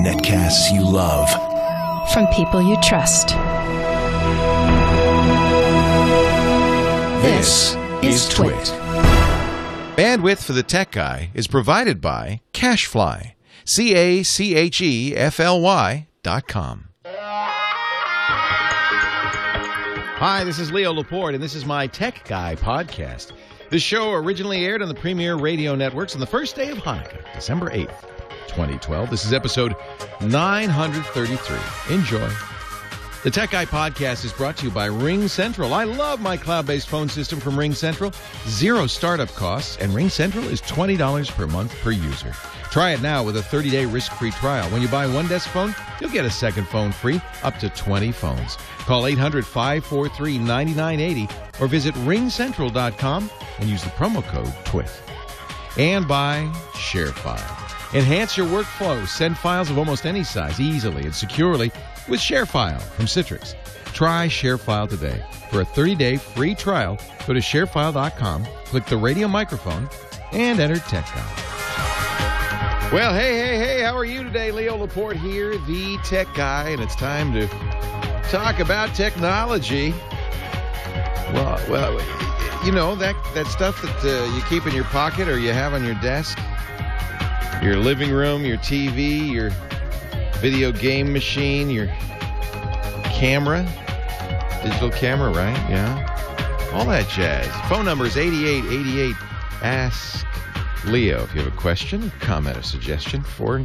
Netcasts you love. From people you trust. This is TWiT. Bandwidth for the Tech Guy is provided by Cachefly. Cachefly.com. Hi, this is Leo Laporte, and this is my Tech Guy podcast. This show originally aired on the Premier Radio Networks on the first day of Hanukkah, December 8th, 2012. This is episode 933. Enjoy. The Tech Guy podcast is brought to you by Ring Central. I love my cloud-based phone system from Ring Central. Zero startup costs, and Ring Central is $20 per month per user. Try it now with a 30-day risk-free trial. When you buy one desk phone, you'll get a second phone free, up to 20 phones. Call 800-543-9980 or visit ringcentral.com and use the promo code TWiT. And by ShareFile. Enhance your workflow. Send files of almost any size easily and securely with ShareFile from Citrix. Try ShareFile today. For a 30-day free trial, go to sharefile.com, click the radio microphone, and enter Tech Guy. Well, hey, how are you today? Leo Laporte here, the Tech Guy, and it's time to talk about technology. Well, you know, that stuff that you keep in your pocket or you have on your desk, your living room, your TV, your video game machine, your camera, digital camera, right? Yeah. All that jazz. Phone number is 8888 Ask Leo. If you have a question, comment, or suggestion, for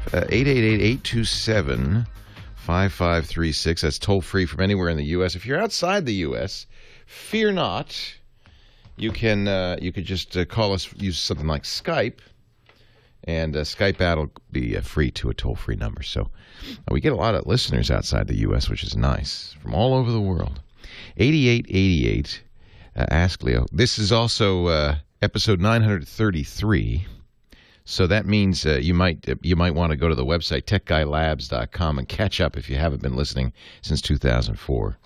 888-827-5536. That's toll free from anywhere in the U.S. If you're outside the U.S., fear not. You could just call us, use something like Skype. And Skype out will be free to a toll-free number. So we get a lot of listeners outside the U.S., which is nice, from all over the world. 8888, Ask Leo. This is also episode 933. So that means you might want to go to the website, techguylabs.com, and catch up if you haven't been listening since 2004.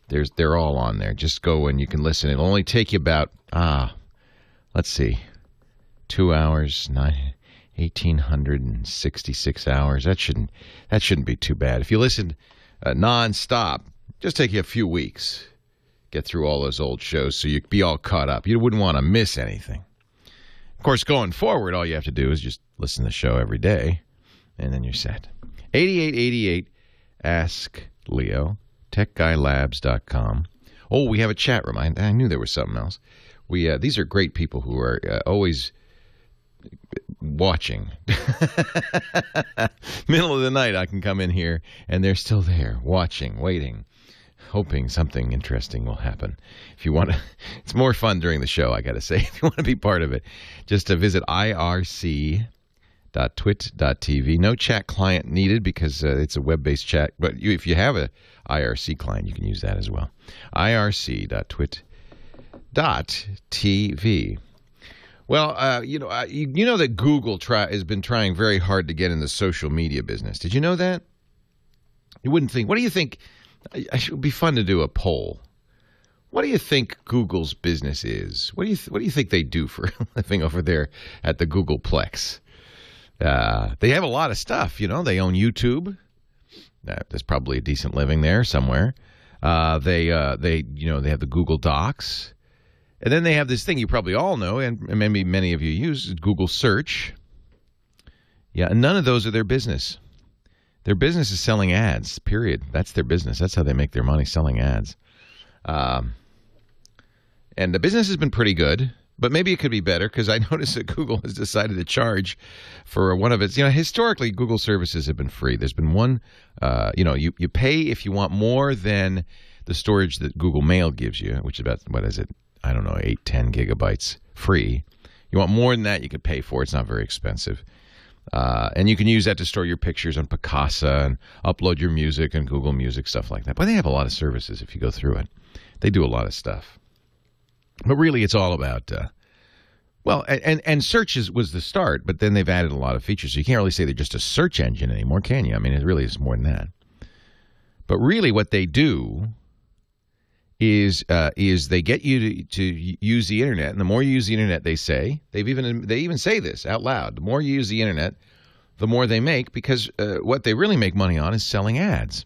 They're all on there. Just go and you can listen. It'll only take you about, let's see, 2 hours, 1,866 hours. That shouldn't be too bad. If you listened nonstop, just take you a few weeks. Get through all those old shows so you'd be all caught up. You wouldn't want to miss anything. Of course, going forward, all you have to do is just listen to the show every day, and then you're set. 8888 Ask Leo, techguylabs.com. Oh, we have a chat room. I knew there was something else. These are great people who are always watching. Middle of the night, I can come in here, and they're still there, watching, waiting, hoping something interesting will happen. If you want to, it's more fun during the show, I got to say. If you want to be part of it, just to visit irc.twit.tv. No chat client needed because it's a web-based chat. But if you have a IRC client, you can use that as well. irc.twit.tv. Well, you know that Google has been trying very hard to get in the social media business. Did you know that? You wouldn't think. What do you think? It would be fun to do a poll. What do you think Google's business is? What do you think they do for a living over there at the Googleplex? They have a lot of stuff. You know, they own YouTube. There's probably a decent living there somewhere. They have the Google Docs. And then they have this thing you probably all know, and maybe many of you use, Google Search. Yeah, and none of those are their business. Their business is selling ads, period. That's their business. That's how they make their money, selling ads. And the business has been pretty good, but maybe it could be better because I noticed that Google has decided to charge for one of its, historically Google services have been free. There's been one, you pay if you want more than the storage that Google Mail gives you, which is about, 8-10 gigabytes free. You want more than that, you could pay for it. It's not very expensive. And you can use that to store your pictures on Picasa and upload your music and Google Music, stuff like that. But they have a lot of services if you go through it. They do a lot of stuff. But really, it's all about, and search was the start, but then they've added a lot of features. So you can't really say they're just a search engine anymore, can you? I mean, it really is more than that. But really what they do is they get you to use the internet, and the more you use the internet, they even say this out loud. The more you use the internet, the more they make, because what they really make money on is selling ads.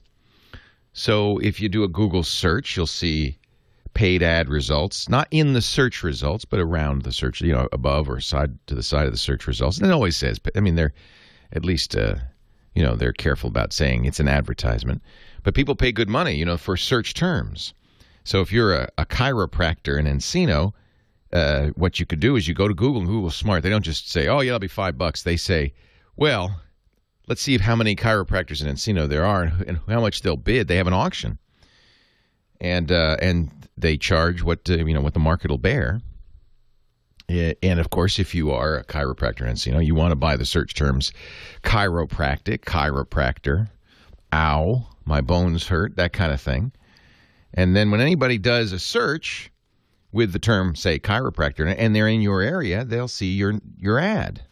So if you do a Google search, you'll see paid ad results, not in the search results, but around the search, above or to the side of the search results. And it always says, they're at least, they're careful about saying it's an advertisement. But people pay good money, for search terms. So if you're a chiropractor in Encino, what you could do is you go to Google, and Google's smart. They don't just say, oh, yeah, it'll be $5. They say, well, let's see how many chiropractors in Encino there are and how much they'll bid. They have an auction. And they charge what the market will bear. And, of course, if you are a chiropractor in Encino, you want to buy the search terms chiropractic, chiropractor, ow, my bones hurt, that kind of thing. And then when anybody does a search with the term, say, chiropractor, and they're in your area, they'll see your ad.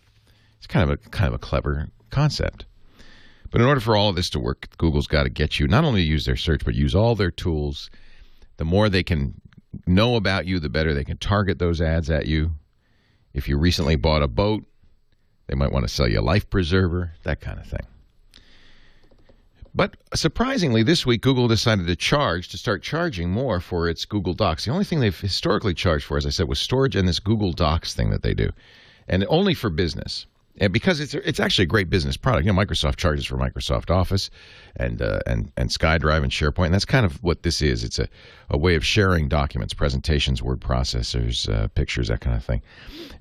It's kind of a clever concept. But in order for all of this to work, Google's got to get you not only to use their search, but use all their tools. The more they can know about you, the better they can target those ads at you. If you recently bought a boat, they might want to sell you a life preserver, that kind of thing. But surprisingly, this week, Google decided to start charging more for its Google Docs. The only thing they've historically charged for, as I said, was storage and this Google Docs thing that they do, and only for business. And because it's actually a great business product. Microsoft charges for Microsoft Office and SkyDrive and SharePoint. And that's kind of what this is. It's a way of sharing documents, presentations, word processors, pictures, that kind of thing.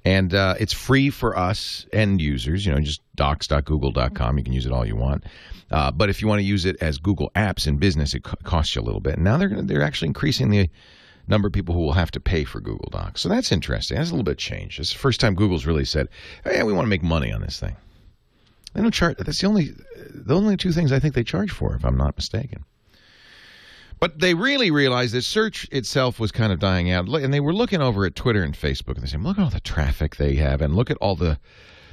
And it's free for us end users. Just docs.google.com. You can use it all you want. But if you want to use it as Google Apps in business, it costs you a little bit. And now they're actually increasing the number of people who will have to pay for Google Docs. So that's interesting. That's a little bit of change. It's the first time Google's really said, hey, we want to make money on this thing. They don't charge. That's the only two things I think they charge for, if I'm not mistaken. But they really realized that search itself was kind of dying out. And they were looking over at Twitter and Facebook, and they said, look at all the traffic they have, and look at all the,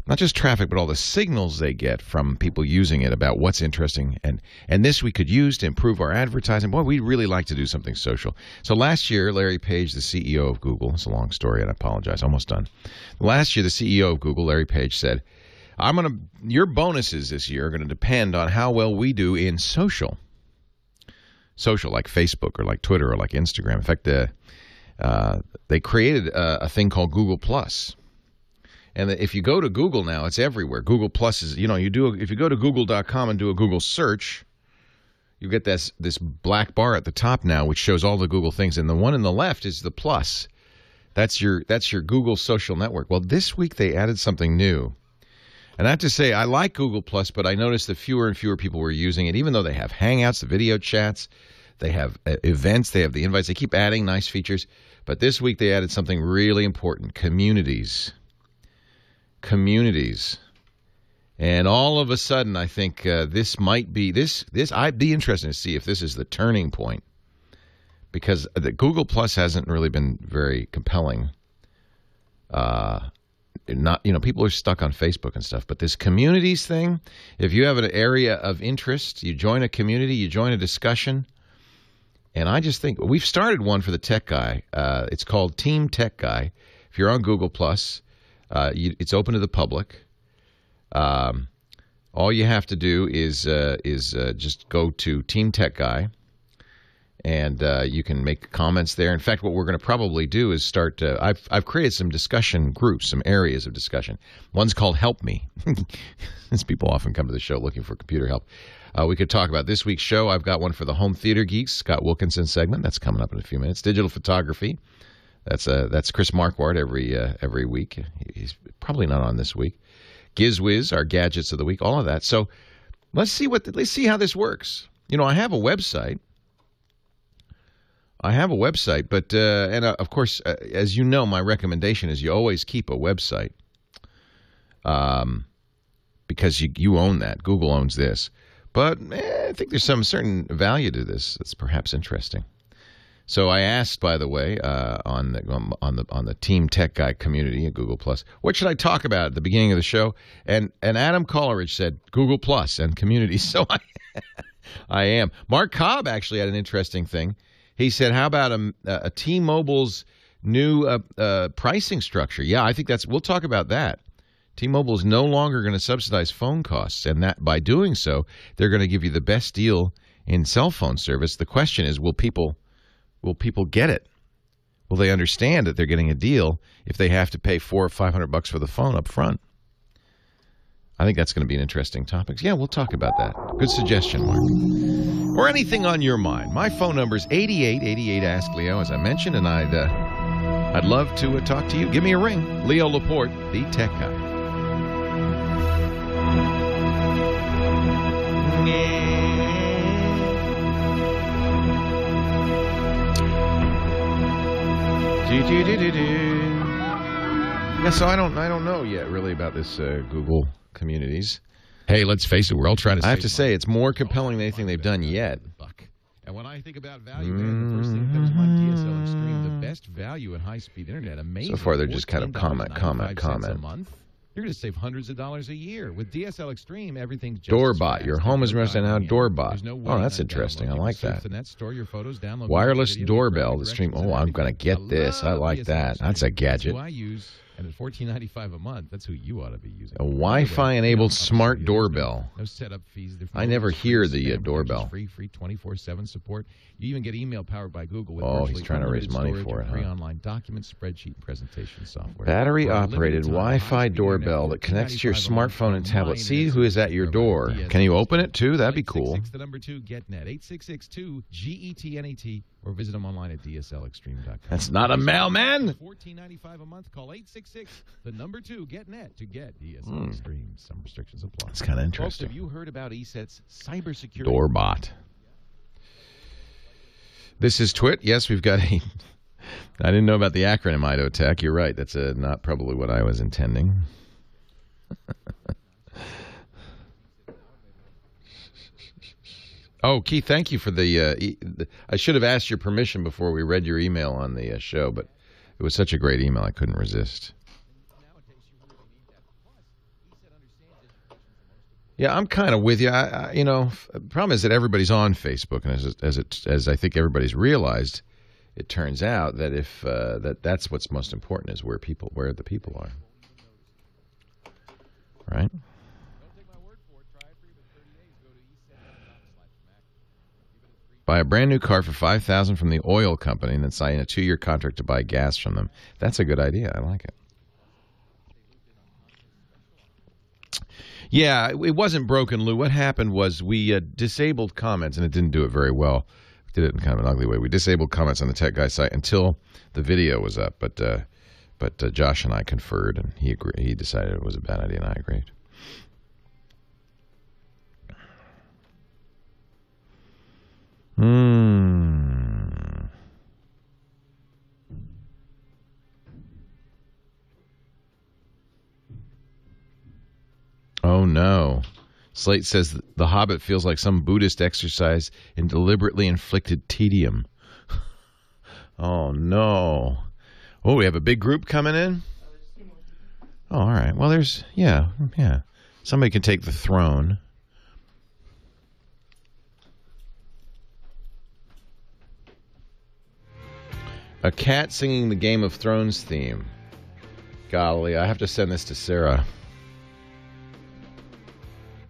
not just traffic, but all the signals they get from people using it about what's interesting. And this we could use to improve our advertising. Boy, we'd really like to do something social. So last year, Larry Page, the CEO of Google, it's a long story, and I apologize, almost done. Last year, the CEO of Google, Larry Page, said, your bonuses this year are going to depend on how well we do in social. Social, like Facebook or like Twitter or like Instagram. In fact, they created a thing called Google Plus. And if you go to Google now, it's everywhere. Google Plus is, if you go to google.com and do a Google search, you get this black bar at the top now, which shows all the Google things. And the one on the left is the plus. That's your Google social network. Well, this week they added something new. And I have to say, I like Google Plus, but I noticed that fewer and fewer people were using it, even though they have Hangouts, the video chats, they have events, they have the invites. They keep adding nice features. But this week they added something really important, communities. Communities. And all of a sudden, I think this might be, I'd be interested to see if this is the turning point. Because the Google Plus hasn't really been very compelling. People are stuck on Facebook and stuff, but this communities thing, if you have an area of interest, you join a community, you join a discussion, and I just think we've started one for the tech guy. It's called Team Tech Guy. If you're on Google Plus, it's open to the public. All you have to do is just go to Team Tech Guy. And you can make comments there. In fact, what we're going to probably do is start. I've created some discussion groups, some areas of discussion. One's called Help Me. Since people often come to the show looking for computer help, we could talk about this week's show. I've got one for the Home Theater Geeks, Scott Wilkinson segment. That's coming up in a few minutes. Digital photography. That's Chris Marquardt every week. He's probably not on this week. GizWiz, our gadgets of the week. All of that. So let's see how this works. I have a website. But of course, as you know, my recommendation is you always keep a website because you own that. Google owns this. But I think there's some certain value to this that's perhaps interesting. So I asked, by the way, on the Team Tech Guy community at Google Plus, what should I talk about at the beginning of the show? And Adam Coleridge said Google Plus and community. So I am. Mark Cobb actually had an interesting thing. He said, how about a T-Mobile's new pricing structure? Yeah, I think we'll talk about that. T-Mobile is no longer going to subsidize phone costs, and that by doing so, they're going to give you the best deal in cell phone service. The question is, will people get it? Will they understand that they're getting a deal if they have to pay $400 or $500 for the phone up front? I think that's going to be an interesting topic. Yeah, we'll talk about that. Good suggestion, Mark. Or anything on your mind. My phone number is 8888 Ask Leo, as I mentioned, and I'd love to talk to you. Give me a ring. Leo Laporte, the tech guy. Yeah, so I don't know yet really about this Google communities. Hey, let's face it, we're all trying to. I have to say, it's more compelling than anything they've done yet. And when I think about value, the first thing that comes to mind, DSL Extreme, the best value at high-speed internet. Amazing. So far, they're just kind of comment. You're going to save hundreds of dollars a year. With DSL Extreme, everything's just Doorbot. Your home is right now. Doorbot. Oh, that's interesting. I like that. Wireless doorbell. The stream. Oh, I'm going to get this. I like that. That's a gadget. I use. And at $14.95 a month, that's who you ought to be using. A Wi-Fi-enabled smart doorbell. No setup fees. I never hear the doorbell. Free 24/7 support. You even get email powered by Google. With he's trying to raise money for it. Free online document, spreadsheet, presentation software. Battery-operated Wi-Fi doorbell that connects to your smartphone and tablet. See who is at your door. Can you open it too? That'd be cool. The number 2 GetNet 866-2-GETNET or visit them online at DSLExtreme.com. That's not a mailman. $14.95 a month. Call 866 the number 2 GetNet to get DSL Extreme. Some restrictions apply. That's kind of interesting. Folks, have you heard about ESET's cybersecurity? Doorbot. This is TWiT. Yes, we've got a. I didn't know about the acronym IDOTech. You're right. That's not probably what I was intending. Oh, Keith, thank you for the. I should have asked your permission before we read your email on the show, but it was such a great email I couldn't resist. Yeah, I'm kind of with you. The problem is that everybody's on Facebook, and as I think everybody's realized, it turns out that if that's what's most important is where the people are, right? Buy a brand new car for $5,000 from the oil company, and then sign a 2-year contract to buy gas from them. That's a good idea. I like it. Yeah, it wasn't broken, Lou. What happened was we disabled comments, and it didn't do it very well. We did it in kind of an ugly way. We disabled comments on the Tech Guy site until the video was up. But Josh and I conferred, and he agreed. He decided it was a bad idea, and I agreed. Oh, no. Slate says The Hobbit feels like some Buddhist exercise in deliberately inflicted tedium. Oh, no. Oh, we have a big group coming in? Oh, all right. Well, yeah. Somebody can take the throne. A cat singing the Game of Thrones theme. Golly, I have to send this to Sarah.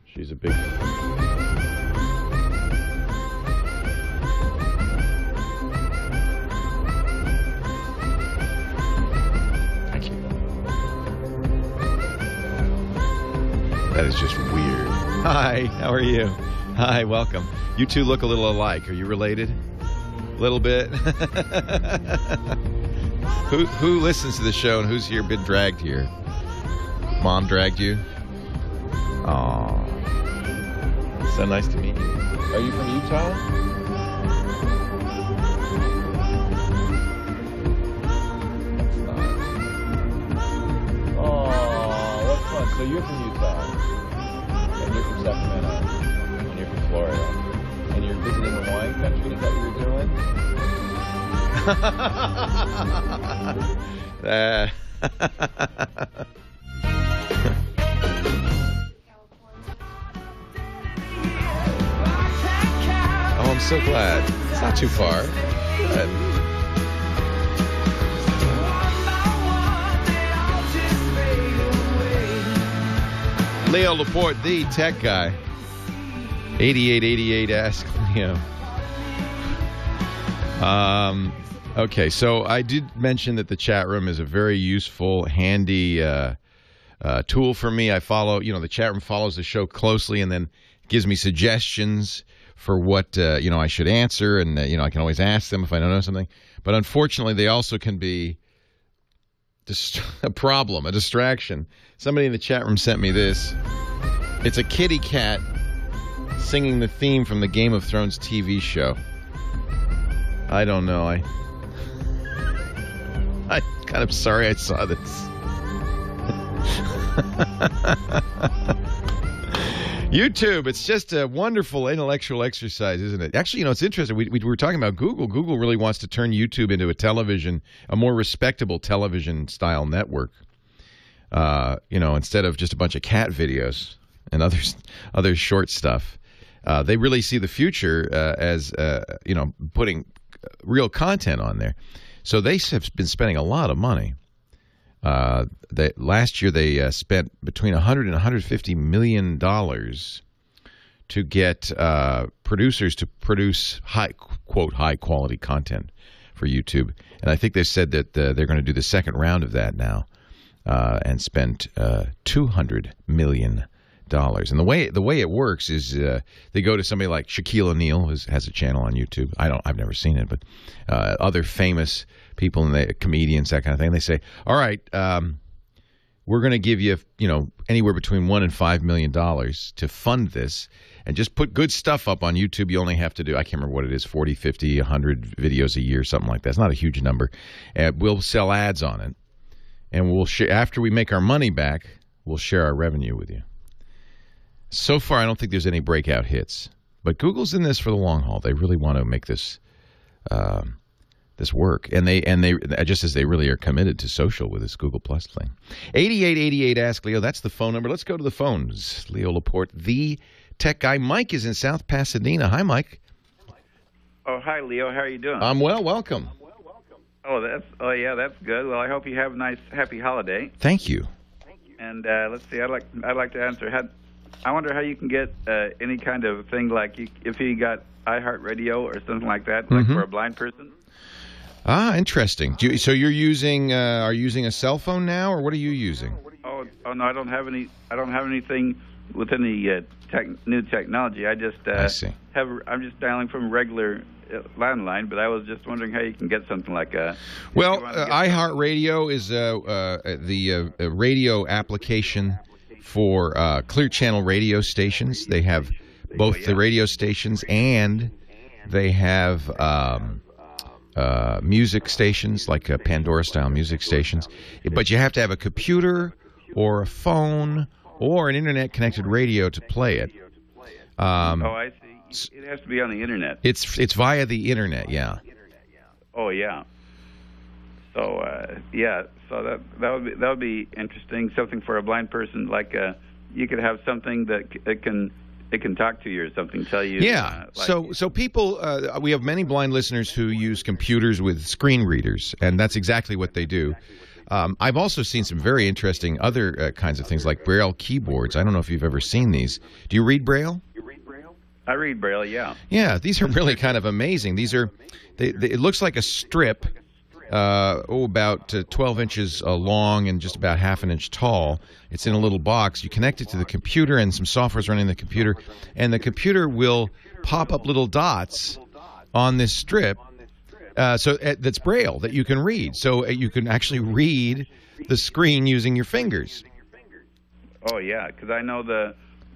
She's a big... Thank you. That is just weird. Hi, how are you? Hi, welcome. You two look a little alike. Are you related? A little bit? Who listens to the show and who's here been dragged here? Mom dragged you? Aww. So nice to meet you. Are you from Utah? That's nice. Oh, that's fun. So you're from Utah. And you're from Sacramento. And you're from Florida. And you're visiting the wine country? Is that what you're doing? Oh, I'm so glad. It's not too far. ahead. Leo Laporte, the tech guy. 8888 Ask Leo. Okay, so I did mention that the chat room is a very useful, handy tool for me. I follow, the chat room follows the show closely and then gives me suggestions for what, I should answer. And, I can always ask them if I don't know something. But unfortunately, they also can be a problem, a distraction. Somebody in the chat room sent me this. It's a kitty cat singing the theme from the Game of Thrones TV show. I don't know. I'm kind of sorry I saw this. YouTube, it's just a wonderful intellectual exercise, isn't it? Actually, it's interesting. We were talking about Google. Google really wants to turn YouTube into a more respectable television-style network. Instead of just a bunch of cat videos and other short stuff. They really see the future as, putting real content on there. So they have been spending a lot of money. Last year they spent between $100 and $150 million to get producers to produce high-quality content for YouTube. And I think they said that they're going to do the second round of that now and spend $200 million. And the way it works is they go to somebody like Shaquille O'Neal, who has a channel on YouTube. I've never seen it, but other famous people and comedians, that kind of thing. They say, "All right, we're going to give you, anywhere between $1 and $5 million to fund this, and just put good stuff up on YouTube. You only have to do, I can't remember what it is, 40, 50, 100 videos a year, something like that. It's not a huge number. We'll sell ads on it, and after we make our money back, we'll share our revenue with you." So far, I don't think there's any breakout hits, but Google's in this for the long haul. They really want to make this work, and they just as they really are committed to social with this Google Plus thing. 8888 Ask Leo. That's the phone number. Let's go to the phones. Leo Laporte, the tech guy. Mike is in South Pasadena. Hi, Mike. Oh, hi, Leo. How are you doing? I'm well. Welcome. That's good. Well, I hope you have a nice, happy holiday. Thank you. And let's see. I'd like to answer. I wonder how you can get any kind of thing like if you got iHeartRadio or something like that, like for a blind person. Ah, interesting. So you're using are you using a cell phone now, or what are you using? Oh no, I don't have anything with any new technology. I see. I'm just dialing from a regular landline, but I was just wondering how you can get something like a. Well, iHeartRadio is the radio application for Clear Channel radio stations. They have both the radio stations and they have music stations, like Pandora-style music stations. But you have to have a computer or a phone or an internet-connected radio to play it. I see. It has to be on the internet. It's via the internet, yeah. Oh, yeah. So so that would be interesting. Something for a blind person, like you could have something that it can talk to you or something, tell you. Yeah. So people, we have many blind listeners who use computers with screen readers, and that's exactly what they do. I've also seen some very interesting other kinds of things like Braille keyboards. I don't know if you've ever seen these. Do you read Braille? I read Braille, yeah. Yeah, these are really kind of amazing. These are, it looks like a strip. About 12 inches long and just about half an inch tall. It's in a little box. You connect it to the computer, and some software is running the computer, and the computer will pop up little dots on this strip. That's Braille that you can read. So you can actually read the screen using your fingers. Oh yeah, because I know the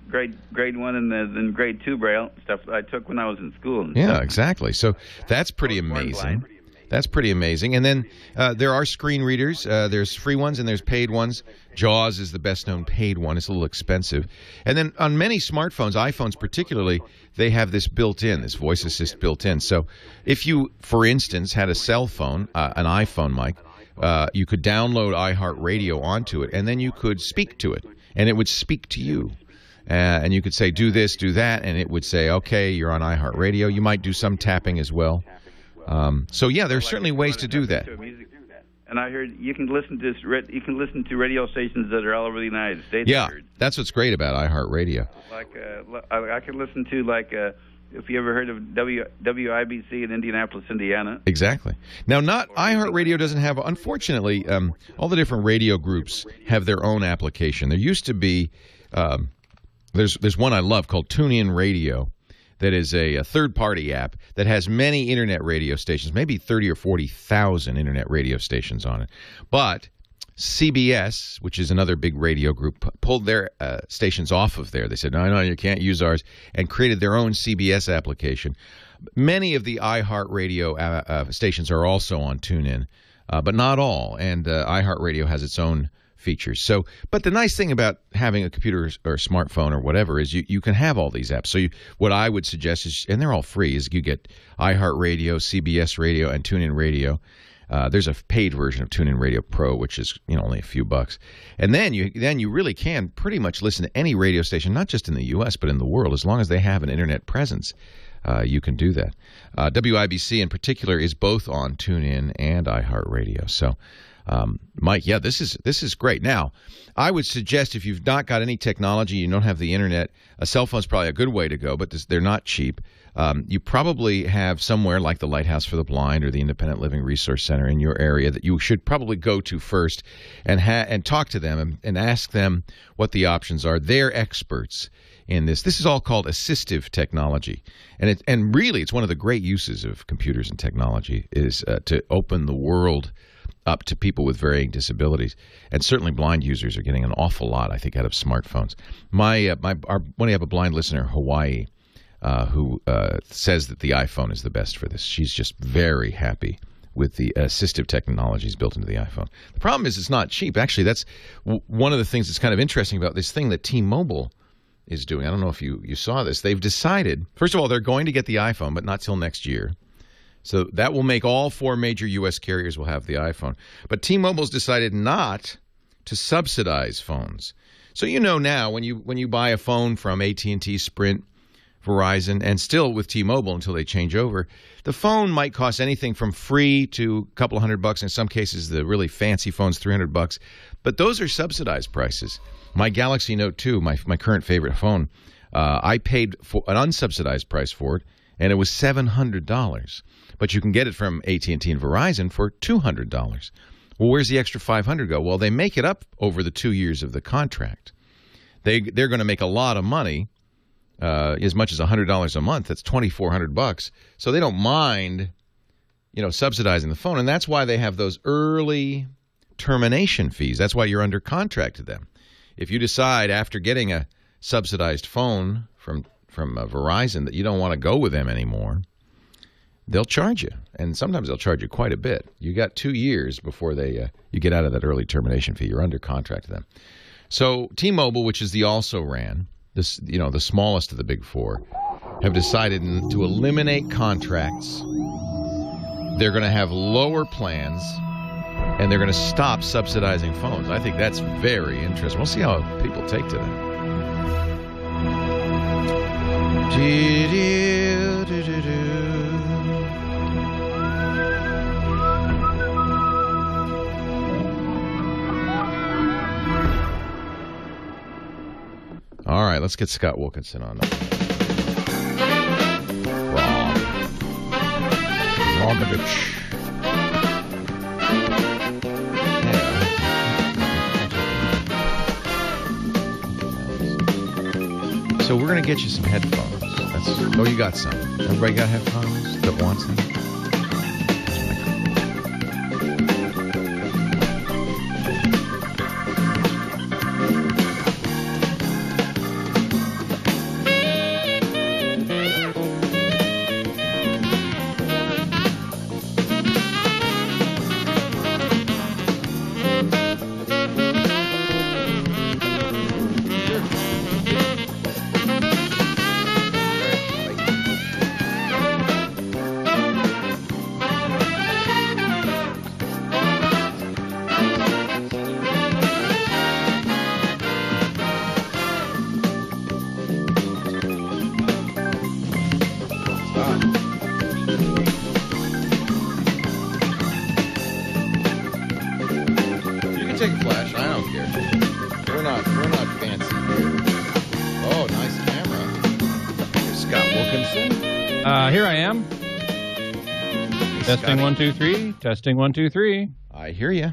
grade 1 and then grade 2 Braille stuff I took when I was in school. Yeah, exactly. So that's pretty amazing. That's pretty amazing. And then there are screen readers. There's free ones and there's paid ones. JAWS is the best-known paid one. It's a little expensive. And then on many smartphones, iPhones particularly, they have this built-in, this voice assist built-in. So if you, for instance, had a cell phone, an iPhone, Mike, you could download iHeartRadio onto it, and then you could speak to it, and it would speak to you. And you could say, do this, do that, and it would say, okay, you're on iHeartRadio. You might do some tapping as well. So yeah, there's certainly ways to do that. And I heard you can listen to radio stations that are all over the United States. Yeah, that's what's great about iHeartRadio. Like I can listen to if you ever heard of WIBC in Indianapolis, Indiana. Exactly. Now, iHeartRadio doesn't have. Unfortunately, all the different radio groups have their own application. There used to be. There's one I love called TuneIn Radio. That is a third-party app that has many internet radio stations, maybe 30 or 40,000 internet radio stations on it. But CBS, which is another big radio group, pulled their stations off of there. They said, no, you can't use ours, and created their own CBS application. Many of the iHeartRadio stations are also on TuneIn, but not all, and iHeartRadio has its own features. So, but the nice thing about having a computer or a smartphone or whatever is you can have all these apps. So what I would suggest is, and they're all free, is you get iHeartRadio, CBS Radio, and TuneIn Radio. There's a paid version of TuneIn Radio Pro, which is only a few bucks. And then you really can pretty much listen to any radio station, not just in the U.S., but in the world, as long as they have an internet presence. You can do that. WIBC in particular is both on TuneIn and iHeartRadio. So, Mike, yeah, this is great. Now, I would suggest if you've not got any technology, you don't have the internet, a cell phone's probably a good way to go, but they're not cheap. You probably have somewhere like the Lighthouse for the Blind or the Independent Living Resource Center in your area that you should probably go to first and talk to them and ask them what the options are. They're experts in this. This is all called assistive technology, and really it's one of the great uses of computers and technology is to open the world up to people with varying disabilities, and certainly blind users are getting an awful lot, I think, out of smartphones. When I have a blind listener, Hawaii, who says that the iPhone is the best for this. She's just very happy with the assistive technologies built into the iPhone. The problem is it's not cheap. Actually, that's one of the things that's kind of interesting about this thing that T-Mobile is doing. I don't know if you saw this. They've decided, first of all, they're going to get the iPhone, but not till next year. So that will make all 4 major U.S. carriers will have the iPhone. But T-Mobile's decided not to subsidize phones. So now when you buy a phone from AT&T, Sprint, Verizon, and still with T-Mobile until they change over, the phone might cost anything from free to a couple of $100. In some cases, the really fancy phone's $300. But those are subsidized prices. My Galaxy Note 2, my current favorite phone, I paid for an unsubsidized price for it, and it was $700. But you can get it from AT&T and Verizon for $200. Well, where's the extra $500 go? Well, they make it up over the 2 years of the contract. They're going to make a lot of money, as much as $100 a month. That's $2,400. So they don't mind, subsidizing the phone, and that's why they have those early termination fees. That's why you're under contract to them. If you decide after getting a subsidized phone from Verizon that you don't want to go with them anymore, they'll charge you, and sometimes they'll charge you quite a bit. You got 2 years before you get out of that early termination fee. You're under contract to them. So T-Mobile, which is the also-ran, the smallest of the big 4, have decided to eliminate contracts. They're going to have lower plans, and they're going to stop subsidizing phones. I think that's very interesting. We'll see how people take to that. All right, let's get Scott Wilkinson on. Rogovich. So we're going to get you some headphones. You got some. Everybody got headphones that wants them? Wilkinson. Here I am. Testing 1 2 3. Testing 1 2 3. I hear you.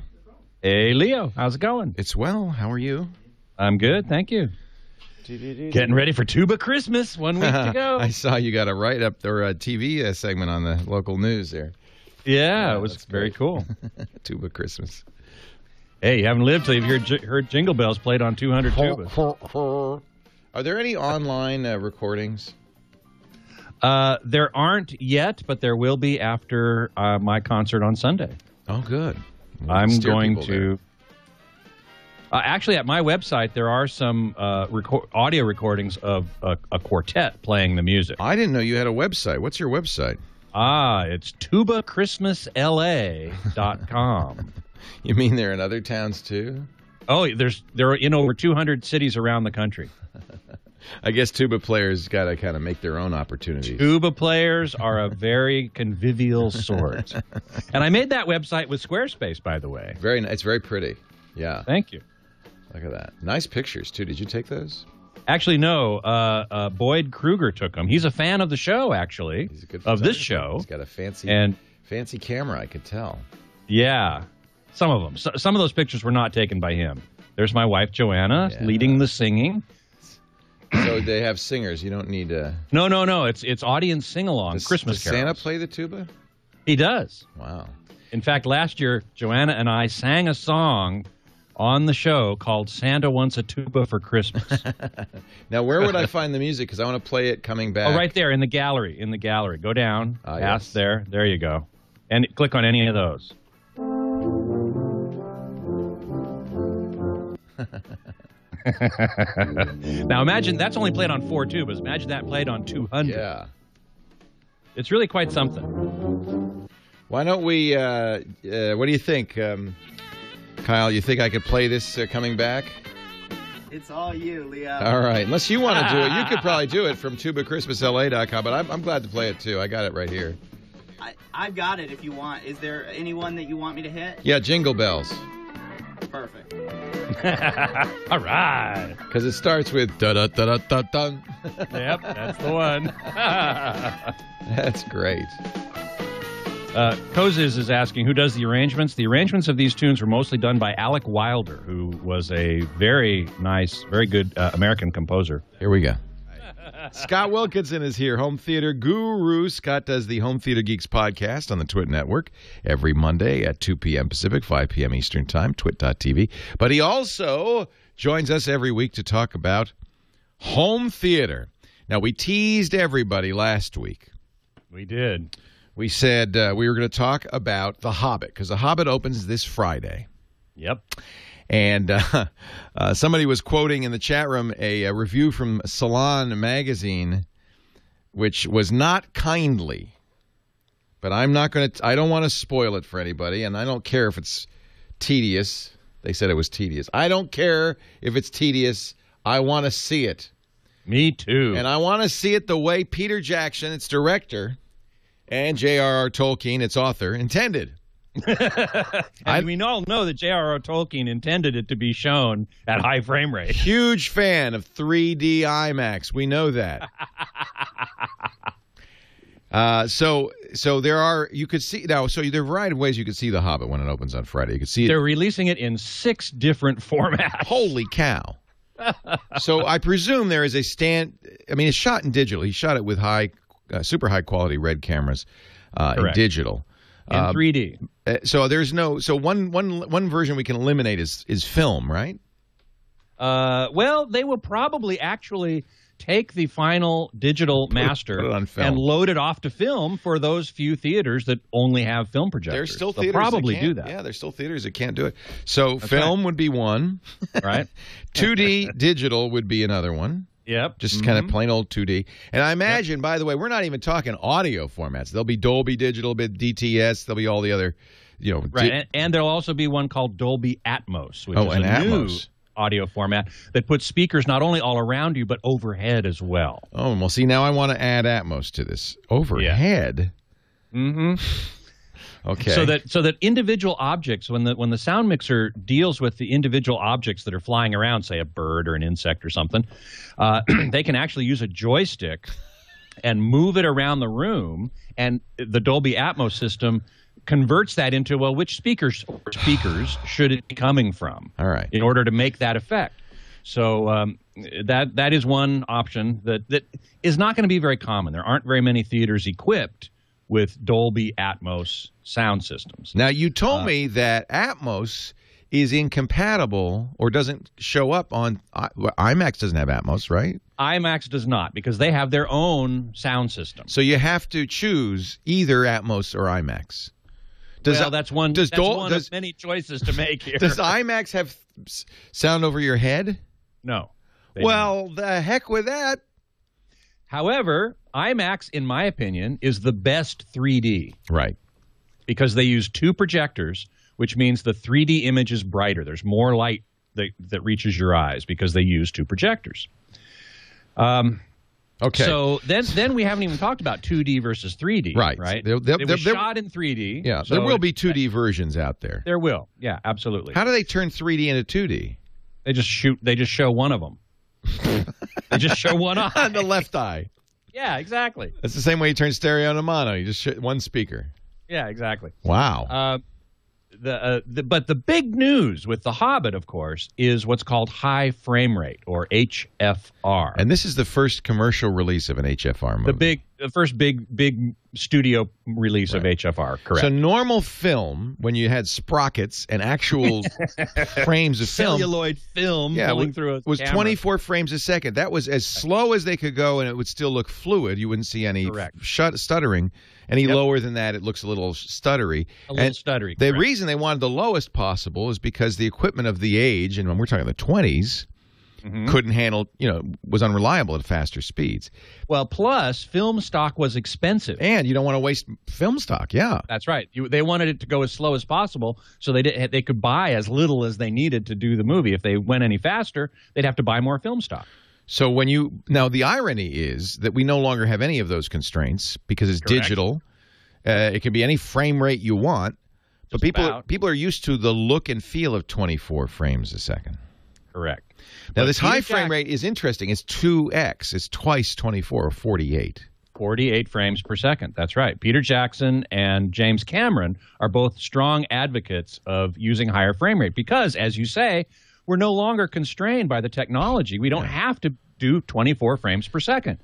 Hey, Leo. How's it going? It's well. How are you? I'm good, thank you. Getting ready for Tuba Christmas. 1 week to go. I saw you got a write-up or a TV segment on the local news there. Yeah, it was very cool. Tuba Christmas. Hey, you haven't lived till you've heard Jingle Bells played on 200 tubas. Are there any online recordings? There aren't yet, but there will be after my concert on Sunday. Oh, good. I'm going to... actually, at my website, there are some audio recordings of a quartet playing the music. I didn't know you had a website. What's your website? It's tubachristmasla.com. You mean they're in other towns, too? Oh, they're in over 200 cities around the country. I guess tuba players got to kind of make their own opportunities. Tuba players are a very convivial sort. And I made that website with Squarespace, by the way. It's very pretty. Yeah. Thank you. Look at that. Nice pictures, too. Did you take those? Actually, no. Boyd Kruger took them. He's a fan of the show, actually. He's a good of this show. He's got a fancy camera, I could tell. Yeah. Some of them. Some of those pictures were not taken by him. There's my wife, Joanna, leading the singing. So they have singers. You don't need to... No. It's audience sing-along, Christmas carols. Does Santa play the tuba? He does. Wow. In fact, last year, Joanna and I sang a song on the show called Santa Wants a Tuba for Christmas. Now, where would I find the music? Because I want to play it coming back. Oh, right there in the gallery. In the gallery. Go down, past yes. there. There you go. And click on any of those. Now imagine that's only played on 4 tubas. Imagine that played on 200. Yeah. It's really quite something. Why don't we, what do you think? Kyle, you think I could play this coming back? It's all you, Leo. All right. Unless you want to do it. You could probably do it from tubachristmasla.com, but I'm glad to play it too. I got it right here. I've got it if you want. Is there anyone that you want me to hit? Yeah, Jingle Bells. Perfect. All right. Because it starts with da-da-da-da-da-dun. Yep, that's the one. That's great. Kozis is asking, who does the arrangements? The arrangements of these tunes were mostly done by Alec Wilder, who was a very nice, very good American composer. Here we go. Scott Wilkinson is here, home theater guru. Scott does the Home Theater Geeks podcast on the TWiT network every Monday at 2 p.m. Pacific, 5 p.m. Eastern Time, twit.tv. But he also joins us every week to talk about home theater. Now, we teased everybody last week. We did. We said we were going to talk about The Hobbit, because The Hobbit opens this Friday. Yep. And somebody was quoting in the chat room a review from Salon magazine, which was not kindly. But I'm not going to. I don't want to spoil it for anybody, and I don't care if it's tedious. They said it was tedious. I don't care if it's tedious. I want to see it. Me too. And I want to see it the way Peter Jackson, its director, and J.R.R. Tolkien, its author, intended. And we all know that J.R.R. Tolkien intended it to be shown at high frame rate. Huge fan of 3D IMAX. We know that. So there are, you could see now. So there are a variety of ways you could see The Hobbit when it opens on Friday. You could see they're releasing it in 6 different formats. Holy cow! So I presume there is a stand. I mean, it's shot in digital. He shot it with super high quality red cameras in digital. In 3D. So there's no. So one version we can eliminate is film, right? Well, they will probably actually take the final digital master and load it off to film for those few theaters that only have film projectors. There's still They'll theaters probably that can't, do that. Yeah, there's still theaters that can't do it. So film would be one. Right. 2D digital would be another one. Yep. Just kind of plain old 2D. And I imagine, by the way, we're not even talking audio formats. There'll be Dolby Digital, DTS. There'll be all the other, Right. And there'll also be one called Dolby Atmos, which is a new audio format that puts speakers not only all around you, but overhead as well. Oh, well, see, now I want to add Atmos to this. Overhead? Yeah. Mm-hmm. Okay. So that individual objects, when the sound mixer deals with the individual objects that are flying around, say a bird or an insect or something, they can actually use a joystick and move it around the room, and the Dolby Atmos system converts that into, well, which speakers should it be coming from? All right. In order to make that effect. So that is one option that is not going to be very common. There aren't very many theaters equipped with Dolby Atmos sound systems. Now, you told me that Atmos is incompatible or doesn't show up on IMAX. Doesn't have Atmos, right? IMAX does not, because they have their own sound system. So you have to choose either Atmos or IMAX. That's one of many choices to make here. Does IMAX have sound over your head? No. Well, the heck with that. However, IMAX, in my opinion, is the best 3D. Right. Because they use two projectors, which means the 3D image is brighter. There's more light that reaches your eyes because they use two projectors. Okay. So then we haven't even talked about 2D versus 3D. Right. It was shot in 3D. Yeah. So there will be 2D versions out there. There will. Yeah, absolutely. How do they turn 3D into 2D? They just show one of them. They just show one eye. On the left eye. Yeah, exactly. That's the same way you turn stereo into mono. You just show one speaker. Yeah, exactly. Wow. But the big news with The Hobbit, of course, is what's called high frame rate, or HFR. And this is the first commercial release of an HFR movie. The first big studio release of HFR, correct. So normal film, when you had sprockets and actual frames of film. Celluloid film going through a was camera. 24 frames a second. That was as slow as they could go, and it would still look fluid. You wouldn't see any stuttering. Any lower than that, it looks a little stuttery. Stuttery. The reason they wanted the lowest possible is because the equipment of the age, and when we're talking the 20s, couldn't handle, was unreliable at faster speeds. Well, plus film stock was expensive. And you don't want to waste film stock, yeah. That's right. They wanted it to go as slow as possible so they could buy as little as they needed to do the movie. If they went any faster, they'd have to buy more film stock. So now the irony is that we no longer have any of those constraints because it's digital. It can be any frame rate you want, but people are used to the look and feel of 24 frames a second. Correct. Now this high frame rate is interesting. It's 2x. It's twice 24 or 48. 48 frames per second. That's right. Peter Jackson and James Cameron are both strong advocates of using higher frame rate because, as you say, we're no longer constrained by the technology. We don't have to do 24 frames per second.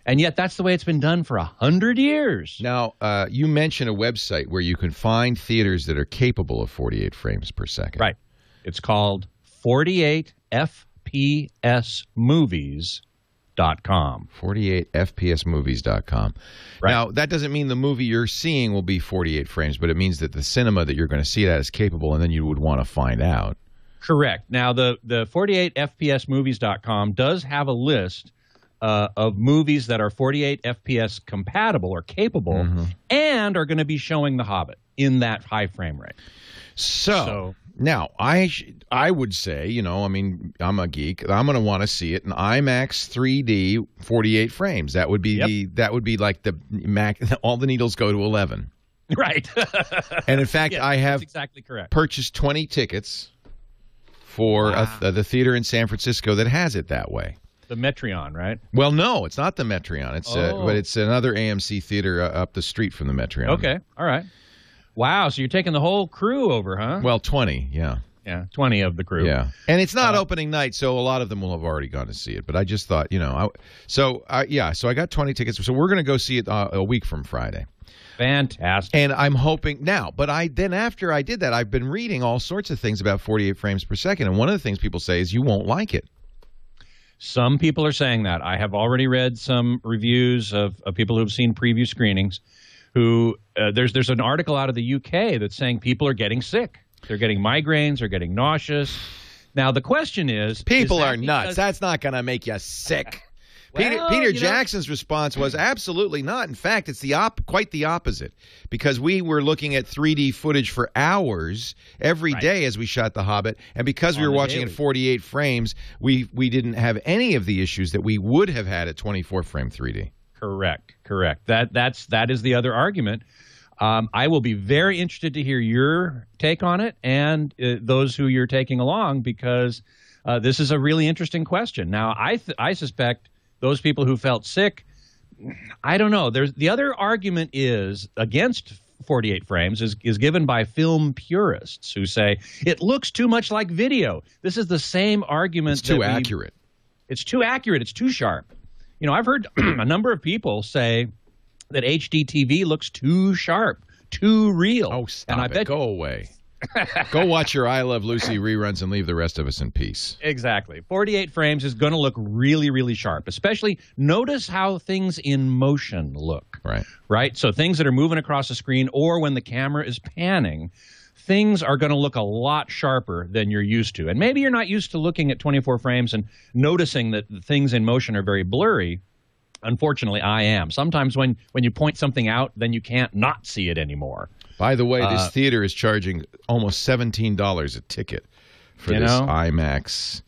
And yet that's the way it's been done for 100 years. Now, you mentioned a website where you can find theaters that are capable of 48 frames per second. Right. It's called 48fpsmovies.com. 48fpsmovies.com. Right. Now, that doesn't mean the movie you're seeing will be 48 frames, but it means that the cinema that you're going to see that is capable, and then you would want to find out. Correct. Now, the 48fpsmovies.com does have a list of movies that are 48 FPS compatible or capable and are going to be showing The Hobbit in that high frame rate. So now, I would say, I'm a geek. I'm going to want to see it in IMAX 3D 48 frames. That would be like the all the needles go to 11. Right. And in fact, I have exactly correct. Purchased 20 tickets for the theater in San Francisco that has it that way. The Metreon, right? Well, no, it's not the Metreon. But it's another AMC theater up the street from the Metreon. Okay, all right. Wow, so you're taking the whole crew over, huh? Well, 20, yeah. Yeah, 20 of the crew. Yeah, and it's not opening night, so a lot of them will have already gone to see it. But I just thought, so I got 20 tickets. So we're going to go see it a week from Friday. Fantastic. And I'm hoping now, but after I did that, I've been reading all sorts of things about 48 frames per second. And one of the things people say is you won't like it. Some people are saying that. I have already read some reviews of people who have seen preview screenings who there's an article out of the UK that's saying people are getting sick. They're getting migraines. They're getting nauseous. Now, the question is... People are nuts. That's not going to make you sick. Well, Peter Jackson's response was absolutely not. In fact, it's quite the opposite, because we were looking at 3D footage for hours every day as we shot The Hobbit, and because we were watching at 48 frames, we didn't have any of the issues that we would have had at 24 frame 3D. Correct. That is the other argument. I will be very interested to hear your take on it and those who you're taking along, because this is a really interesting question. Now, I suspect those people who felt sick I don't know. There's the other argument is against 48 frames is given by film purists who say it looks too much like video. This is the same argument. It's too accurate. It's too accurate. It's too sharp. You know, I've heard a number of people say that HD TV looks too sharp, too real. Oh, stop it. Go away. Go watch your I Love Lucy reruns and leave the rest of us in peace. Exactly. 48 frames is going to look really, really sharp. Especially notice how things in motion look. Right? So things that are moving across the screen or when the camera is panning, things are going to look a lot sharper than you're used to. And maybe you're not used to looking at 24 frames and noticing that the things in motion are very blurry. Unfortunately, I am. Sometimes when you point something out, then you can't not see it anymore. By the way, this theater is charging almost $17 a ticket for this IMAX.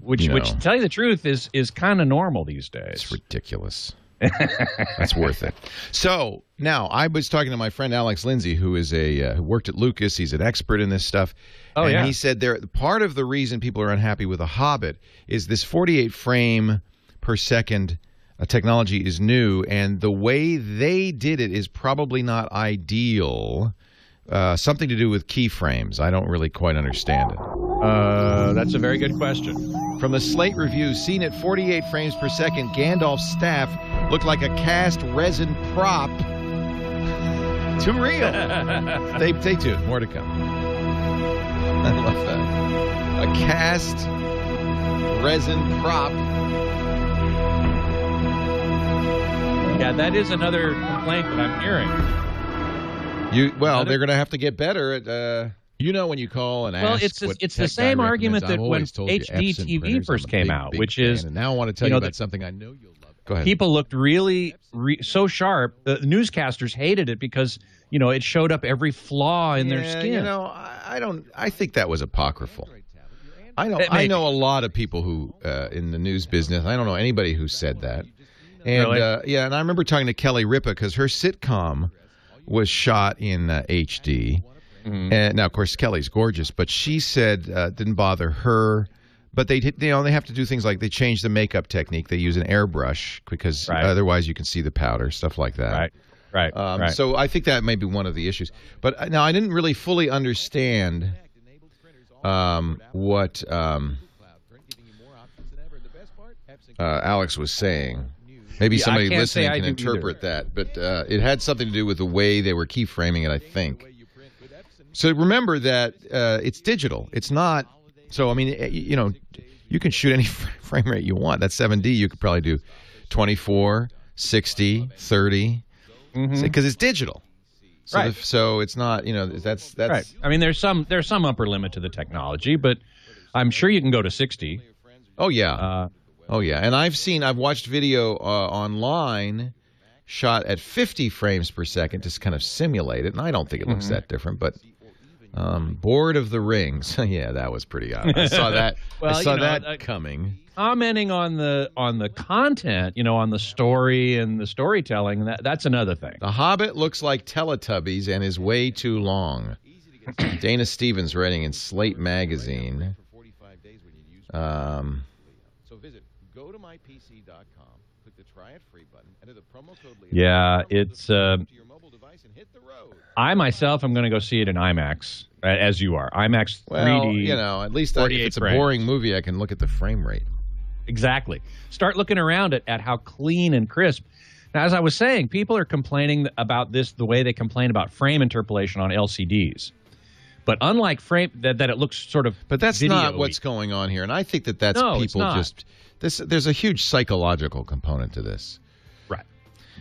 Which, to tell you the truth, is kind of normal these days. It's ridiculous. That's worth it. So now I was talking to my friend Alex Lindsay, who is who worked at Lucas. He's an expert in this stuff. And he said part of the reason people are unhappy with The Hobbit is this 48 frame per second technology is new, and the way they did it is probably not ideal. Something to do with keyframes. I don't really quite understand it. That's a very good question. From the Slate review, seen at 48 frames per second, Gandalf's staff looked like a cast resin prop. Too real. Stay tuned. More to come. I love that. A cast resin prop. Yeah, that is another complaint that I'm hearing. They're going to have to get better at, when you call and ask. Well, it's the same argument that when HD TV first came out, which is. And now I want to tell you about something I know you'll love. Go ahead. People looked really so sharp. The newscasters hated it because, it showed up every flaw in their skin. I think that was apocryphal. I know a lot of people who, in the news business, I don't know anybody who said that. And really? and I remember talking to Kelly Ripa because her sitcom was shot in HD. Mm-hmm. And now, of course, Kelly's gorgeous, but she said it didn't bother her. But they have to do things like they change the makeup technique. They use an airbrush because otherwise you can see the powder, stuff like that. Right. So I think that may be one of the issues. But now I didn't really fully understand what Alex was saying. Maybe somebody listening can interpret that, but it had something to do with the way they were keyframing it, I think. So remember that it's digital. It's not. So, I mean, you can shoot any frame rate you want. That's 7D. You could probably do 24, 60, 30, because it's digital. So, so it's not, that's right. I mean, there's some upper limit to the technology, but I'm sure you can go to 60. Oh, yeah. And I've watched video online shot at 50 frames per second to kind of simulate it, and I don't think it looks that different, but Board of the Rings, yeah, that was pretty odd. I saw that. I saw that coming. Commenting on the content, on the story and the storytelling, that's another thing. The Hobbit looks like Teletubbies and is way too long. Dana Stevens writing in Slate magazine. So visit gotomypc.com, click the try it free button, enter the promo code leader. Yeah, it's I myself am going to go see it in IMAX, as you are. IMAX 3D. Well, at least if it's a boring movie, I can look at the frame rate. Exactly. Start looking around at how clean and crisp. Now, as I was saying, people are complaining about this the way they complain about frame interpolation on LCDs. But unlike frame, that it looks sort of But that's not what's going on here. And I think that's people just... There's a huge psychological component to this. Right.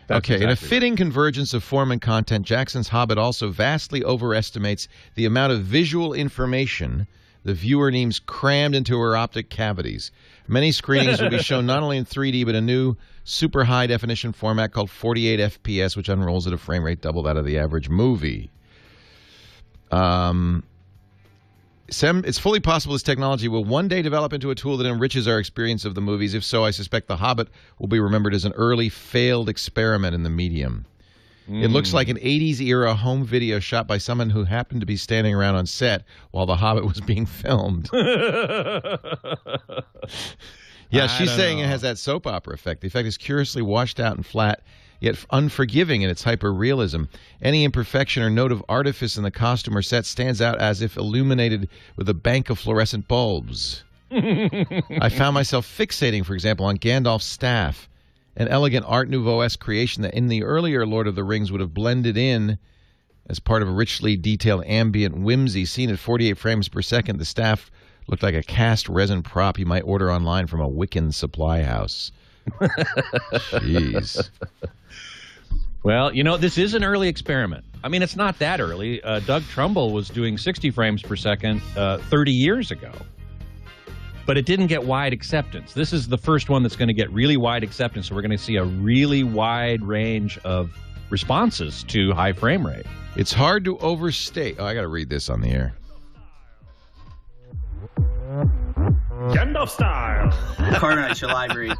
In a fitting convergence of form and content, Jackson's Hobbit also vastly overestimates the amount of visual information the viewer needs crammed into her optic cavities. Many screenings will be shown not only in 3D, but a new super high-definition format called 48 FPS, which unrolls at a frame rate double that of the average movie. It's fully possible this technology will one day develop into a tool that enriches our experience of the movies. If so, I suspect The Hobbit will be remembered as an early failed experiment in the medium. It looks like an 80s-era home video shot by someone who happened to be standing around on set while The Hobbit was being filmed. Yeah, she's saying it has that soap opera effect. The effect is curiously washed out and flat, yet unforgiving in its hyper-realism. Any imperfection or note of artifice in the costume or set stands out as if illuminated with a bank of fluorescent bulbs. I found myself fixating, for example, on Gandalf's staff, an elegant Art Nouveau-esque creation that in the earlier Lord of the Rings would have blended in as part of a richly detailed ambient whimsy. Seen at 48 frames per second, the staff looked like a cast resin prop you might order online from a Wiccan supply house. Jeez. Well, this is an early experiment. I mean, it's not that early. Doug Trumbull was doing 60 frames per second 30 years ago. But it didn't get wide acceptance. This is the first one that's going to get really wide acceptance, so we're going to see a really wide range of responses to high frame rate. It's hard to overstate. Oh, I got to read this on the air. Gandalf style. Cartwright, shall I read?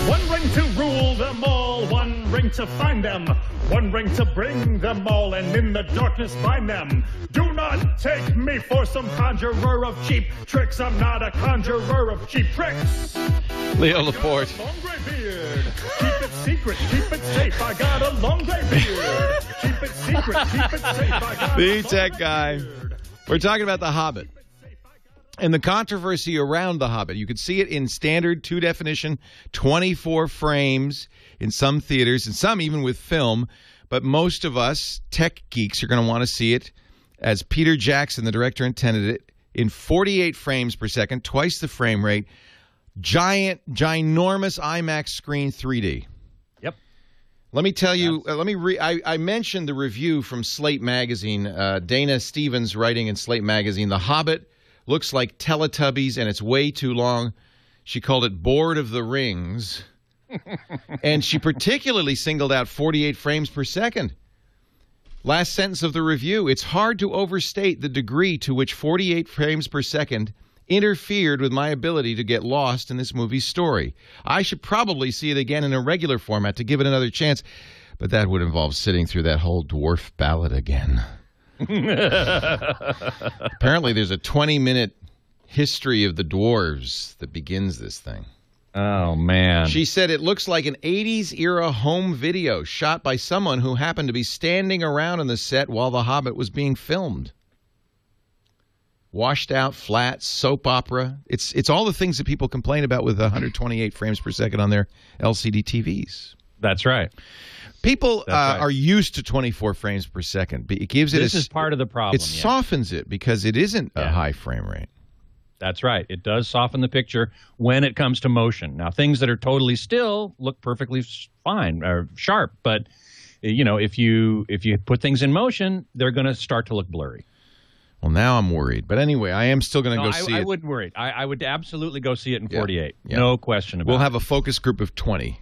One ring to rule them all, one ring to find them, one ring to bring them all, and in the darkness find them. Do not take me for some conjurer of cheap tricks. I'm not a conjurer of cheap tricks. Leo Laporte. Long gray beard. Keep it secret, keep it safe. I got a long gray beard. Keep it secret, keep it safe. I got the tech guy. We're talking about The Hobbit and the controversy around The Hobbit. You could see it in standard 2 definition, 24 frames in some theaters, and some even with film. But most of us tech geeks are going to want to see it, as Peter Jackson, the director, intended it, in 48 frames per second, twice the frame rate, ginormous IMAX screen 3D. Yep. Let me tell you, I mentioned the review from Slate Magazine, Dana Stevens writing in Slate Magazine, The Hobbit looks like Teletubbies, and it's way too long. She called it Bored of the Rings. And she particularly singled out 48 frames per second. Last sentence of the review, it's hard to overstate the degree to which 48 frames per second interfered with my ability to get lost in this movie's story. I should probably see it again in a regular format to give it another chance, but that would involve sitting through that whole dwarf ballad again. Apparently there's a 20-minute history of the dwarves that begins this thing. Oh, man. She said it looks like an 80s-era home video shot by someone who happened to be standing around on the set while The Hobbit was being filmed. Washed out, flat, soap opera. It's all the things that people complain about with 128 frames per second on their LCD TVs. That's right. People are used to 24 frames per second. It gives it. This is part of the problem. It softens it because it isn't a high frame rate. That's right. It does soften the picture when it comes to motion. Now, things that are totally still look perfectly fine or sharp, but if you put things in motion, they're going to start to look blurry. Well, now I'm worried. But anyway, I am still going to go see it. I wouldn't worry. I would absolutely go see it in 48. Yeah. No question about it. We'll have a focus group of 20.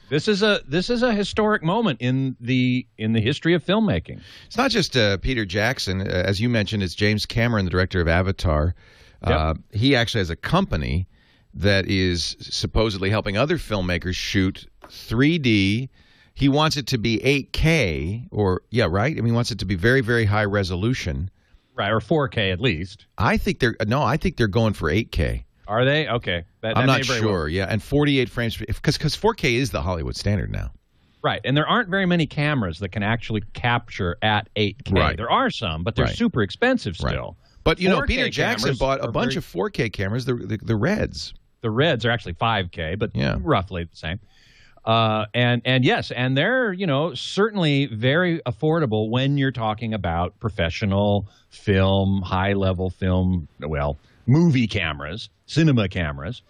This is a historic moment in the history of filmmaking. It's not just Peter Jackson, as you mentioned. It's James Cameron, the director of Avatar. Yep. He actually has a company that is supposedly helping other filmmakers shoot 3D. He wants it to be 8K, right? I mean, he wants it to be very, very high resolution, right? Or 4K at least. I think they're going for 8K. Are they? Okay. I'm not sure. Yeah, and 48 frames because 4K is the Hollywood standard now. Right, and there aren't very many cameras that can actually capture at 8K. Right. There are some, but they're super expensive still. Right. But Peter Jackson bought a bunch of 4K cameras, the Reds. The Reds are actually 5K, but roughly the same. And yes, and they're certainly very affordable when you're talking about professional film, high level film, movie cameras, cinema cameras.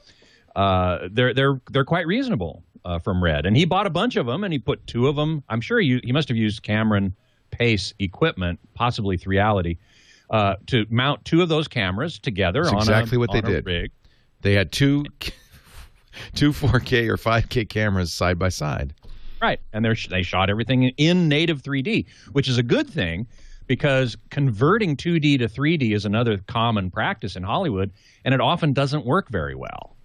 They're quite reasonable from Red, and he bought a bunch of them, and he put 2 of them. I'm sure he must have used Cameron Pace equipment, possibly 3Reality, to mount 2 of those cameras together. That's exactly what they did. Rig. They had two 4K or 5K cameras side by side. Right, and they shot everything in native 3D, which is a good thing because converting 2D to 3D is another common practice in Hollywood, and it often doesn't work very well.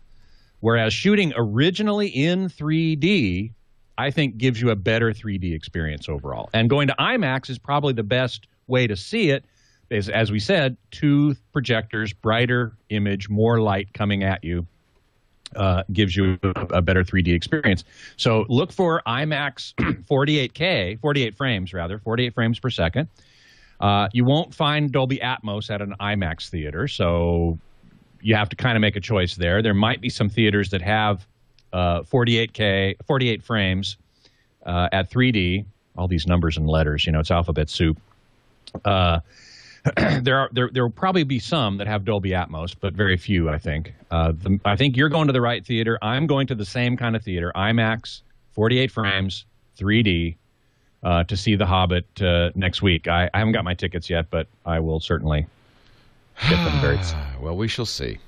Whereas shooting originally in 3D, I think gives you a better 3D experience overall. And going to IMAX is probably the best way to see it as we said, 2 projectors, brighter image, more light coming at you, gives you a better 3D experience. So look for IMAX 48 frames per second. You won't find Dolby Atmos at an IMAX theater, so you have to kind of make a choice there. There might be some theaters that have 48 frames at 3D. All these numbers and letters, it's alphabet soup. There will probably be some that have Dolby Atmos, but very few, I think. I think you're going to the right theater. I'm going to the same kind of theater, IMAX, 48 frames, 3D, to see The Hobbit next week. I haven't got my tickets yet, but I will certainly get them very soon. Well, we shall see.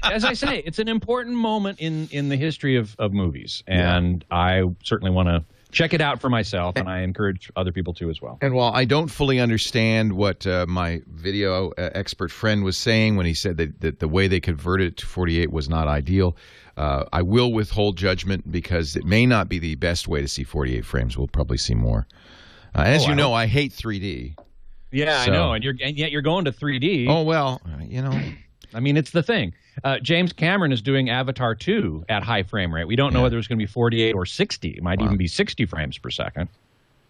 As I say, it's an important moment in the history of movies, and I certainly want to check it out for myself, and I encourage other people to as well. And while I don't fully understand what my video expert friend was saying when he said that the way they converted it to 48 was not ideal, I will withhold judgment because it may not be the best way to see 48 frames. We'll probably see more. As you know, I hate 3D. Yeah, so. I know, and yet you're going to 3D. Oh, well, I mean, it's the thing. James Cameron is doing Avatar 2 at high frame rate. We don't know whether it's going to be 48 or 60. It might even be 60 frames per second.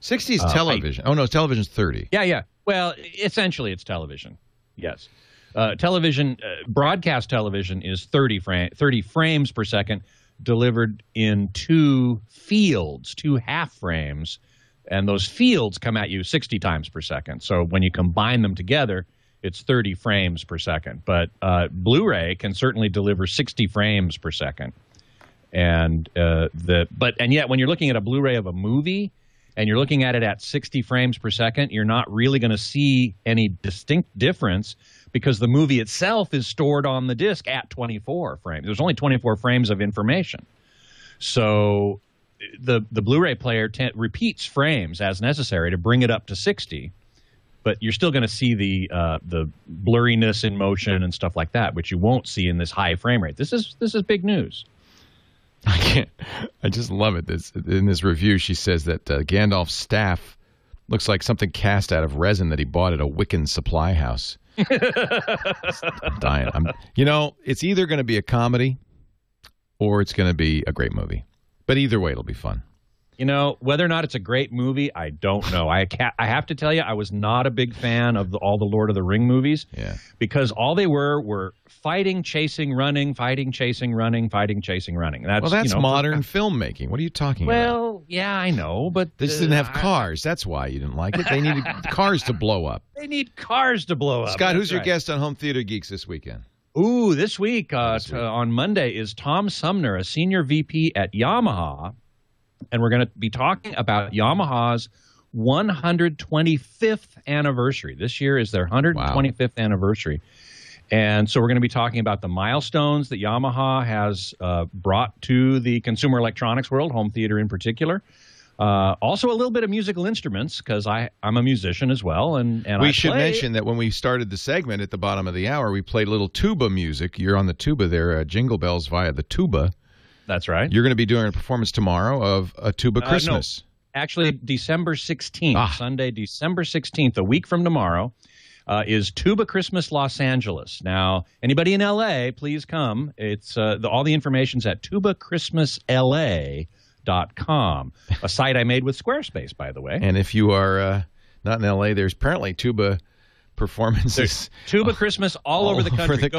60 is television. Oh, no, television's 30. Yeah. Well, essentially it's television. Yes. Television, broadcast television is 30 frames per second delivered in 2 fields, 2 half frames. And those fields come at you 60 times per second. So when you combine them together, it's 30 frames per second. But Blu-ray can certainly deliver 60 frames per second. And yet when you're looking at a Blu-ray of a movie and you're looking at it at 60 frames per second, you're not really going to see any distinct difference because the movie itself is stored on the disc at 24 frames. There's only 24 frames of information. So the Blu-ray player repeats frames as necessary to bring it up to 60. But you're still going to see the blurriness in motion and stuff like that, which you won't see in this high frame rate. This is big news. I just love it. In this review, she says that Gandalf's staff looks like something cast out of resin that he bought at a Wiccan supply house. I'm dying. It's either going to be a comedy or it's going to be a great movie. But either way, it'll be fun. Whether or not it's a great movie, I don't know. I have to tell you, I was not a big fan of all the Lord of the Ring movies because all they were fighting, chasing, running, fighting, chasing, running, fighting, chasing, running. That's modern filmmaking. What are you talking about? Well, yeah, I know, but they just didn't have cars. That's why you didn't like it. They needed cars to blow up. They need cars to blow up. Scott, who's your guest on Home Theater Geeks this weekend? Ooh, this week on Monday is Tom Sumner, a senior VP at Yamaha. And we're going to be talking about Yamaha's 125th anniversary. This year is their 125th anniversary. And so we're going to be talking about the milestones that Yamaha has brought to the consumer electronics world, home theater in particular. Also a little bit of musical instruments because I'm a musician as well. And we should mention that when we started the segment at the bottom of the hour, we played a little tuba music. You're on the tuba there, Jingle Bells via the tuba. That's right. You're going to be doing a performance tomorrow of a Tuba Christmas. No, actually, December 16th, Sunday, December 16th, a week from tomorrow, is Tuba Christmas Los Angeles. Now, anybody in L.A., please come. It's all the information's at tubachristmasla.com, a site I made with Squarespace, by the way. And if you are not in L.A., there's apparently tuba performances. There's Tuba Christmas all over the country.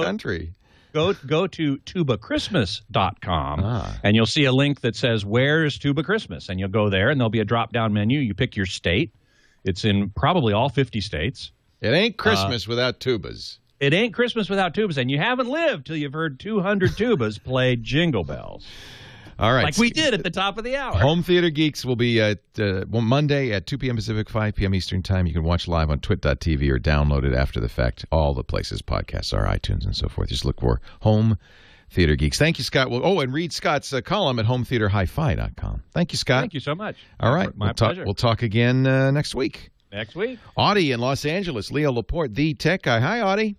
Go to tubachristmas.com, and you'll see a link that says, where's Tuba Christmas? And you'll go there, and there'll be a drop-down menu. You pick your state. It's in probably all 50 states. It ain't Christmas without tubas. It ain't Christmas without tubas, and you haven't lived till you've heard 200 tubas play Jingle Bells. All right. Like we did at the top of the hour. Home Theater Geeks will be at Monday at 2 p.m. Pacific, 5 p.m. Eastern Time. You can watch live on twit.tv or download it after the fact. All the places podcasts are, iTunes and so forth. Just look for Home Theater Geeks. Thank you, Scott. And read Scott's column at hometheaterhifi.com. Thank you, Scott. Thank you so much. All right. My pleasure. We'll talk again next week. Next week. Audie in Los Angeles. Leo Laporte, the tech guy. Hi, Audie.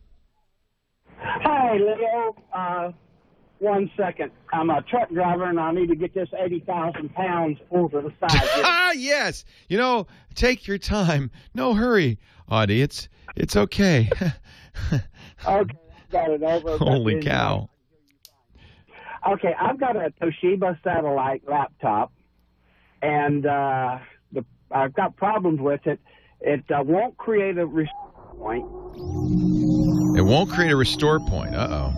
Hi, Leo. 1 second. I'm a truck driver, and I need to get this 80,000 pounds over the side here. Ah, yes. You know, take your time. No hurry, Audie. It's okay. Okay, got it over. Holy cow. Okay, I've got a Toshiba satellite laptop, and I've got problems with it. It won't create a restore point. It won't create a restore point. Uh-oh.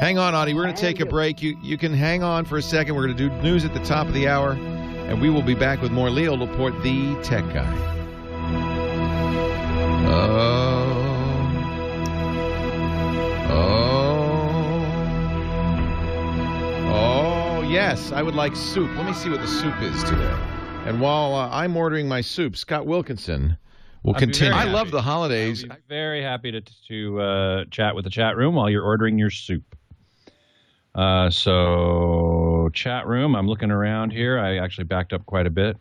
Hang on, Audie. We're going to take a break. You can hang on for a second. We're going to do news at the top of the hour, and we will be back with more Leo Laporte, the tech guy. Oh, yes. I would like soup. Let me see what the soup is today. And while I'm ordering my soup, Scott Wilkinson will continue. I love the holidays. I'm very happy to chat with the chat room while you're ordering your soup. So, chat room, I'm looking around here. I actually backed up quite a bit.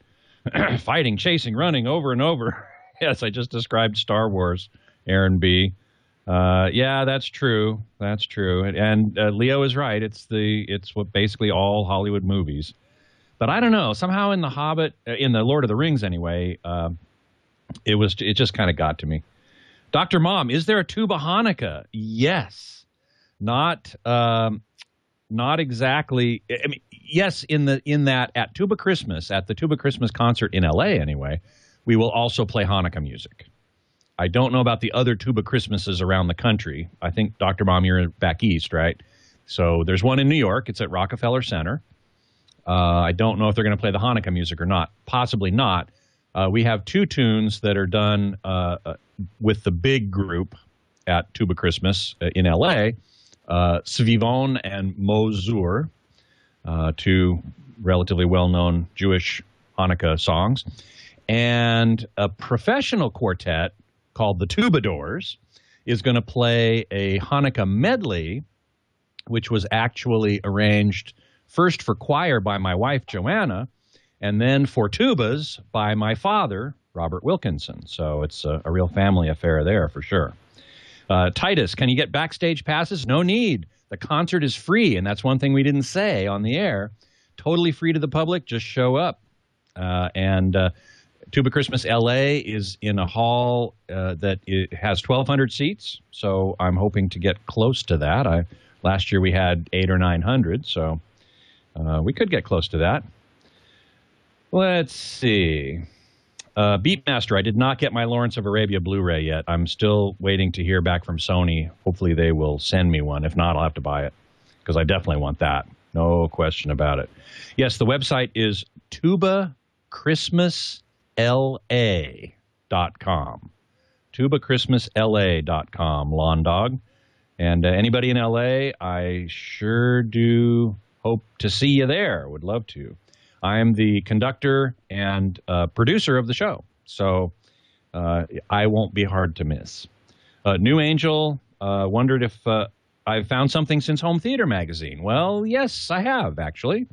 Fighting, chasing, running over and over. Yes, I just described Star Wars, Aaron B. Yeah, that's true. That's true. And Leo is right. It's what basically all Hollywood movies. But I don't know. Somehow in The Hobbit, in the Lord of the Rings anyway, it just kind of got to me. Dr. Mom, is there a tuba Hanukkah? Yes. Not exactly. I mean, yes, in that at Tuba Christmas, at the Tuba Christmas concert in LA anyway, we will also play Hanukkah music. I don't know about the other Tuba Christmases around the country. I think, Dr. Mom, you're back east, right? So there's one in New York. It's at Rockefeller Center. I don't know if they're going to play the Hanukkah music or not. Possibly not. We have two tunes that are done with the big group at Tuba Christmas in L.A., Svivon and Mozur, two relatively well-known Jewish Hanukkah songs, and a professional quartet called the Tubadors is going to play a Hanukkah medley, which was actually arranged first for choir by my wife, Joanna, and then for tubas by my father, Robert Wilkinson. So it's a real family affair there for sure. Titus, can you get backstage passes? No need. The concert is free, and that's one thing we didn't say on the air. Totally free to the public. Just show up. And Tuba Christmas LA is in a hall that has 1,200 seats, so I'm hoping to get close to that. Last year we had 800 or 900, so we could get close to that. Let's see. Beatmaster, I did not get my Lawrence of Arabia Blu-ray yet. I'm still waiting to hear back from Sony. Hopefully they will send me one. If not, I'll have to buy it because I definitely want that. No question about it. Yes, the website is tubachristmasla.com. tubachristmasla.com, Lawn Dog. And anybody in L.A., I sure do hope to see you there. Would love to. I am the conductor and producer of the show, so I won't be hard to miss. New Angel wondered if I've found something since Home Theater Magazine. Well, yes, I have, actually.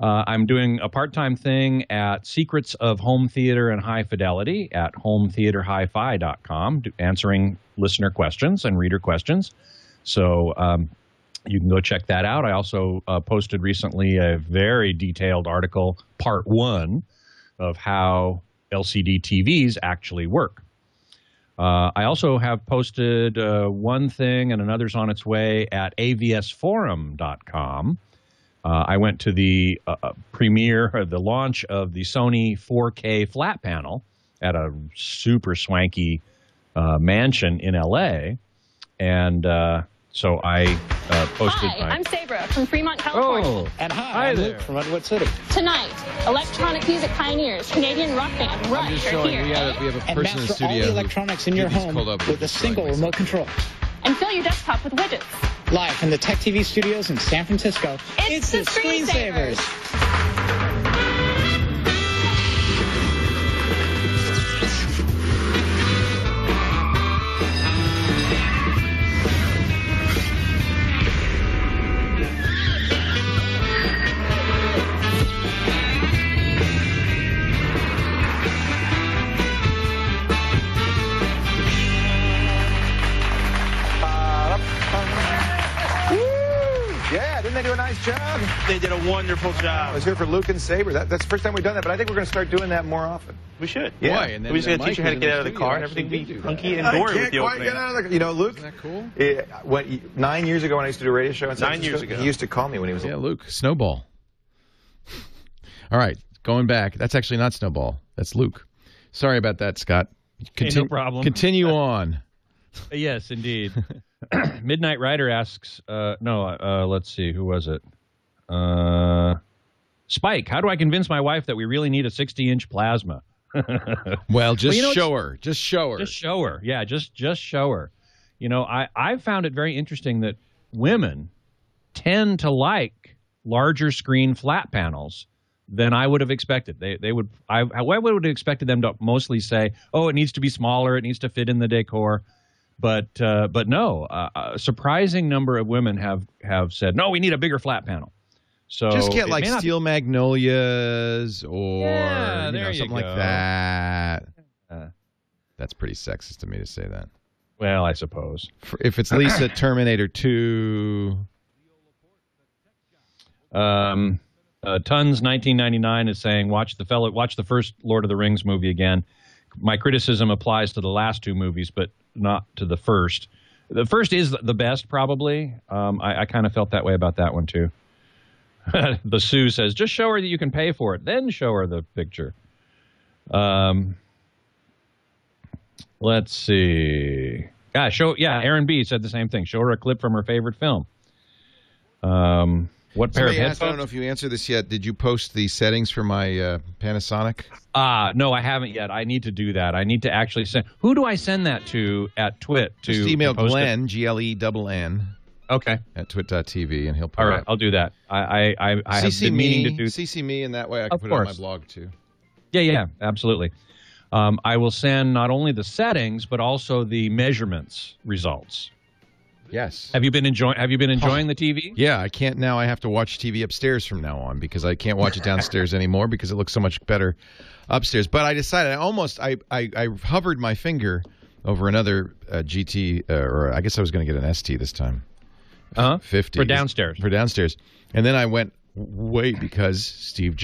I'm doing a part-time thing at Secrets of Home Theater and High Fidelity at hometheaterhifi.com, answering listener questions and reader questions. So you can go check that out. I also posted recently a very detailed article, part 1, of how LCD TVs actually work. I also have posted one thing, and another's on its way at avsforum.com. I went to the premiere, or the launch of the Sony 4K flat panel at a super swanky mansion in L.A., and so I posted. Hi, I'm Sabra from Fremont, California. Oh, and hi I'm Luke from Redwood City. Tonight, electronic music pioneers, Canadian rock band Rush are here. We have a person in the master studio all the electronics in your home with a single remote control. And fill your desktop with widgets. Live from the Tech TV studios in San Francisco, it's the Screensavers. job? They did a wonderful job. I was here for Luke and Saber. That's the first time we've done that, but I think we're going to start doing that more often. We should. Yeah. Why? And then we just got to teach you how to get out of the car and everything be hunky and dory with the opening. Get out of the, you know, Luke. Isn't that cool? 9 years ago when I used to do a radio show in San 9 years Francisco, ago. he used to call me when he was Luke, Snowball. All right, going back. That's actually not Snowball. That's Luke. Sorry about that, Scott. No problem. Continue on. Yes, indeed. Midnight Rider asks, let's see, who was it? Spike, how do I convince my wife that we really need a 60-inch plasma? Well, show her. Just show her. Just show her. Yeah, just show her. You know, I found it very interesting that women tend to like larger screen flat panels than I would have expected. I would have expected them to mostly say, "Oh, it needs to be smaller. It needs to fit in the decor." But no, a surprising number of women have said, "No, we need a bigger flat panel." So just get like Steel Magnolias or something like that. That's pretty sexist of me to say that. Well, I suppose. If it's Lisa Terminator 2. Tons 1999 is saying, watch the first Lord of the Rings movie again. My criticism applies to the last two movies, but not to the first. The first is the best, probably. I kind of felt that way about that one, too. The Sue says, just show her that you can pay for it, then show her the picture. Let's see. Aaron B. said the same thing. Show her a clip from her favorite film. What pair of headphones? I don't know if you answered this yet. Did you post the settings for my Panasonic? No, I haven't yet. I need to do that. I need to actually send. Who do I send that to at TWiT? Just email Glenn, Glenn. Okay. At twit.tv, and he'll put All it right, up. I'll do that. I have been meaning to do. CC me, and that way I can put it on my blog too. Yeah, absolutely. I will send not only the settings but also the measurements results. Yes. Have you been enjoying the TV? Yeah, I can't now. I have to watch TV upstairs from now on because I can't watch it downstairs anymore because it looks so much better upstairs. But I decided I hovered my finger over another GT, or I guess I was going to get an ST this time. 50 for downstairs. And then I went, wait, because Tim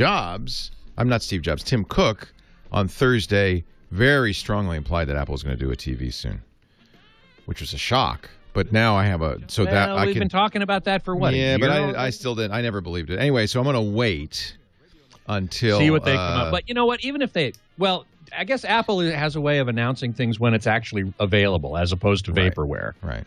Cook on Thursday very strongly implied that Apple was going to do a TV soon, which was a shock. But now I have we've been talking about that for what? Yeah, but I still didn't. I never believed it. Anyway, so I'm going to wait until see what they come up. But you know what? Even if I guess Apple has a way of announcing things when it's actually available, as opposed to vaporware. Right.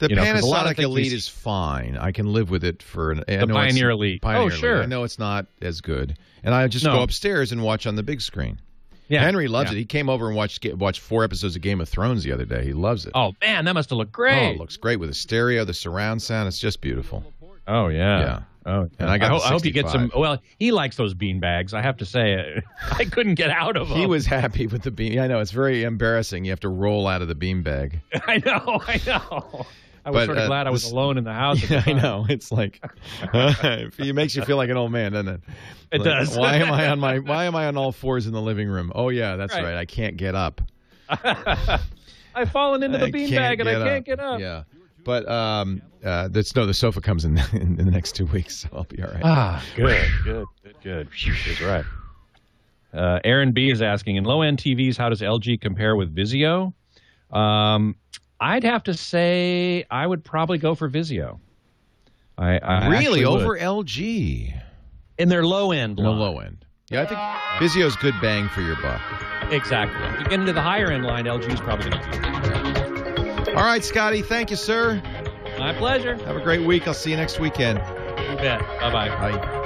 The Panasonic Elite is fine. I can live with it for the Pioneer Elite. Pioneer sure. Elite. I know it's not as good, and I just go upstairs and watch on the big screen. Yeah, Henry loves it. He came over and watched 4 episodes of Game of Thrones the other day. He loves it. Oh man, that must have looked great. Oh, it looks great with the stereo, the surround sound. It's just beautiful. Oh yeah. Oh, and I hope you get some. Well, he likes those bean bags. I have to say, I couldn't get out of them. He was happy with the bean. Yeah, I know it's very embarrassing. You have to roll out of the bean bag. I know. I was sort of glad I was alone in the house. Yeah, I know. It's like it makes you feel like an old man, doesn't it? It does. Why am I on all fours in the living room? Oh yeah, that's right. I can't get up. I've fallen into the beanbag and I can't get up. Yeah, but the sofa comes in the next 2 weeks, so I'll be all right. Good. She's right. Aaron B is asking, in low-end TVs, how does LG compare with Vizio? I'd have to say I would probably go for Vizio. I really over LG in their low end. Low end. Yeah, I think Vizio's good bang for your buck. Exactly. If you get into the higher end line, LG is probably going to be. All right, Scotty. Thank you, sir. My pleasure. Have a great week. I'll see you next weekend. You bet. Bye-bye. Bye.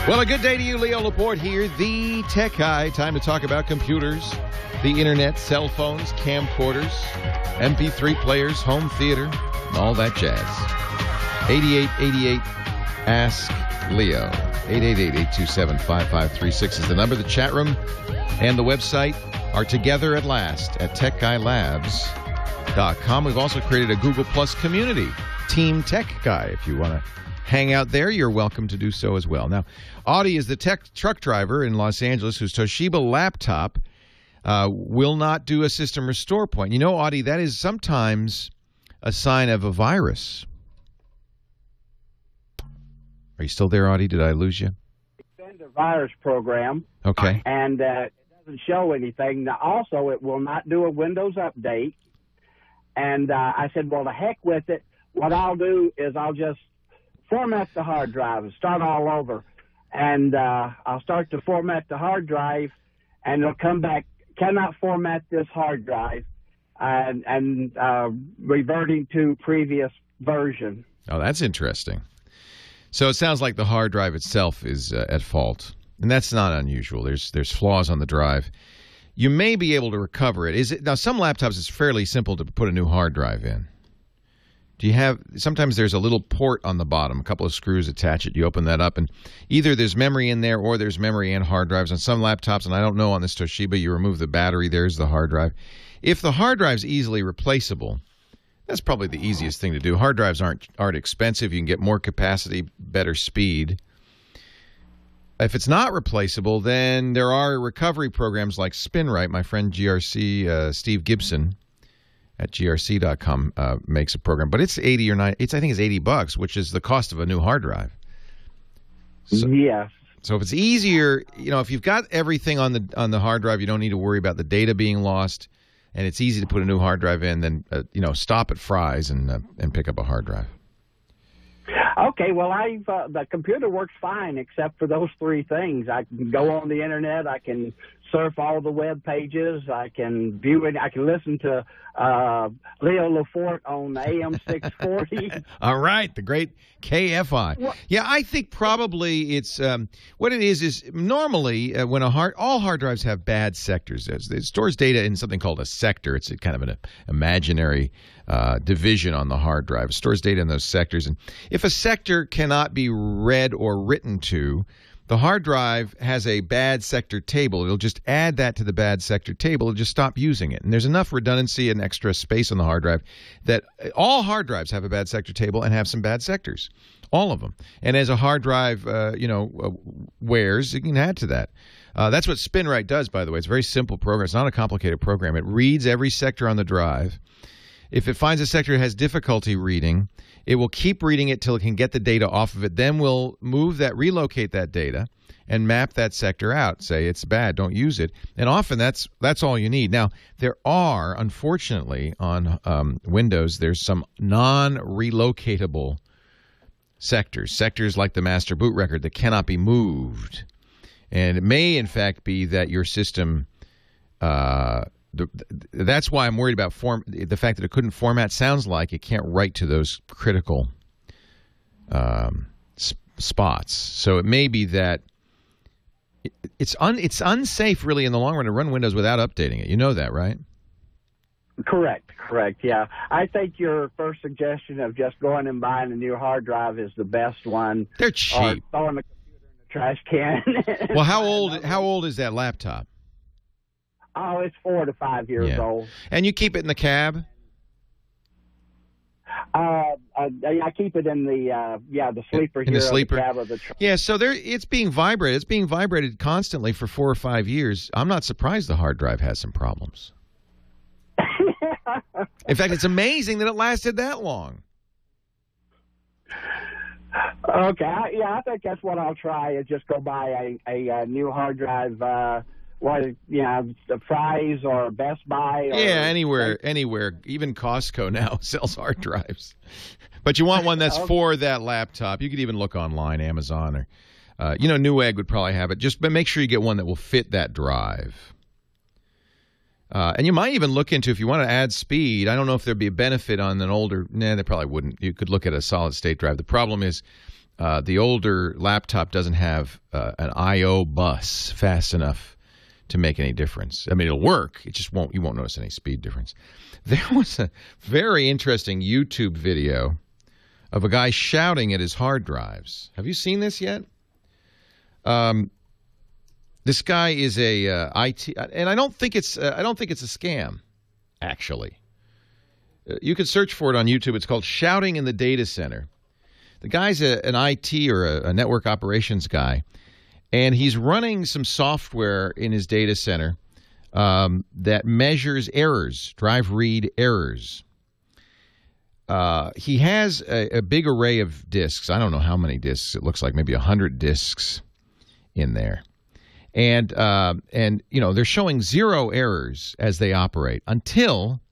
Well, a good day to you, Leo Laporte here, the tech guy. Time to talk about computers, the internet, cell phones, camcorders, MP3 players, home theater, and all that jazz. 8888 Ask Leo. 888-827-5536 is the number. The chat room and the website are together at last at techguylabs.com. We've also created a Google Plus community Team Tech Guy. If you want to hang out there, you're welcome to do so as well. Now, Audie is the truck driver in Los Angeles whose Toshiba laptop will not do a system restore point. You know, Audie, that is sometimes a sign of a virus. Are you still there, Audie? Did I lose you? Send a virus program. Okay. And it doesn't show anything. Now, also, it will not do a Windows update. And I said, well, the heck with it. What I'll do is I'll just format the hard drive and start all over. And I'll start to format the hard drive, and it'll come back, cannot format this hard drive, and reverting to previous version. Oh, that's interesting. So it sounds like the hard drive itself is at fault, and that's not unusual. There's flaws on the drive. You may be able to recover it. Now, some laptops it's fairly simple to put a new hard drive in. Do you have? Sometimes there's a little port on the bottom, a couple of screws attach it. You open that up, and either there's memory in there or there's memory and hard drives. On some laptops, and I don't know on this Toshiba, you remove the battery. There's the hard drive. If the hard drive's easily replaceable, that's probably the easiest thing to do. Hard drives aren't expensive. You can get more capacity, better speed. If it's not replaceable, then there are recovery programs like SpinRite. My friend GRC, Steve Gibson at grc.com makes a program, but it's $80 or $90. I think it's $80, which is the cost of a new hard drive. So, yes. So if it's easier, if you've got everything on the hard drive, you don't need to worry about the data being lost, and it's easy to put a new hard drive in. Then stop at Fry's and pick up a hard drive. Okay, well, the computer works fine except for those three things. I can go on the internet. I can surf all the web pages. I can view it. I can listen to Leo Laporte on AM 640. All right, the great KFI. Well, yeah, I think probably it's what it is normally when all hard drives have bad sectors. It stores data in something called a sector. It's kind of an imaginary division on the hard drive. It stores data in those sectors, and if a sector cannot be read or written to, the hard drive has a bad sector table. It'll just add that to the bad sector table and just stop using it. And there's enough redundancy and extra space on the hard drive that all hard drives have a bad sector table and have some bad sectors, all of them. And as a hard drive, wears, you can add to that. That's what SpinRite does, by the way. It's a very simple program. It's not a complicated program. It reads every sector on the drive. If it finds a sector it has difficulty reading, it will keep reading it till it can get the data off of it. Then we'll relocate that data and map that sector out. Say it's bad, don't use it. And often that's all you need. Now, there are, unfortunately, on Windows, there's some non-relocatable sectors like the master boot record that cannot be moved. And it may, in fact, be that your system... that's why I'm worried about the fact that it couldn't format. Sounds like it can't write to those critical spots. So it may be that it's unsafe, really, in the long run to run Windows without updating it. You know that, right? Correct. Yeah, I think your first suggestion of just going and buying a new hard drive is the best one. They're cheap. Or throwing the computer in the trash can. Well, how old is that laptop? Oh, it's 4 to 5 years old. And you keep it in the cab? I keep it in the sleeper in here. The sleeper. The cab of the truck. Yeah, so it's being vibrated. It's being vibrated constantly for 4 or 5 years. I'm not surprised the hard drive has some problems. In fact, it's amazing that it lasted that long. Okay, I think that's what I'll try is just go buy a new hard drive. The Fry's or Best Buy. Or anywhere. Even Costco now sells hard drives. But you want one that's for that laptop. You could even look online, Amazon, or Newegg would probably have it. But make sure you get one that will fit that drive. And you might even look into, if you want to add speed, I don't know if there'd be a benefit on an older, they probably wouldn't. You could look at a solid-state drive. The problem is the older laptop doesn't have an I.O. bus fast enough to make any difference. I mean, it'll work. It just won't. You won't notice any speed difference. There was a very interesting YouTube video of a guy shouting at his hard drives. Have you seen this yet? This guy is a IT, and I don't think it's a scam. Actually, You can search for it on YouTube. It's called Shouting in the Data Center. The guy's an IT or a network operations guy, and he's running some software in his data center that measures errors, drive read errors. He has a big array of disks. I don't know how many disks. It looks like maybe 100 disks in there. And you know, they're showing 0 errors as they operate until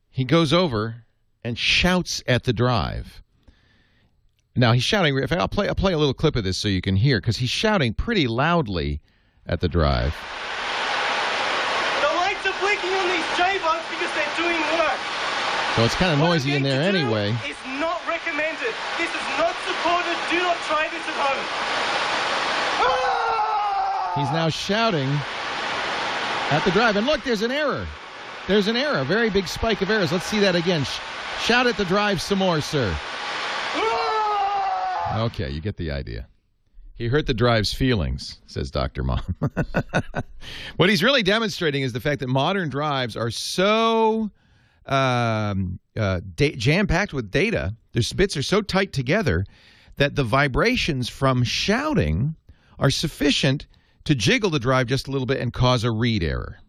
he goes over and shouts at the drive. Now, he's shouting. I'll play a little clip of this so you can hear, because he's shouting pretty loudly at the drive. The lights are blinking on these J-bots because they're doing work. So it's kind of noisy in there anyway. It's not recommended. This is not supported. Do not try this at home. He's now shouting at the drive. And look, there's an error. There's an error, a very big spike of errors. Let's see that again. Shout at the drive some more, sir. Okay, you get the idea. He hurt the drive's feelings, says Dr. Mom. What he's really demonstrating is the fact that modern drives are so jam-packed with data, their bits are so tight together that the vibrations from shouting are sufficient to jiggle the drive just a little bit and cause a read error.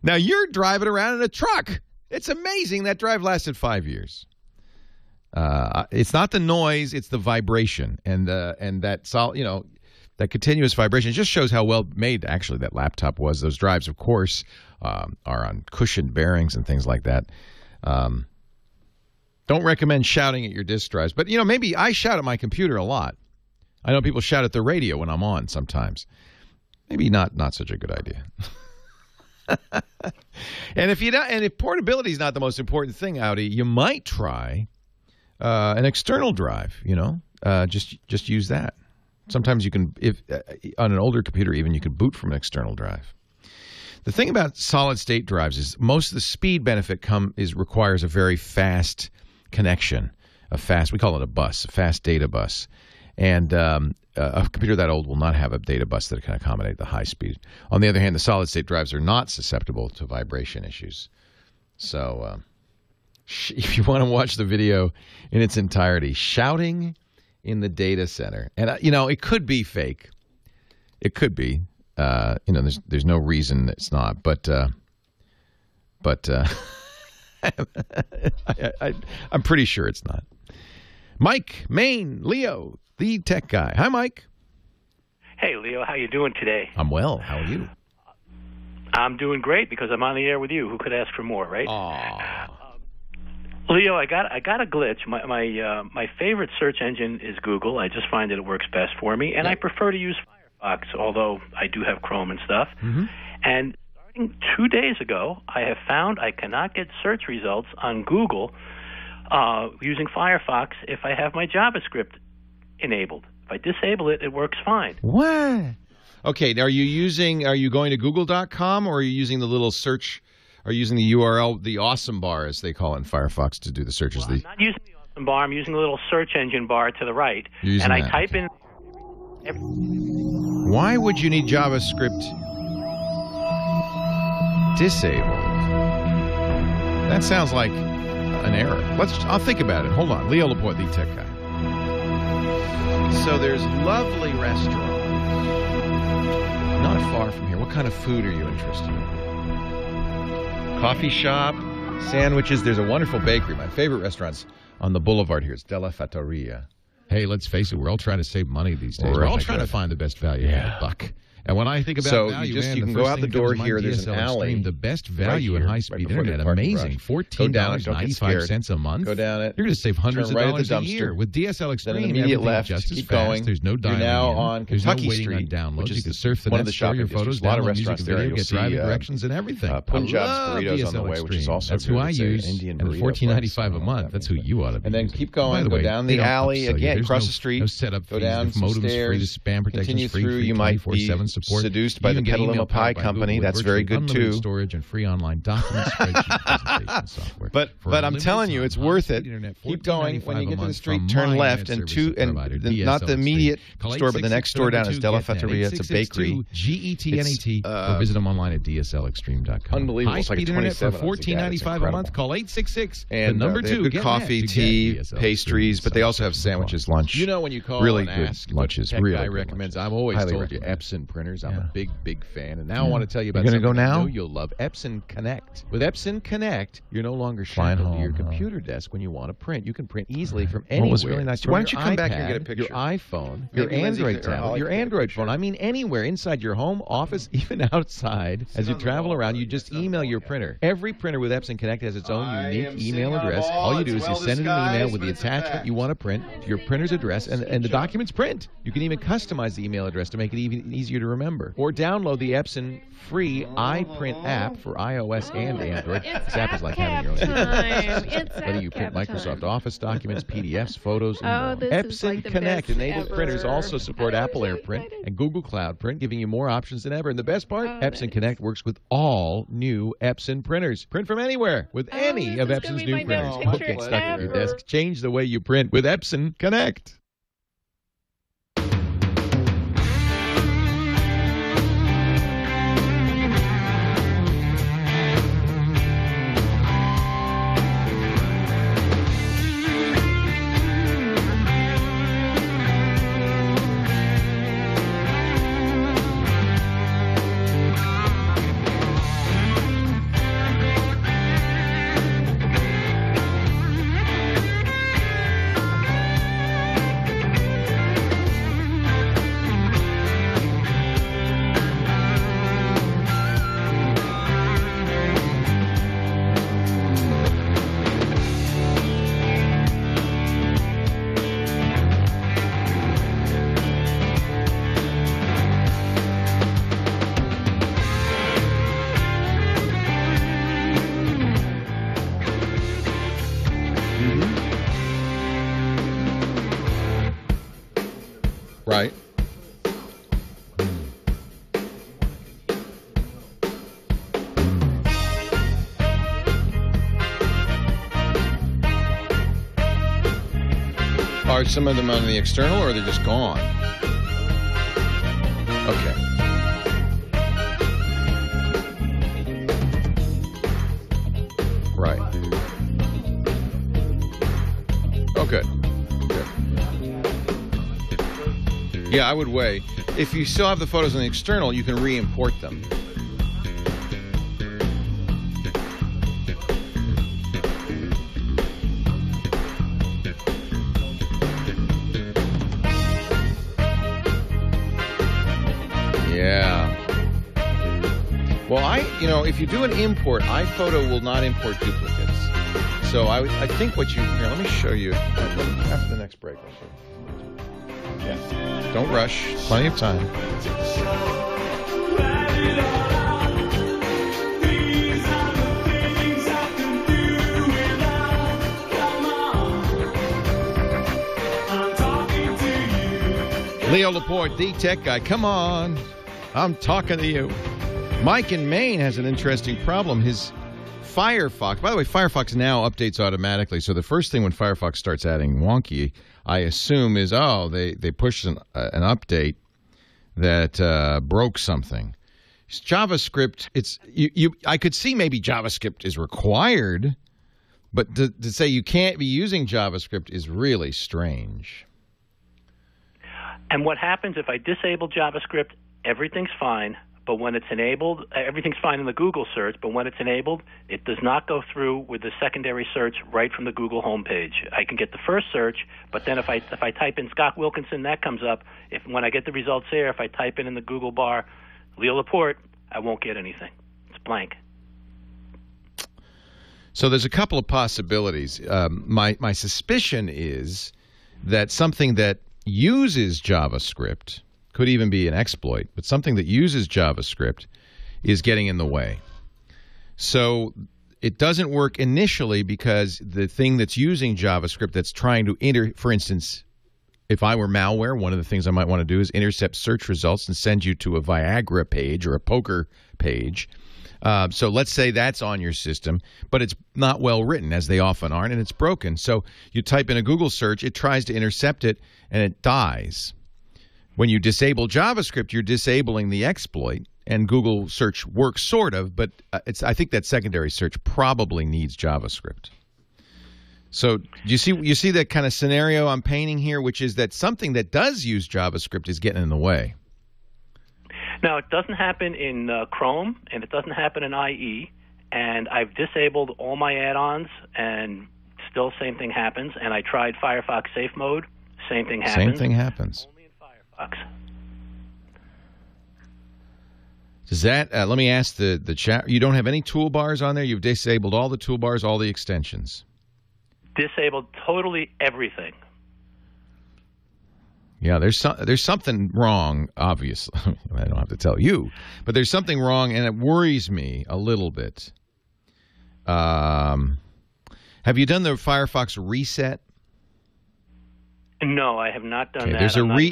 Now, you're driving around in a truck. It's amazing. That drive lasted 5 years. It's not the noise, it's the vibration. And that that continuous vibration just shows how well made, actually, that laptop was. Those drives, of course, are on cushioned bearings and things like that. Don't recommend shouting at your disk drives. But, you know, maybe I shout at my computer a lot. I know people shout at the radio when I'm on sometimes. Maybe not such a good idea. And if portability is not the most important thing, Audi, you might try an external drive. You know, just use that. Sometimes you can, on an older computer, even you can boot from an external drive. The thing about solid state drives is most of the speed benefit requires a very fast connection, we call it a bus, a fast data bus. And a computer that old will not have a data bus that can accommodate the high speed. On the other hand, the solid-state drives are not susceptible to vibration issues. So if you want to watch the video in its entirety, shouting in the data center. And, you know, it could be fake. It could be. You know, there's no reason it's not. But I'm pretty sure it's not. Mike, Maine, Leo, the tech guy. Hi, Mike. Hey, Leo. How you doing today? I'm well. How are you? I'm doing great because I'm on the air with you. Who could ask for more, right? Aww. Leo, I got a glitch. My favorite search engine is Google. I just find that it works best for me, and I prefer to use Firefox, although I do have Chrome and stuff. Mm-hmm. And starting 2 days ago, I have found I cannot get search results on Google using Firefox if I have my JavaScript enabled. If I disable it, it works fine. What? Okay, now are you going to google.com, or are you using the little search, are you using the URL, the awesome bar, as they call it in Firefox, to do the searches? Well, I'm not using the awesome bar. I'm using the little search engine bar to the right. And I type in... Why would you need JavaScript disabled? That sounds like an error. I'll think about it. Hold on. Leo Laporte, the tech guy. So there's lovely restaurants not far from here. What kind of food are you interested in? Coffee shop, sandwiches. There's a wonderful bakery. My favorite restaurant's on the boulevard here. It's Della Fattoria. Hey, let's face it. We're all trying to save money these days. We're all trying to find the best value for the buck. And when I think about value, you can go out the door here. There's an alley. The best value in high-speed internet. Amazing. $14.95 a month. Go down it. You're going to save hundreds of dollars a year. With DSL Extreme, immediate left. Just keep going. There's no dialing. You're now on Kentucky Street, which is one of the shopping districts. A lot of restaurants there. You'll see directions and everything. Punjab's burritos on the way, which is also good. That's who I use. And $14.95 a month. That's who you ought to be. And then keep going. Go down the alley again, across the street. Go down some stairs. Continue through. You might be support. Seduced by the Petaluma Pie Company. That's very good too. Storage and free online document spreadsheet presentation software. But I'm telling you, it's worth it. Keep going. When you get to the street, turn left, and not the immediate store, but the next store down is Della Fattoria. It's a bakery. GETNET. Or visit them online at DSLExtreme.com. Unbelievable. It's like $27 for $14.95 a month. Call 866. And number 2. Good coffee, tea, pastries, but they also have sandwiches, lunch. You know, when you call really and good ask lunches, what really guy good recommends, lunches. I've always Highly told you recommend. Epson printers. I'm a big fan. And now I want to tell you about You're something gonna go now? I know you'll love. Epson Connect. With Epson Connect, you're no longer shackled to your computer desk when you want to print. You can print easily from anywhere. What was really nice? From Why don't you your come back here iPad, and get a picture? Your iPhone, Maybe your Lindsay Android could- or I'll tablet, your take a Android picture. phone. I mean, anywhere inside your home, office, even outside. As you travel around, you just email your printer. Every printer with Epson Connect has its own unique email address. All you do is you send an email with the attachment you want to print to your printer's address, and the documents print. You can even customize the email address to make it even easier to remember. Or download the Epson free iPrint app for iOS and Android. This app is like having your own. Whether you print Microsoft Office documents, PDFs, photos, and more. Epson Connect enabled printers also support Apple AirPrint and Google Cloud Print, giving you more options than ever. And the best part, Epson Connect works with all new Epson printers. Print from anywhere with any of Epson's new printers. Don't get stuck at your desk. Change the way you print with Epson Connect. Right. Are some of them on the external, or are they just gone? Okay. Right. Oh, good. Yeah, I would wait. If you still have the photos on the external, you can re-import them. Yeah. Well, if you do an import, iPhoto will not import duplicates. So I think what you... Here, let me show you. After the next break, I'll show you. Yeah. Don't rush. Plenty of time. Leo Laporte, the tech guy. Come on. I'm talking to you. Mike in Maine has an interesting problem. His Firefox, by the way, Firefox now updates automatically. So the first thing when Firefox starts adding wonky, I assume is, they pushed an update that broke something. It's JavaScript, I could see maybe JavaScript is required, but to say you can't be using JavaScript is really strange. And what happens if I disable JavaScript, everything's fine, but when it's enabled, everything's fine in the Google search, but when it's enabled, it does not go through with the secondary search right from the Google homepage. I can get the first search, but then if I type in Scott Wilkinson, that comes up. When I get the results there, if I type in the Google bar Leo Laporte, I won't get anything. It's blank. So there's a couple of possibilities. My suspicion is that something that uses JavaScript, could even be an exploit, but something that uses JavaScript is getting in the way. So it doesn't work initially because the thing that's using JavaScript that's trying to for instance, If I were malware, one of the things I might want to do is intercept search results and send you to a Viagra page or a poker page. So let's say that's on your system, but it's not well written, as they often aren't, and it's broken. So you type in a Google search, it tries to intercept it, and it dies. When you disable JavaScript, you're disabling the exploit, and Google search works sort of, but I think that secondary search probably needs JavaScript. So you see that kind of scenario I'm painting here, which is that something that does use JavaScript is getting in the way. Now, it doesn't happen in Chrome, and it doesn't happen in IE, and I've disabled all my add-ons, and still same thing happens. And I tried Firefox Safe Mode, same thing happens. Same thing happens. Only in Firefox. Does that? Let me ask the chat. You don't have any toolbars on there? You've disabled all the toolbars, all the extensions. Disabled totally everything. Yeah, there's something wrong, obviously. I don't have to tell you, but there's something wrong, and it worries me a little bit. Have you done the Firefox reset? No, I have not done that.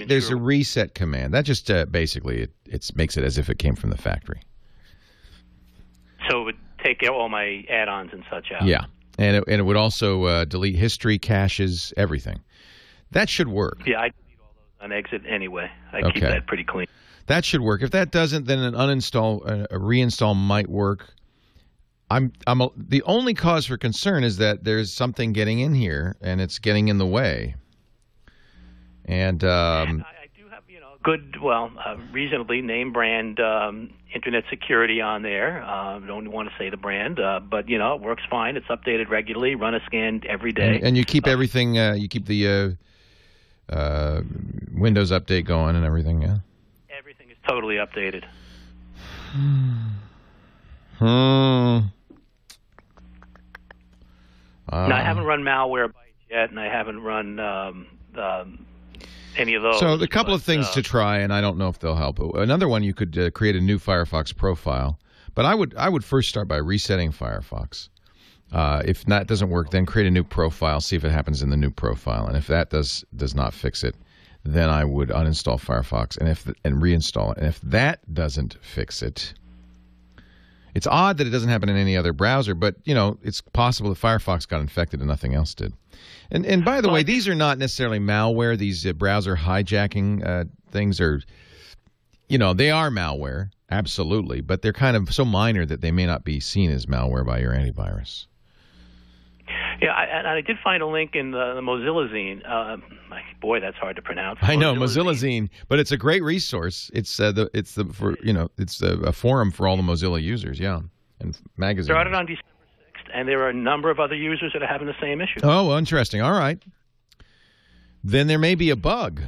There's a reset command. That just basically it makes it as if it came from the factory. So it would take all my add-ons and such out. Yeah, and it would also delete history, caches, everything. That should work. Yeah, I delete all those on exit anyway. I keep that pretty clean. That should work. If that doesn't, then an uninstall, a reinstall might work. The only cause for concern is that there's something getting in here, and it's getting in the way. And I do have, good, reasonably name brand internet security on there. Don't want to say the brand, but it works fine. It's updated regularly. Run a scan every day. And you keep everything. You keep the Windows update going and everything. Yeah. Everything is totally updated. Now, I haven't run Malware yet, and I haven't run any of those. So a couple of things to try, and I don't know if they'll help. Another one, you could create a new Firefox profile, but I would first start by resetting Firefox. If that doesn't work, then create a new profile, see if it happens in the new profile, and if that does not fix it, then I would uninstall Firefox and reinstall it. And if that doesn't fix it, it's odd that it doesn't happen in any other browser, but it's possible that Firefox got infected and nothing else did. And by the way, these are not necessarily malware. These browser hijacking things are, they are malware, absolutely, but they're kind of so minor that they may not be seen as malware by your antivirus. Yeah, I did find a link in the Mozilla Zine. Boy, that's hard to pronounce. I know Mozilla Zine, but it's a great resource. It's a forum for all the Mozilla users. Yeah, and magazines. Started on December 6th, and there are a number of other users that are having the same issue. Oh, interesting. All right, then there may be a bug.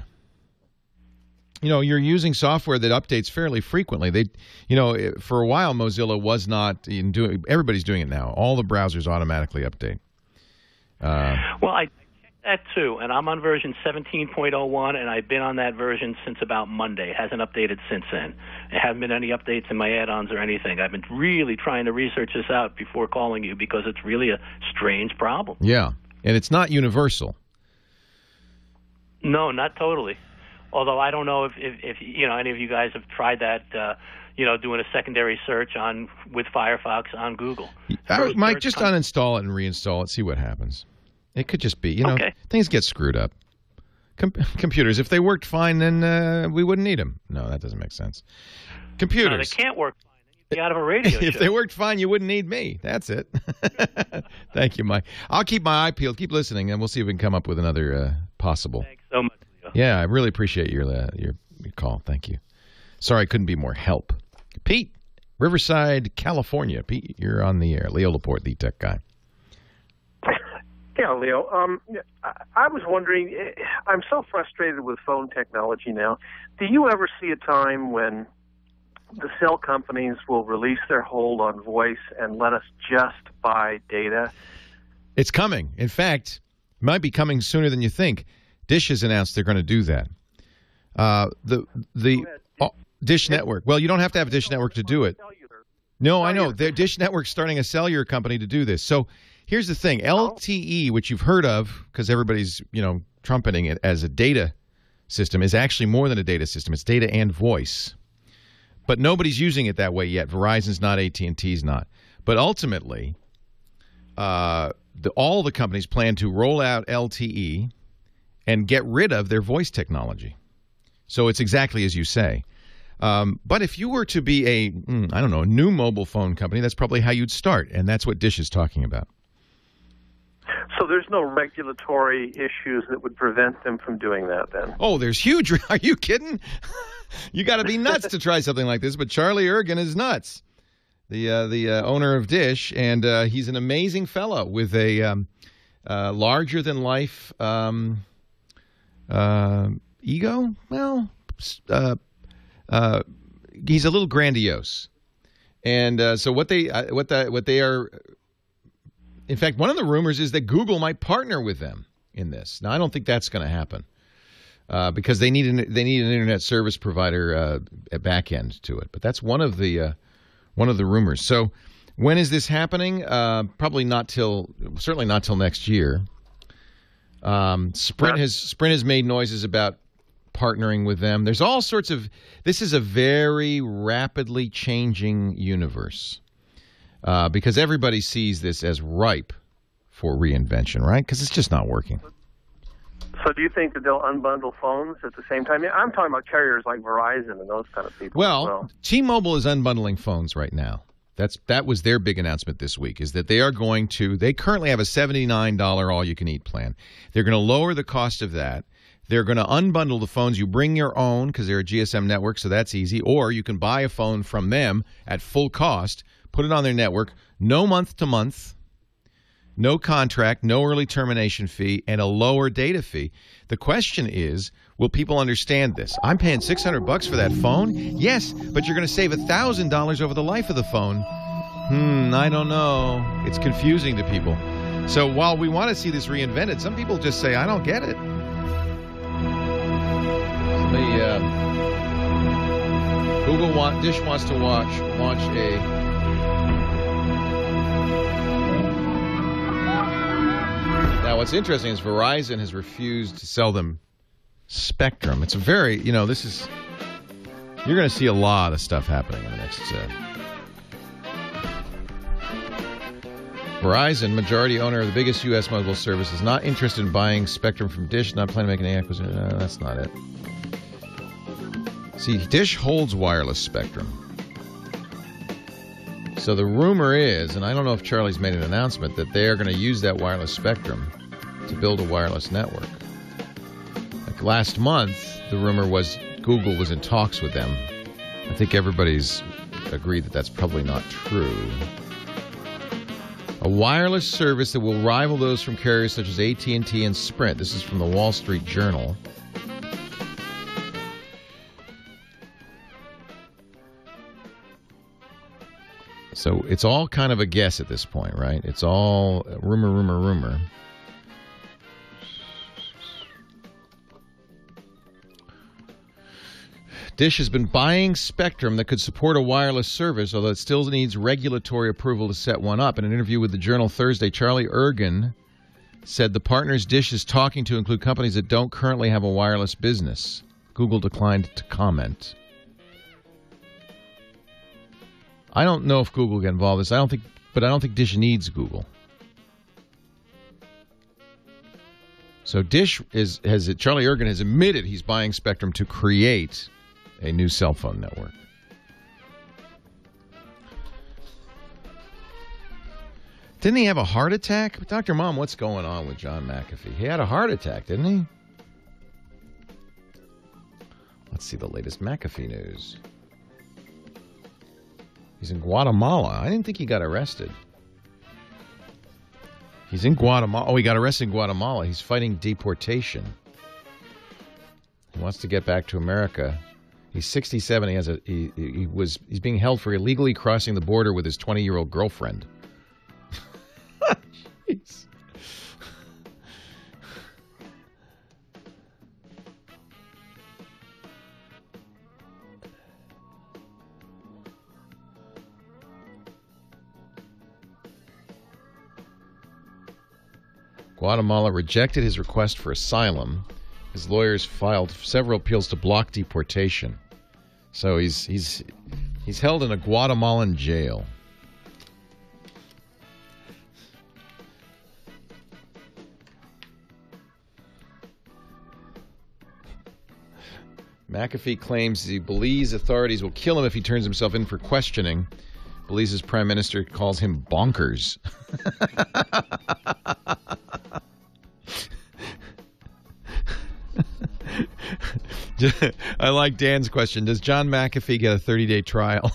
You're using software that updates fairly frequently. For a while, Mozilla was not doing. Everybody's doing it now. All the browsers automatically update. Well, I checked that too, and I'm on version 17.01, and I've been on that version since about Monday. It hasn't updated since then. There haven't been any updates in my add-ons or anything. I've been really trying to research this out before calling you because it's really a strange problem. Yeah, and it's not universal. No, not totally. Although I don't know if any of you guys have tried that, doing a secondary search with Firefox on Google. Mike, just uninstall it and reinstall it. See what happens. It could just be, things get screwed up. Computers, if they worked fine, then we wouldn't need them. No, that doesn't make sense. Computers. No, they can't work fine. You'd be out of a radio If they worked fine, you wouldn't need me. That's it. Thank you, Mike. I'll keep my eye peeled. Keep listening, and we'll see if we can come up with another possible. Thanks so much. Yeah, I really appreciate your call. Thank you. Sorry I couldn't be more help. Pete, Riverside, California. Pete, you're on the air. Leo Laporte, the tech guy. Yeah, Leo. I was wondering, I'm so frustrated with phone technology now. Do you ever see a time when the cell companies will release their hold on voice and let us just buy data? It's coming. In fact, it might be coming sooner than you think. Dish has announced they're going to do that. Dish Network. Well, you don't have to have a Dish Network to do it. No, I know. Dish Network's starting a cellular company to do this. So here's the thing. LTE, which you've heard of because everybody's, trumpeting it as a data system is actually more than a data system. It's data and voice. But nobody's using it that way yet. Verizon's not, AT&T's not. But ultimately, all the companies plan to roll out LTE and get rid of their voice technology. So it's exactly as you say. But if you were to be a new mobile phone company, that's probably how you'd start, and that's what Dish is talking about. So there's no regulatory issues that would prevent them from doing that then? Oh, there's huge. Are you kidding? You got to be nuts to try something like this, but Charlie Ergen is nuts. The owner of Dish, and he's an amazing fellow with a larger-than-life ego. Well, he's a little grandiose, and so what they are. In fact, one of the rumors is that Google might partner with them in this. Now, I don't think that's going to happen because they need an internet service provider back end to it. But that's one of the rumors. So, when is this happening? Certainly not till next year. Sprint has made noises about partnering with them. There's all sorts of. This is a very rapidly changing universe. Because everybody sees this as ripe for reinvention, right? Because it's just not working. So do you think that they'll unbundle phones at the same time? I'm talking about carriers like Verizon and those kind of people. Well, T-Mobile is unbundling phones right now. That was their big announcement this week, is that they are going to – they currently have a $79 all-you-can-eat plan. They're going to lower the cost of that. They're going to unbundle the phones. You bring your own because they're a GSM network, so that's easy. Or you can buy a phone from them at full cost, put it on their network, no month-to-month, no contract, no early termination fee, and a lower data fee. The question is, will people understand this? I'm paying $600 for that phone? Yes, but you're going to save $1,000 over the life of the phone. I don't know. It's confusing to people. So while we want to see this reinvented, some people just say, I don't get it. Dish wants to launch a... Now, what's interesting is Verizon has refused to sell them Spectrum. It's a very, this is, you're going to see a lot of stuff happening in the next. Verizon, majority owner of the biggest U.S. mobile service, is not interested in buying Spectrum from Dish, not planning to make any acquisition. No, that's not it. See, Dish holds wireless Spectrum. So the rumor is, and I don't know if Charlie's made an announcement, that they are going to use that wireless Spectrum to build a wireless network. Like last month, the rumor was Google was in talks with them. I think everybody's agreed that that's probably not true. A wireless service that will rival those from carriers such as AT&T and Sprint. This is from the Wall Street Journal. So it's all kind of a guess at this point, right? It's all rumor. Dish has been buying Spectrum that could support a wireless service, although it still needs regulatory approval to set one up. In an interview with the Journal Thursday, Charlie Ergen said the partners Dish is talking to include companies that don't currently have a wireless business. Google declined to comment. I don't know if Google will get involved in this. I don't think Dish needs Google. So Dish Charlie Ergen has admitted he's buying Spectrum to create a new cell phone network. Didn't he have a heart attack? Dr. Mom, what's going on with John McAfee? He had a heart attack, didn't he? Let's see the latest McAfee news. He's in Guatemala. I didn't think he got arrested. He's in Guatemala. Oh, he got arrested in Guatemala. He's fighting deportation. He wants to get back to America. He's 67. He's being held for illegally crossing the border with his 20-year-old girlfriend. Jeez. Guatemala rejected his request for asylum His lawyers filed several appeals to block deportation. So he's held in a Guatemalan jail. McAfee claims he believes authorities will kill him if he turns himself in for questioning. Belize's prime minister calls him bonkers. I like Dan's question. Does John McAfee get a 30-day trial?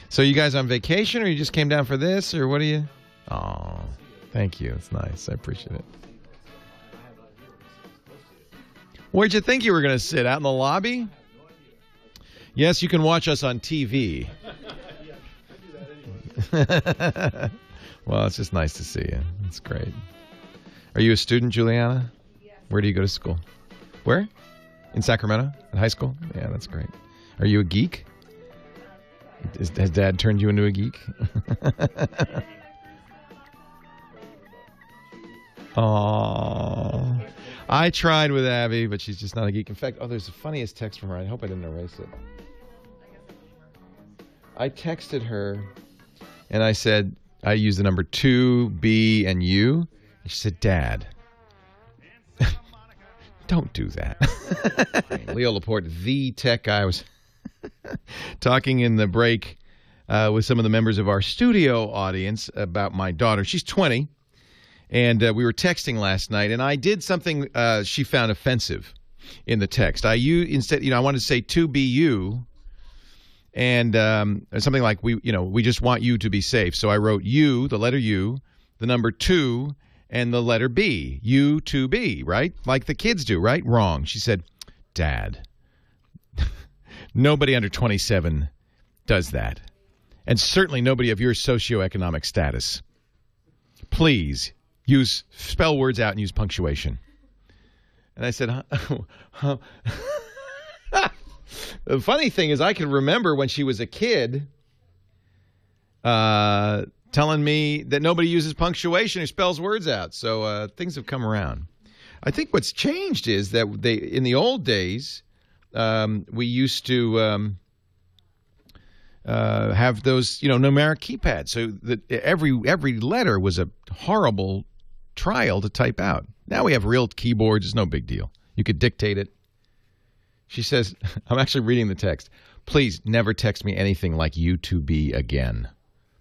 So you guys on vacation, or you just came down for this, or what are you? Oh, thank you. It's nice. I appreciate it. Where'd you think you were going to sit? Out in the lobby? Yes, you can watch us on TV. Well, it's just nice to see you. It's great. Are you a student, Juliana? Where do you go to school? Where? In Sacramento? In high school? Yeah, that's great. Are you a geek? Has Dad turned you into a geek? Aww. I tried with Abby, but she's just not a geek. In fact, there's the funniest text from her. I hope I didn't erase it. I texted her, and I said, I used the number 2, B, and U. And she said, Dad, don't do that. Leo Laporte, the tech guy, was talking in the break with some of the members of our studio audience about my daughter. She's 20. And we were texting last night, and I did something she found offensive in the text. I wanted to say 2BU, and something like we just want you to be safe. So I wrote U, the letter U, the number 2, and the letter B. U2B, right? Like the kids do, right? Wrong. She said, Dad, nobody under 27 does that, and certainly nobody of your socioeconomic status. Please. Spell words out and use punctuation. And I said, The funny thing is I can remember when she was a kid telling me that nobody uses punctuation or spells words out. So things have come around. I think what's changed is that in the old days, we used to have those, numeric keypads. So that every letter was a horrible trial to type out. Now we have real keyboards. It's no big deal. You could dictate it. She says, I'm actually reading the text. Please never text me anything like U2B again.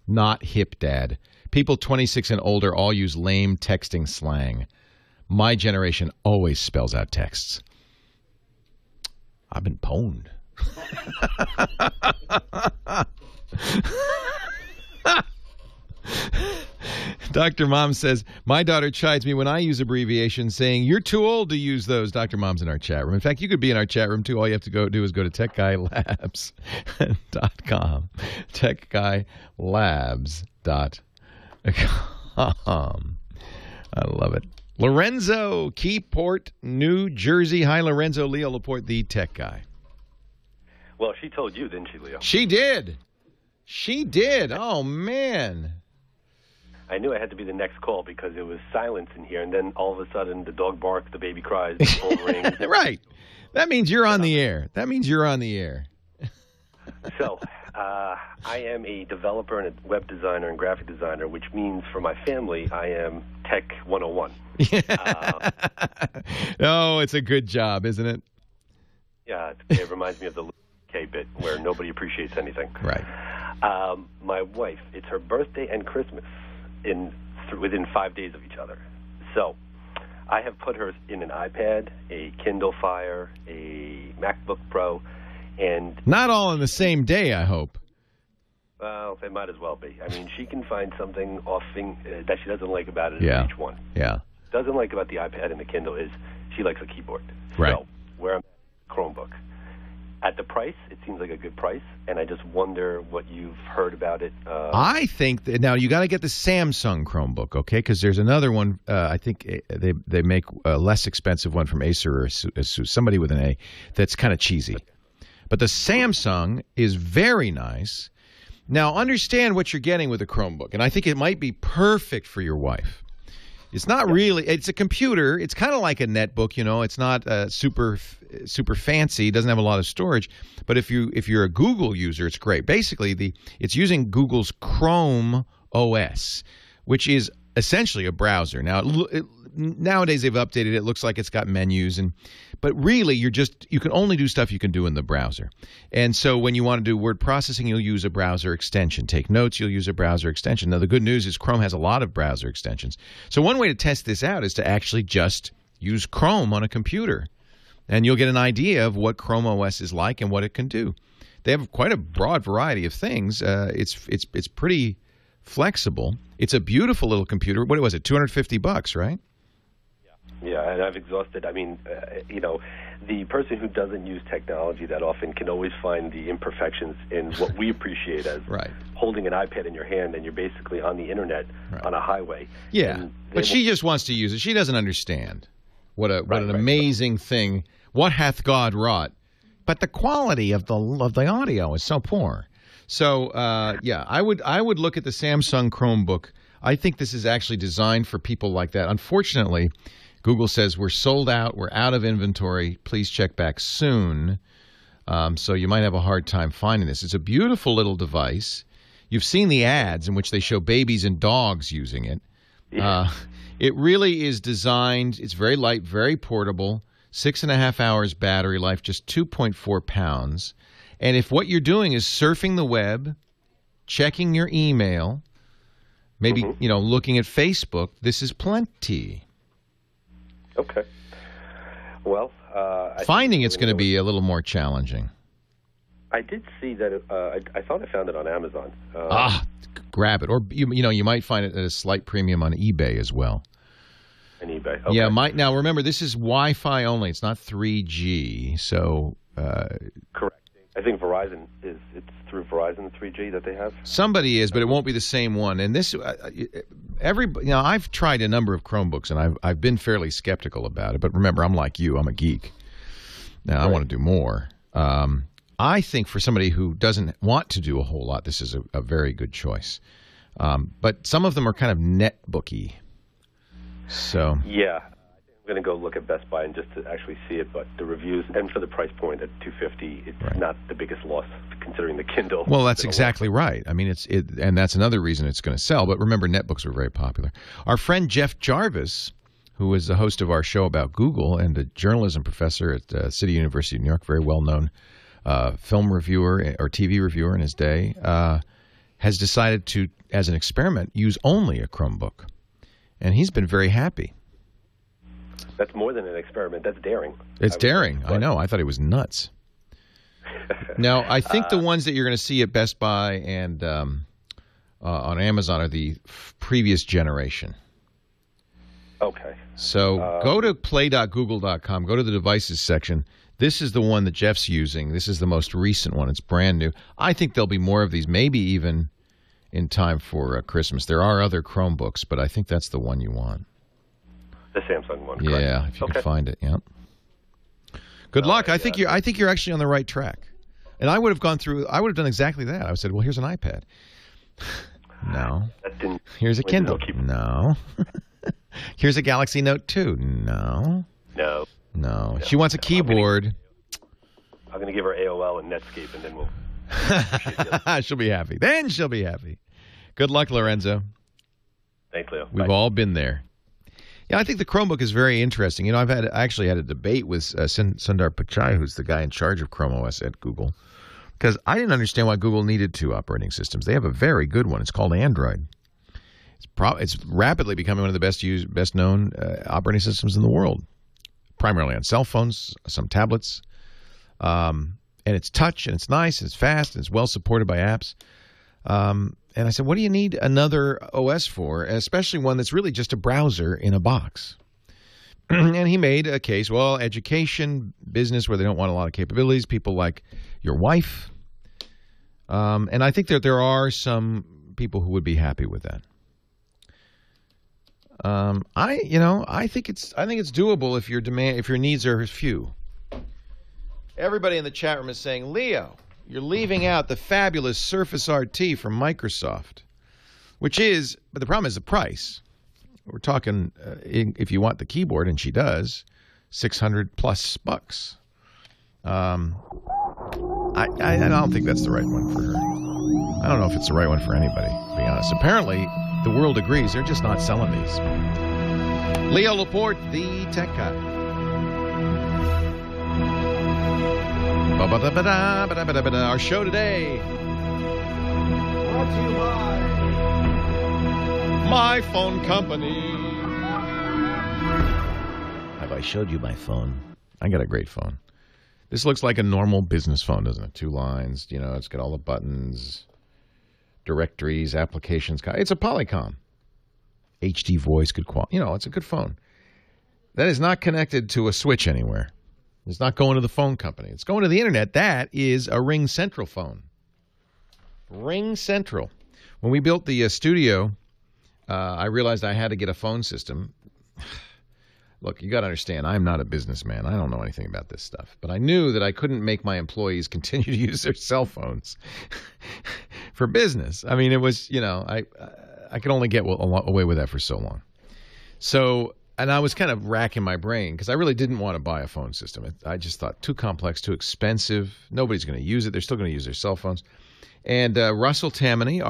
Not hip, Dad. People 26 and older all use lame texting slang. My generation always spells out texts. I've been pwned. Dr. Mom says, my daughter chides me when I use abbreviations, saying, you're too old to use those. Dr. Mom's in our chat room. In fact, you could be in our chat room, too. All you have to do is go to techguylabs.com. Techguylabs.com. I love it. Lorenzo, Keyport, New Jersey. Hi, Lorenzo. Leo Laporte, the tech guy. Well, she told you, didn't she, Leo? She did. She did. Oh, man. I knew I had to be the next call because it was silence in here, and then all of a sudden the dog barks, the baby cries, the phone rings. Right. That means you're on the air. So, I am a developer and a web designer and graphic designer, which means for my family, I am Tech 101. Oh, it's a good job, isn't it? Yeah, it reminds me of the K bit where nobody appreciates anything. Right. My wife, it's her birthday and Christmas within 5 days of each other. So I have put her in an iPad, a Kindle Fire, a MacBook Pro, and... Not all in the same day, I hope. Well, they might as well be. I mean, she can find something that she doesn't like about it in each one. Yeah. Doesn't like about the iPad and the Kindle is she likes a keyboard. Right. So where I'm at, Chromebook. At the price, it seems like a good price, and I just wonder what you've heard about it. I think that now you got to get the Samsung Chromebook, okay? Because there's another one. I think they make a less expensive one from Acer or Asus, somebody with an A, that's kind of cheesy. But the Samsung is very nice. Now, understand what you're getting with a Chromebook, and I think it might be perfect for your wife. It's not really. It's a computer. It's kind of like a netbook, you know. It's not super fancy. It doesn't have a lot of storage. But if you're a Google user, it's great. Basically, it's using Google's Chrome OS, which is essentially a browser. Now, nowadays they've updated it. It looks like it's got menus, but really you can only do stuff you can do in the browser. And so when you want to do word processing, you'll use a browser extension. Take notes, you'll use a browser extension. Now, the good news is Chrome has a lot of browser extensions. So one way to test this out is to actually just use Chrome on a computer, and you'll get an idea of what Chrome OS is like and what it can do. They have quite a broad variety of things. It's pretty flexible. It's a beautiful little computer. What was it? $250, right? Yeah, and I've exhausted. I mean, the person who doesn't use technology that often can always find the imperfections in what we appreciate as holding an iPad in your hand, and you're basically on the internet on a highway. Yeah, but she just wants to use it. She doesn't understand what an amazing thing. What hath God wrought? But the quality of the audio is so poor. So I would look at the Samsung Chromebook. I think this is actually designed for people like that. Unfortunately, Google says we're sold out, we're out of inventory, please check back soon. So you might have a hard time finding this. It's a beautiful little device. You've seen the ads in which they show babies and dogs using it. It really is designed, it's very light, very portable, 6.5 hours battery life, just 2.4 pounds. And if what you're doing is surfing the web, checking your email, maybe looking at Facebook, this is plenty. Okay. Well, finding it's going to be a little more challenging. I did see that. I thought I found it on Amazon. Grab it, or you might find it at a slight premium on eBay as well. On eBay. Okay. Yeah. Now remember, this is Wi-Fi only. It's not 3G. So. Correct. I think Verizon it's through Verizon 3G that they have. Somebody is, but it won't be the same one. And this, I've tried a number of Chromebooks, and I've been fairly skeptical about it. But remember, I'm like you. I'm a geek. Now I want to do more. I think for somebody who doesn't want to do a whole lot, this is a very good choice. But some of them are kind of netbooky. So yeah. I'm going to go look at Best Buy and just to actually see it, but the reviews, and for the price point at $250, it's not the biggest loss considering the Kindle. Well, that's exactly right. I mean, and that's another reason it's going to sell. But remember, netbooks were very popular. Our friend Jeff Jarvis, who is the host of our show about Google and a journalism professor at City University of New York, very well-known film reviewer or TV reviewer in his day, has decided to, as an experiment, use only a Chromebook. And he's been very happy. That's more than an experiment. That's daring. It's daring. I know. I thought he was nuts. Now, I think the ones that you're going to see at Best Buy and on Amazon are the previous generation. Okay. So go to play.google.com. Go to the devices section. This is the one that Jeff's using. This is the most recent one. It's brand new. I think there'll be more of these, maybe even in time for Christmas. There are other Chromebooks, but I think that's the one you want. The Samsung one. Yeah, correct? If you can find it. Yep. Good luck. I think you're actually on the right track. And I would have gone through. I would have done exactly that. I would have said, "Well, here's an iPad." No. Here's a Kindle. No. Here's a Galaxy Note 2. No. No. She wants a keyboard. I'm going to give her AOL and Netscape, and then we'll. She'll be happy. Then she'll be happy. Good luck, Lorenzo. Thanks, Leo. We've all been there. Yeah, I think the Chromebook is very interesting. I actually had a debate with Sundar Pichai, who's the guy in charge of Chrome OS at Google, because I didn't understand why Google needed two operating systems. They have a very good one. It's called Android. It's rapidly becoming one of the best known operating systems in the world, primarily on cell phones, some tablets, and it's touch and it's nice and it's fast and it's well supported by apps. And I said, what do you need another OS for, especially one that's really just a browser in a box? And he made a case, well, education, business, where they don't want a lot of capabilities, people like your wife. And I think that there are some people who would be happy with that. I think it's doable if your needs are few. Everybody in the chat room is saying, Leo, you're leaving out the fabulous Surface RT from Microsoft, which is, but the problem is the price. We're talking, if you want the keyboard, and she does, $600+ I don't think that's the right one for her. I don't know if it's the right one for anybody, to be honest. Apparently, the world agrees they're just not selling these. Leo Laporte, the tech guy. Our show today brought to you by My Phone Company. Have I showed you my phone? I got a great phone. This looks like a normal business phone, doesn't it? 2 lines, you know, it's got all the buttons, directories, applications. It's a Polycom. HD voice, good quality. You know, it's a good phone. That is not connected to a switch anywhere. It's not going to the phone company. It's going to the internet. That is a Ring Central phone. Ring Central. When we built the studio, I realized I had to get a phone system. Look, you got to understand, I'm not a businessman. I don't know anything about this stuff. But I knew that I couldn't make my employees continue to use their cell phones for business. I mean, it was, you know, I could only get away with that for so long. So, and I was kind of racking my brain because I really didn't want to buy a phone system. I just thought too complex, too expensive. Nobody's going to use it. They're still going to use their cell phones. And Russell Tammany,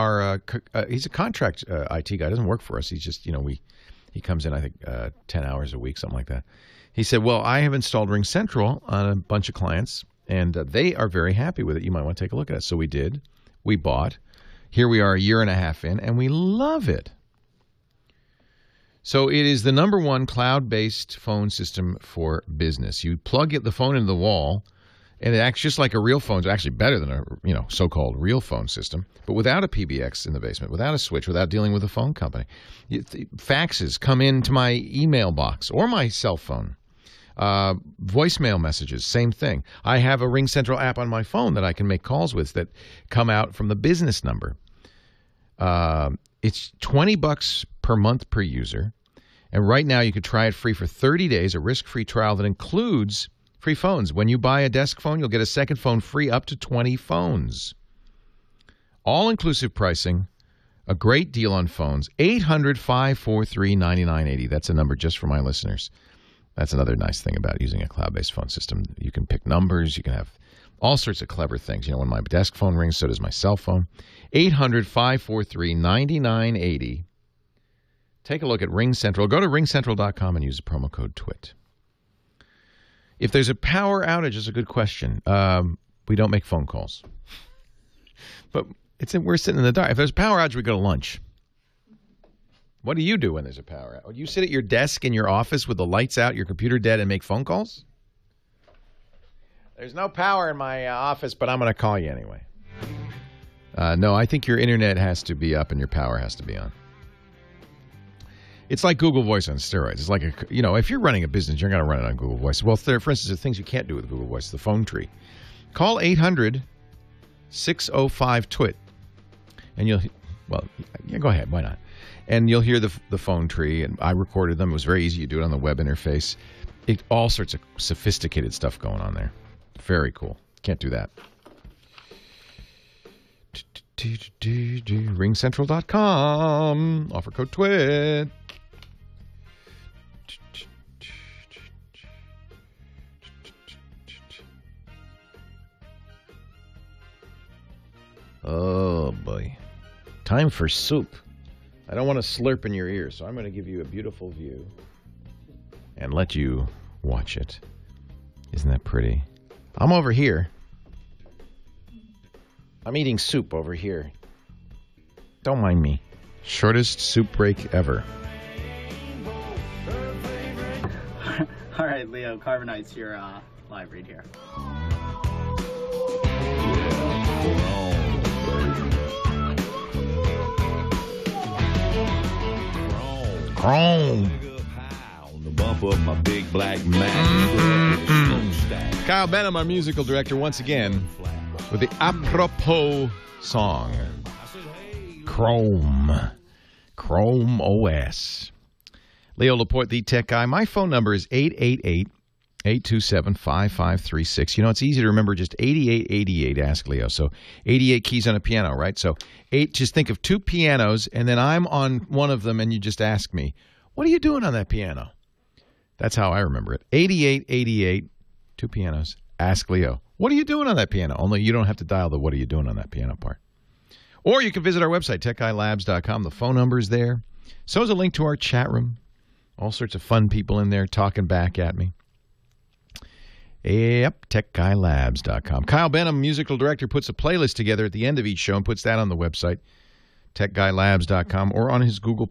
he's a contract IT guy. Doesn't work for us. He's just, you know, he comes in, I think, 10 hours a week, something like that. He said, well, I have installed Ring Central on a bunch of clients, and they are very happy with it. You might want to take a look at it. So we did. We bought. Here we are a year and a half in, and we love it. So it is the #1 cloud-based phone system for business. You plug the phone into the wall, and it acts just like a real phone. It's actually better than a so-called real phone system, but without a PBX in the basement, without a switch, without dealing with a phone company. Faxes come into my email box or my cell phone. Voicemail messages, same thing. I have a Ring Central app on my phone that I can make calls with that come out from the business number. It's $20 per month per user, and right now you could try it free for 30 days, a risk-free trial that includes free phones. When you buy a desk phone, you'll get a second phone free up to 20 phones. All-inclusive pricing, a great deal on phones. 800-543-9980. That's a number just for my listeners. That's another nice thing about using a cloud-based phone system. You can pick numbers. You can have all sorts of clever things. You know, when my desk phone rings, so does my cell phone. 800-543-9980. Take a look at Ring Central. Go to ringcentral.com and use the promo code TWiT. If there's a power outage, it's a good question. We don't make phone calls. But we're sitting in the dark. If there's a power outage, we go to lunch. What do you do when there's a power outage? You sit at your desk in your office with the lights out, your computer dead, and make phone calls? There's no power in my office, but I'm going to call you anyway. No, I think your internet has to be up and your power has to be on. It's like Google Voice on steroids. It's like, if you're running a business, you're going to run it on Google Voice. Well, for instance, the things you can't do with Google Voice, the phone tree. Call 800-605-TWiT. And go ahead. Why not? And you'll hear the phone tree. And I recorded them. It was very easy. You do it on the web interface. All sorts of sophisticated stuff going on there. Very cool. Can't do that. Ringcentral.com. Offer code TWiT. Oh, boy. Time for soup. I don't want to slurp in your ear, so I'm going to give you a beautiful view and let you watch it. Isn't that pretty? I'm over here. I'm eating soup over here. Don't mind me. Shortest soup break ever. All right, Leo, Carbonite's your live read here. Chrome. The bumper of my big black Mac. Kyle Benham, our musical director, once again with the apropos song, Chrome OS. Leo Laporte, the tech guy. My phone number is 888 827-5536. You know, it's easy to remember just 8888 Ask Leo. So 88 keys on a piano, right? So just think of 2 pianos, and then I'm on one of them, and you just ask me, what are you doing on that piano? That's how I remember it. 8888, 2 pianos, Ask Leo. What are you doing on that piano? Only you don't have to dial the what are you doing on that piano part. Or you can visit our website, techguylabs.com. The phone number is there. So is a link to our chat room. All sorts of fun people in there talking back at me. Yep, techguylabs.com. Kyle Benham, musical director, puts a playlist together at the end of each show and puts that on the website, techguylabs.com, or on his Google+.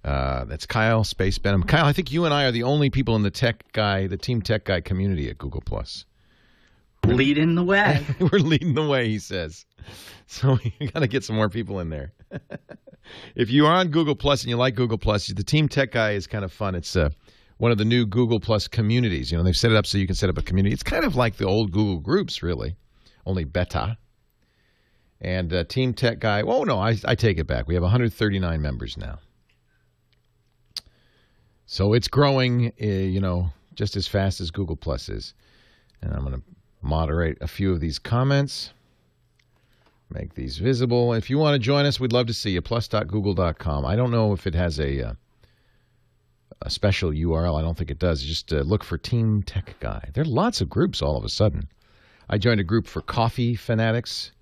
That's Kyle Space Benham. Kyle, I think you and I are the only people in the Team Tech Guy community at Google+. Leading the way. We're leading the way, he says. So we got to get some more people in there. If you are on Google+ and you like Google+, the Team Tech Guy is kind of fun. It's one of the new Google Plus communities. You know, they've set it up so you can set up a community. It's kind of like the old Google Groups, really, only beta. And Team Tech Guy, oh, no, I take it back. We have 139 members now. So it's growing, just as fast as Google Plus is. And I'm going to moderate a few of these comments, make these visible. If you want to join us, we'd love to see you. plus.google.com. I don't know if it has a special URL. I don't think it does. Just look for Team Tech Guy. There are lots of groups all of a sudden. I joined a group for coffee fanatics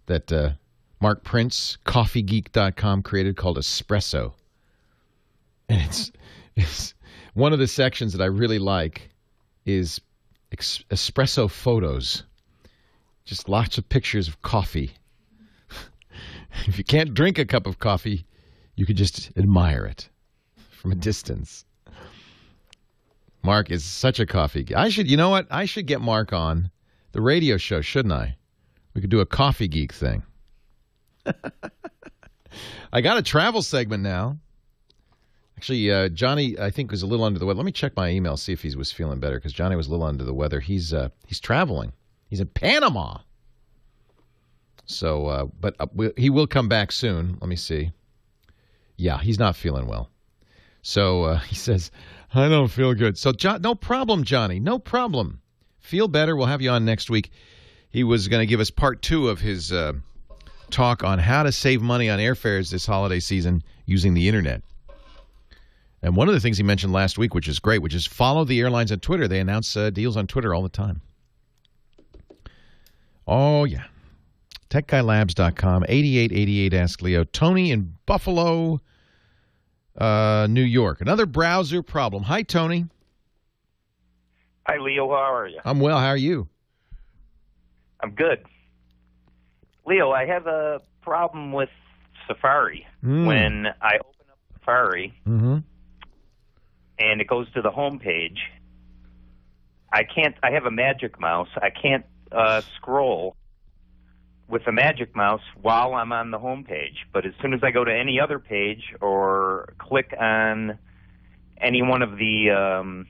that Mark Prince, coffeegeek.com, created called Espresso. And it's one of the sections that I really like is espresso photos. Just lots of pictures of coffee. If you can't drink a cup of coffee, you could just admire it from a distance. Mark is such a coffee geek. You know what? I should get Mark on the radio show, shouldn't I? We could do a coffee geek thing. I got a travel segment now. Actually, Johnny, I think, was a little under the weather. Let me check my email, see if he was feeling better, because Johnny was a little under the weather. He's traveling. He's in Panama. So, but he will come back soon. Let me see. Yeah, he's not feeling well. So he says, I don't feel good. So, no problem, Johnny. No problem. Feel better. We'll have you on next week. He was going to give us part 2 of his talk on how to save money on airfares this holiday season using the Internet. And one of the things he mentioned last week, which is great, which is follow the airlines on Twitter. They announce deals on Twitter all the time. Oh, yeah. TechGuyLabs.com, 8888 Ask Leo. Tony in Buffalo, New York. Another browser problem. Hi, Tony. Hi, Leo. How are you? I'm well. How are you? I'm good. Leo, I have a problem with Safari. When I open up Safari and it goes to the home page, I have a magic mouse. I can't scroll with the magic mouse while I'm on the home page. But as soon as I go to any other page or click on any one of the,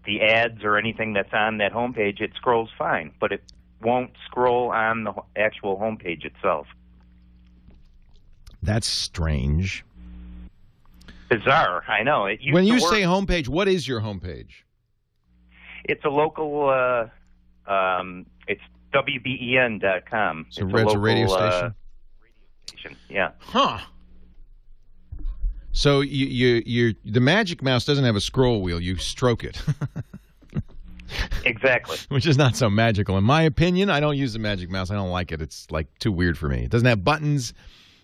the ads or anything that's on that home page, it scrolls fine. But it won't scroll on the actual home page itself. That's strange. Bizarre, I know. When you say homepage, what is your homepage? It's a local, it's WBEN.com. So it's a radio station? Yeah. Huh. So the magic mouse doesn't have a scroll wheel. You stroke it. Exactly. Which is not so magical. In my opinion, I don't use the magic mouse. I don't like it. It's like too weird for me. It doesn't have buttons.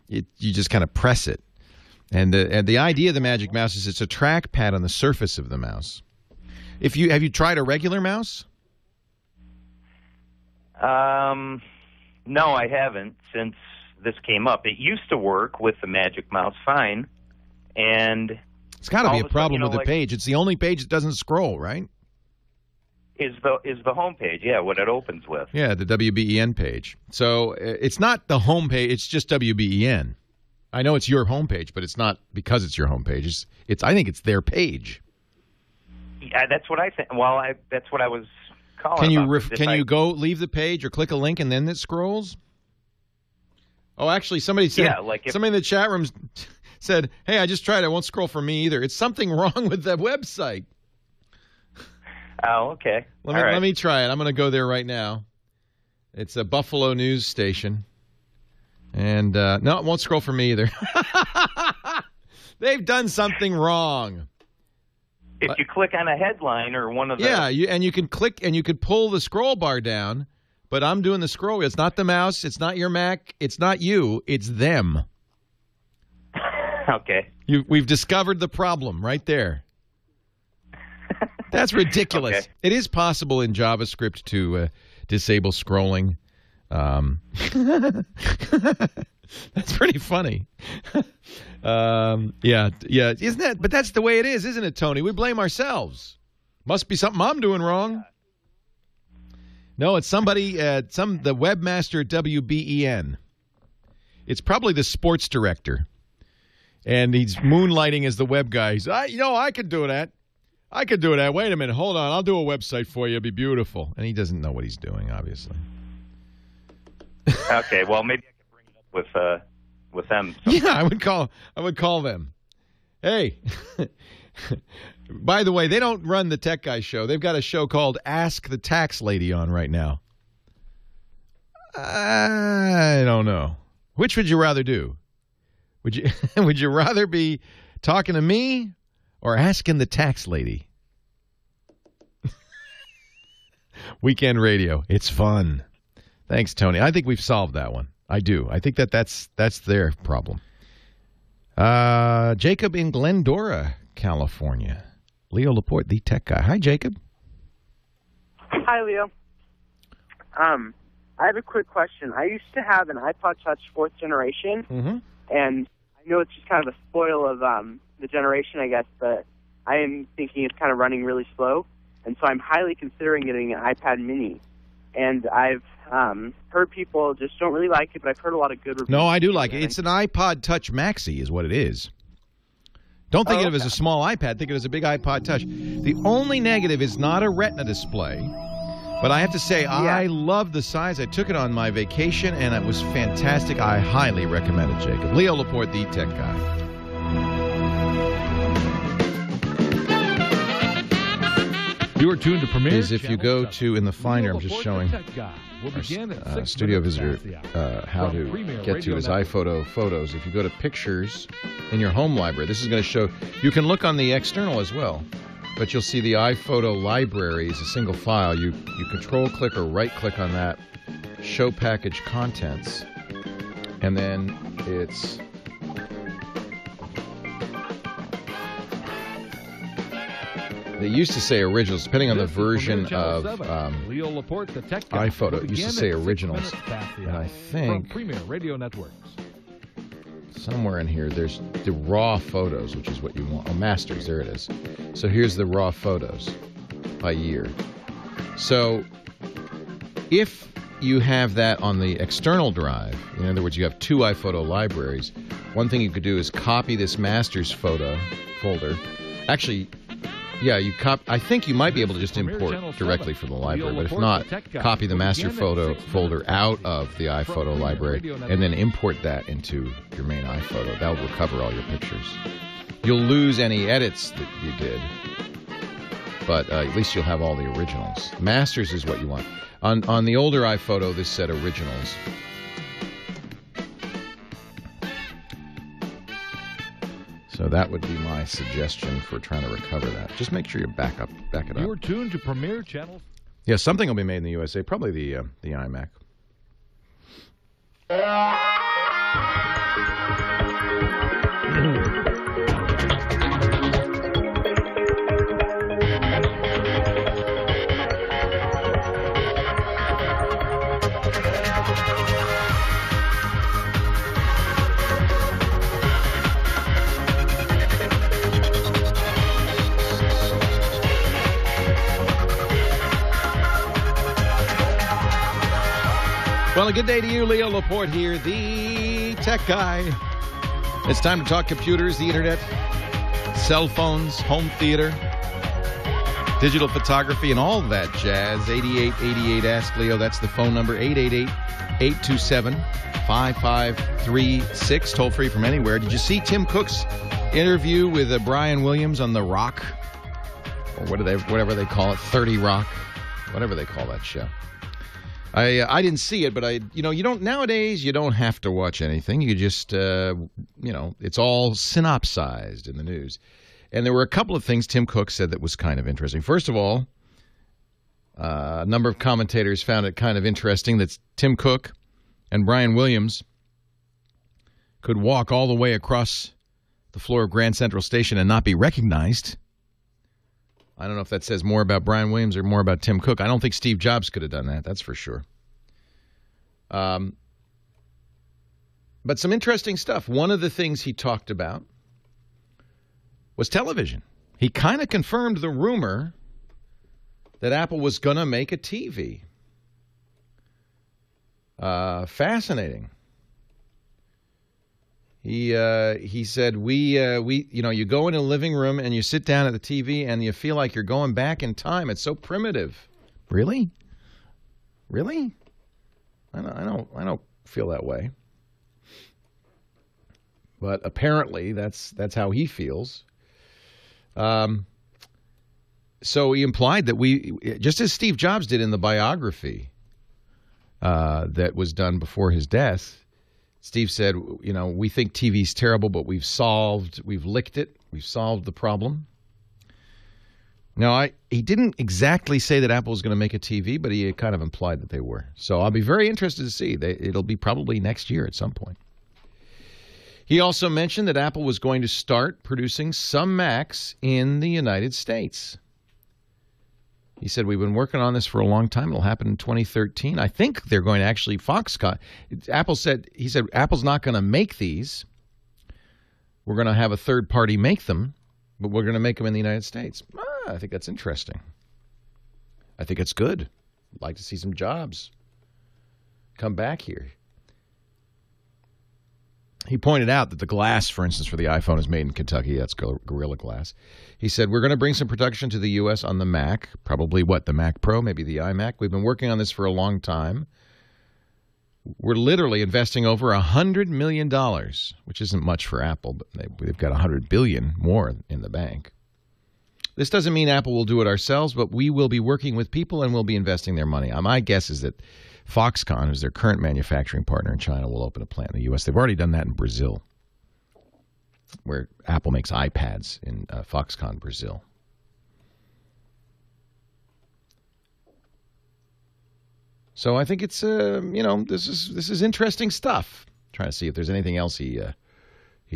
You just kind of press it. And the idea of the magic mouse is it's a trackpad on the surface of the mouse. Have you tried a regular mouse? No, I haven't since this came up. It used to work with the magic mouse fine, and it's got to be a problem with the page. It's the only page that doesn't scroll, right? Is the home page, yeah, what it opens with. Yeah, the WBEN page. So it's not the home page, it's just WBEN. I know it's your home page, but it's not because it's your home page. I think it's their page. Yeah, that's what I think. Well, that's what I was calling. Can you go leave the page or click a link and then it scrolls? Oh, actually, somebody said. Yeah, somebody in the chat room said, hey, I just tried. I won't scroll for me either. It's something wrong with the website. Oh, okay. Let me try it. I'm going to go there right now. It's a Buffalo news station. And, no, it won't scroll for me either. They've done something wrong. If you click on a headline or one of the... Yeah, you can click and you could pull the scroll bar down, but I'm doing the scroll. It's not the mouse. It's not your Mac. It's not you. It's them. Okay. We've discovered the problem right there. That's ridiculous. Okay. It is possible in JavaScript to disable scrolling. That's pretty funny. Yeah. Isn't that? But that's the way it is, isn't it, Tony? We blame ourselves. Must be something I'm doing wrong. No, it's somebody, the webmaster at WBEN. It's probably the sports director. And he's moonlighting as the web guy. He's, I could do that. I could do that. Wait a minute. Hold on. I'll do a website for you. It'll be beautiful. And he doesn't know what he's doing, obviously. Okay. Well, maybe I could bring it up with them. Yeah, I would call them. Hey. By the way, they don't run the Tech Guy show. They've got a show called Ask the Tax Lady on right now. I don't know. Which would you rather do? Would you rather be talking to me or asking the tax lady? Weekend radio. It's fun. Thanks, Tony. I think we've solved that one. I do. I think that's their problem. Jacob in Glendora, California. Leo Laporte, the tech guy. Hi, Jacob. Hi, Leo. I have a quick question. I used to have an iPod Touch 4th generation, and I know it's just kind of a spoil of the generation, I guess, but I am thinking it's kind of running really slow, and so I'm highly considering getting an iPad mini. And I've heard people just don't really like it, but I've heard a lot of good reviews. No, I do like it. It's an iPod Touch Maxi is what it is. Don't think of it as a small iPad. Think of it as a big iPod Touch. The only negative is not a Retina display. But I have to say, I love the size. I took it on my vacation, and it was fantastic. I highly recommend it, Jacob. Leo Laporte, the tech guy. You are tuned to Premier. Is if you go to, in the Finder, I'm just showing our studio visitor how to get to his iPhoto photos. If you go to Pictures in your home library, this is going to show, you can look on the external as well. But you'll see the iPhoto library is a single file. You control-click or right-click on that, show package contents, and then it's... They used to say originals, depending on the version of iPhoto. It used to say originals, and I think somewhere in here there's the raw photos, which is what you want. Oh, masters, there it is. So here's the raw photos by year. So if you have that on the external drive, in other words, you have two iPhoto libraries, one thing you could do is copy this masters photo folder. Actually, yeah, I think you might be able to just import directly from the library, but if not, copy the master photo folder out of the iPhoto library and then import that into your main iPhoto. That will recover all your pictures. You'll lose any edits that you did, but at least you'll have all the originals. Masters is what you want. On the older iPhoto, this said originals. So that would be my suggestion for trying to recover that. Just make sure you back it up. You're tuned to Premier Channel. Yeah, something will be made in the USA. Probably the iMac. Well, a good day to you, Leo Laporte here, the tech guy. It's time to talk computers, the internet, cell phones, home theater, digital photography, and all that jazz. 8888 Ask Leo, that's the phone number, 827-5536, toll free from anywhere. Did you see Tim Cook's interview with Brian Williams on The Rock? Or whatever they call it, 30 Rock, whatever they call that show. I didn't see it, but you don't nowadays. You don't have to watch anything. You just it's all synopsized in the news. And there were a couple of things Tim Cook said that was kind of interesting. First of all, a number of commentators found it kind of interesting that Tim Cook and Brian Williams could walk all the way across the floor of Grand Central Station and not be recognized. I don't know if that says more about Brian Williams or more about Tim Cook. I don't think Steve Jobs could have done that. That's for sure. But some interesting stuff. One of the things he talked about was television. He kind of confirmed the rumor that Apple was going to make a TV. Fascinating. He said, you go in a living room and you sit down at the TV and you feel like you're going back in time. It's so primitive. Really? Really? I don't feel that way. But apparently that's how he feels. So he implied that just as Steve Jobs did in the biography that was done before his death, Steve said, we think TV's terrible, but we've licked it. We've solved the problem. Now, he didn't exactly say that Apple was going to make a TV, but he kind of implied that they were. So I'll be very interested to see. It'll be probably next year at some point. He also mentioned that Apple was going to start producing some Macs in the United States. He said, we've been working on this for a long time. It'll happen in 2013. I think they're going to actually Foxconn. He said, Apple's not going to make these. We're going to have a third party make them, but we're going to make them in the United States. I think that's interesting. I think it's good. I'd like to see some jobs come back here. He pointed out that the glass, for instance, for the iPhone is made in Kentucky. That's Gorilla Glass. He said, we're going to bring some production to the U.S. on the Mac, probably the Mac Pro, maybe the iMac. We've been working on this for a long time. We're literally investing over $100 million, which isn't much for Apple, but they've got $100 billion more in the bank. This doesn't mean Apple will do it ourselves, but we will be working with people and we'll be investing their money. My guess is that Foxconn, who's their current manufacturing partner in China, will open a plant in the U.S. They've already done that in Brazil, where Apple makes iPads in Foxconn, Brazil. So I think it's this is interesting stuff. I'm trying to see if there's anything else he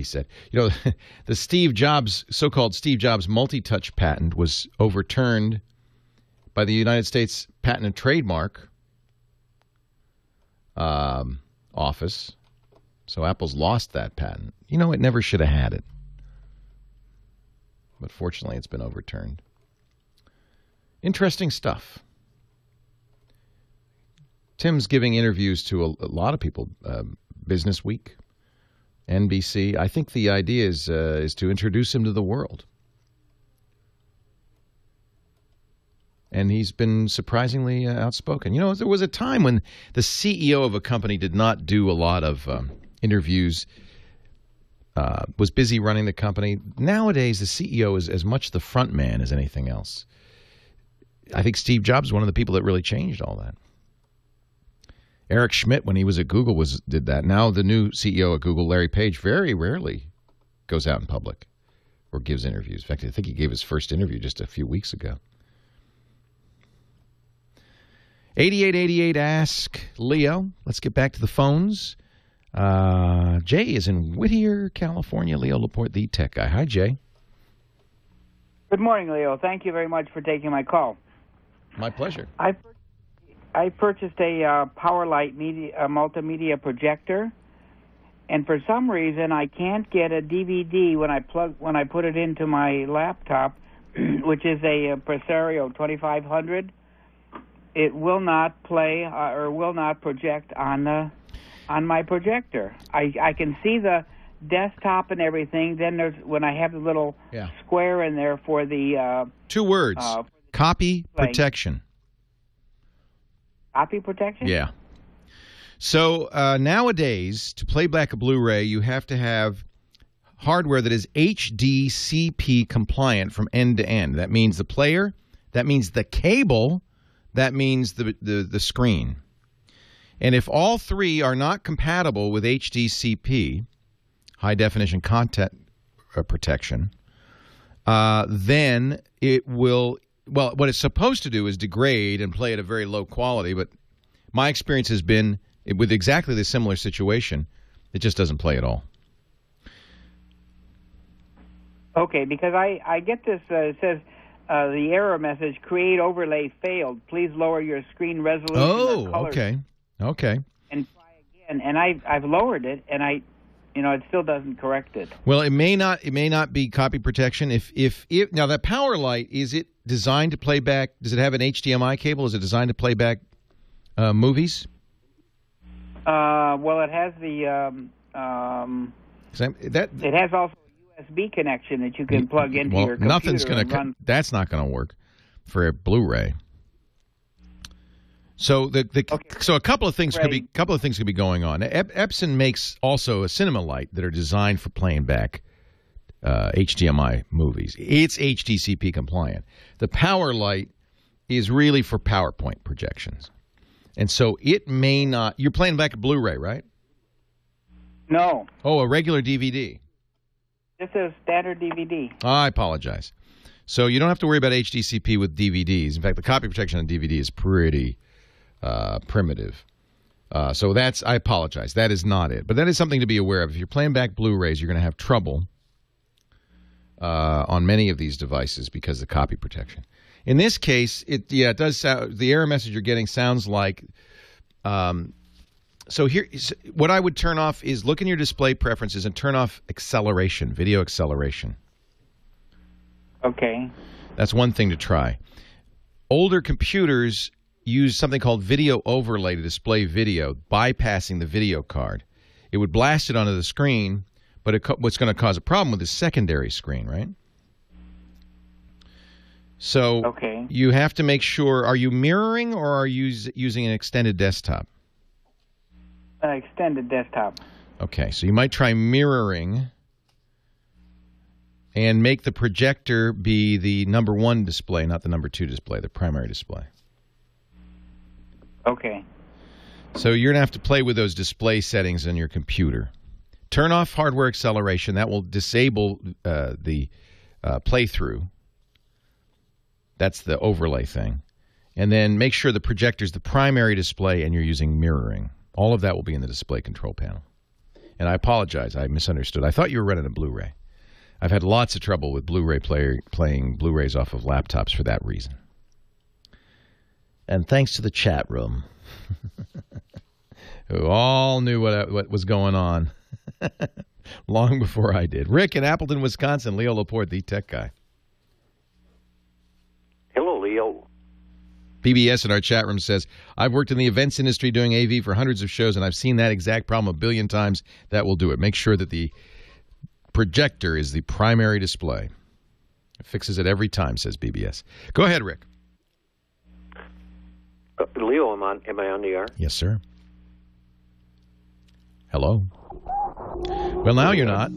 said. The so-called Steve Jobs multi-touch patent was overturned by the United States Patent and Trademark office. So Apple's lost that patent. It never should have had it. But fortunately, it's been overturned. Interesting stuff. Tim's giving interviews to a lot of people. Business Week, NBC. I think the idea is to introduce him to the world. And he's been surprisingly outspoken. There was a time when the CEO of a company did not do a lot of interviews, was busy running the company. Nowadays, the CEO is as much the front man as anything else. I think Steve Jobs is one of the people that really changed all that. Eric Schmidt, when he was at Google, did that. Now the new CEO at Google, Larry Page, very rarely goes out in public or gives interviews. In fact, I think he gave his first interview just a few weeks ago. 8888 Ask Leo. Let's get back to the phones. Jay is in Whittier, California. Leo Laporte, the tech guy. Hi, Jay. Good morning, Leo. Thank you very much for taking my call. My pleasure. I purchased a PowerLight multimedia projector, and for some reason I can't get a DVD when I put it into my laptop, which is a Presario 2500. It will not play or will not project on my projector. I can see the desktop and everything. Then there's when I have the little square in there for the 2 words. Copy protection. Copy protection? Yeah. So nowadays, to play back a Blu-ray, you have to have hardware that is HDCP compliant from end to end. That means the player, that means the cable, that means the screen. And if all three are not compatible with HDCP, high definition content protection, then it will, well, what it's supposed to do is degrade and play at a very low quality, but my experience has been with exactly the similar situation, it just doesn't play at all. Okay, because I get this, it says the error message, create overlay failed. Please lower your screen resolution or color. Okay. And try again. And I've lowered it, and it still doesn't correct it. Well, it may not be copy protection. If now that power light, is it designed to play back? Does it have an HDMI cable? Is it designed to play back movies? Well, it has the it has also a USB connection that you can plug into your computer. Nothing's going to. That's not going to work for a Blu-ray. So so a couple of things could be going on. Epson makes also a cinema light that are designed for playing back HDMI movies. It's HDCP compliant. The power light is really for PowerPoint projections. And so it may not... You're playing back a Blu-ray, right? No. Oh, a regular DVD. This is standard DVD. I apologize. So you don't have to worry about HDCP with DVDs. In fact, the copy protection on DVD is pretty primitive. So that's... I apologize. That is not it. But that is something to be aware of. If you're playing back Blu-rays, you're going to have trouble on many of these devices because of the copy protection. In this case, it does sound, the error message you're getting sounds like, so here, what I would turn off is look in your display preferences and turn off acceleration, video acceleration. Okay. That's one thing to try. Older computers use something called video overlay to display video, bypassing the video card. It would blast it onto the screen, but what's going to cause a problem with the secondary screen, right? So you have to make sure, are you mirroring or are you using an extended desktop? Extended desktop. Okay, so you might try mirroring and make the projector be the number 1 display, not the number 2 display, the primary display. Okay. So you're going to have to play with those display settings on your computer. Turn off hardware acceleration. That will disable the playthrough. That's the overlay thing. And then make sure the projector is the primary display and you're using mirroring. All of that will be in the display control panel. And I apologize. I misunderstood. I thought you were running a Blu-ray. I've had lots of trouble with Blu-ray playing Blu-rays off of laptops for that reason. And thanks to the chat room, who all knew what was going on long before I did. Rick in Appleton, Wisconsin. Leo Laporte, the tech guy. Hello, Leo. PBS in our chat room says, I've worked in the events industry doing AV for hundreds of shows, and I've seen that exact problem a billion times. That will do it. Make sure that the projector is the primary display. It fixes it every time, says PBS. Go ahead, Rick. Leo, am I on the air? Yes, sir. Hello. Well, now you're not.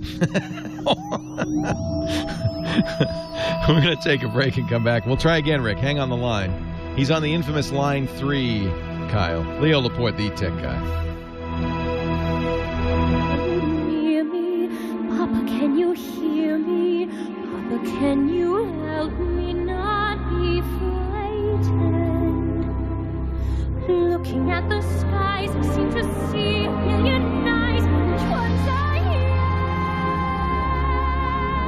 We're going to take a break and come back. We'll try again, Rick. Hang on the line. He's on the infamous line 3, Kyle. Leo Laporte, the tech guy. Hear me, Papa, can you hear me? Papa, can you help me not be frightened? Looking at the skies, I seem to see a million eyes. Which ones are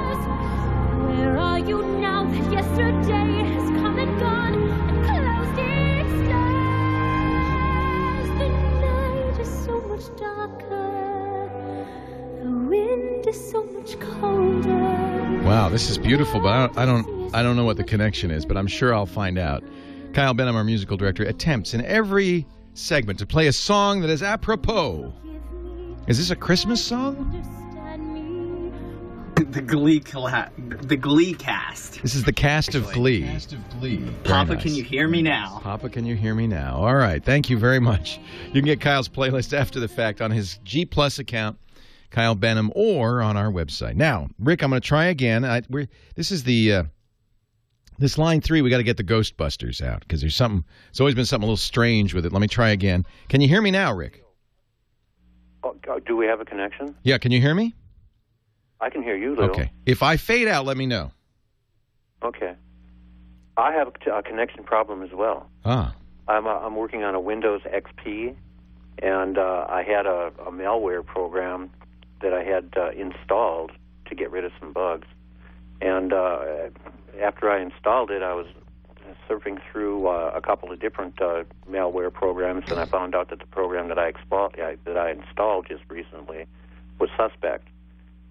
yours? Where are you now? Yesterday has come and gone and closed its doors. The night is so much darker. The wind is so much colder. Wow, this is beautiful, but I don't know what the connection is, but I'm sure I'll find out. Kyle Benham, our musical director, attempts in every segment to play a song that is apropos. Is this a Christmas song? the Glee cast. This is the cast of Glee. Papa, can you hear me now? Papa, can you hear me now? All right. Thank you very much. You can get Kyle's playlist after the fact on his G Plus account, Kyle Benham, or on our website. Now, Rick, I'm going to try again. This is the this line 3. We got to get the Ghostbusters out because there's something. It's always been something a little strange with it. Let me try again. Can you hear me now, Rick? Do we have a connection? Yeah. Can you hear me? I can hear you, Lou. Okay. If I fade out, let me know. Okay. I have a connection problem as well. Ah. I'm working on a Windows XP, and I had a malware program that I had installed to get rid of some bugs. And after I installed it, I was surfing through a couple of different malware programs, and I found out that the program that I installed just recently was suspect.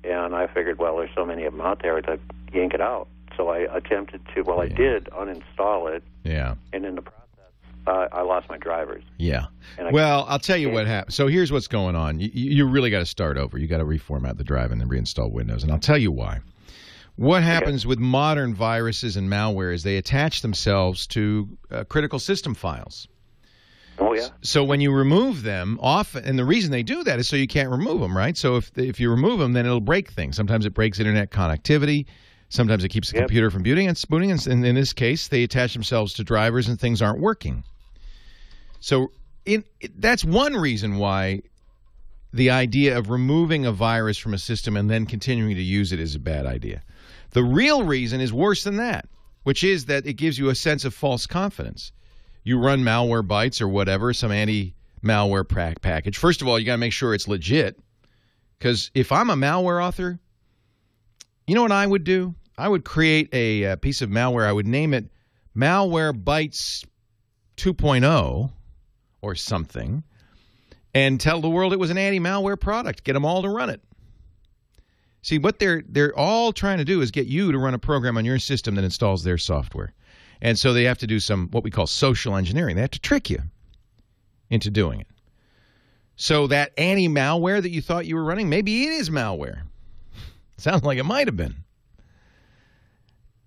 And I figured, well, there's so many of them out there to yank it out. So I attempted to, I did uninstall it. Yeah. And in the process, I lost my drivers. Yeah. Well, I'll tell you what happened. So here's what's going on. You really got to start over. You got to reformat the drive and then reinstall Windows. And I'll tell you why. What happens with modern viruses and malware is they attach themselves to critical system files. Oh, yeah. So when you remove them, often, and the reason they do that is so you can't remove them, right? So if you remove them, then it'll break things. Sometimes it breaks internet connectivity. Sometimes it keeps the computer from booting and spooning. And in this case, they attach themselves to drivers and things aren't working. So that's one reason why the idea of removing a virus from a system and then continuing to use it is a bad idea. The real reason is worse than that, which is that it gives you a sense of false confidence. You run Malwarebytes or whatever, some anti-malware package. First of all, you got to make sure it's legit. Because if I'm a malware author, you know what I would do? I would create a piece of malware. I would name it Malwarebytes 2.0 or something and tell the world it was an anti-malware product. Get them all to run it. See, what they're all trying to do is get you to run a program on your system that installs their software. And so they have to do some what we call social engineering. They have to trick you into doing it. So that anti-malware that you thought you were running, maybe it is malware. Sounds like it might have been.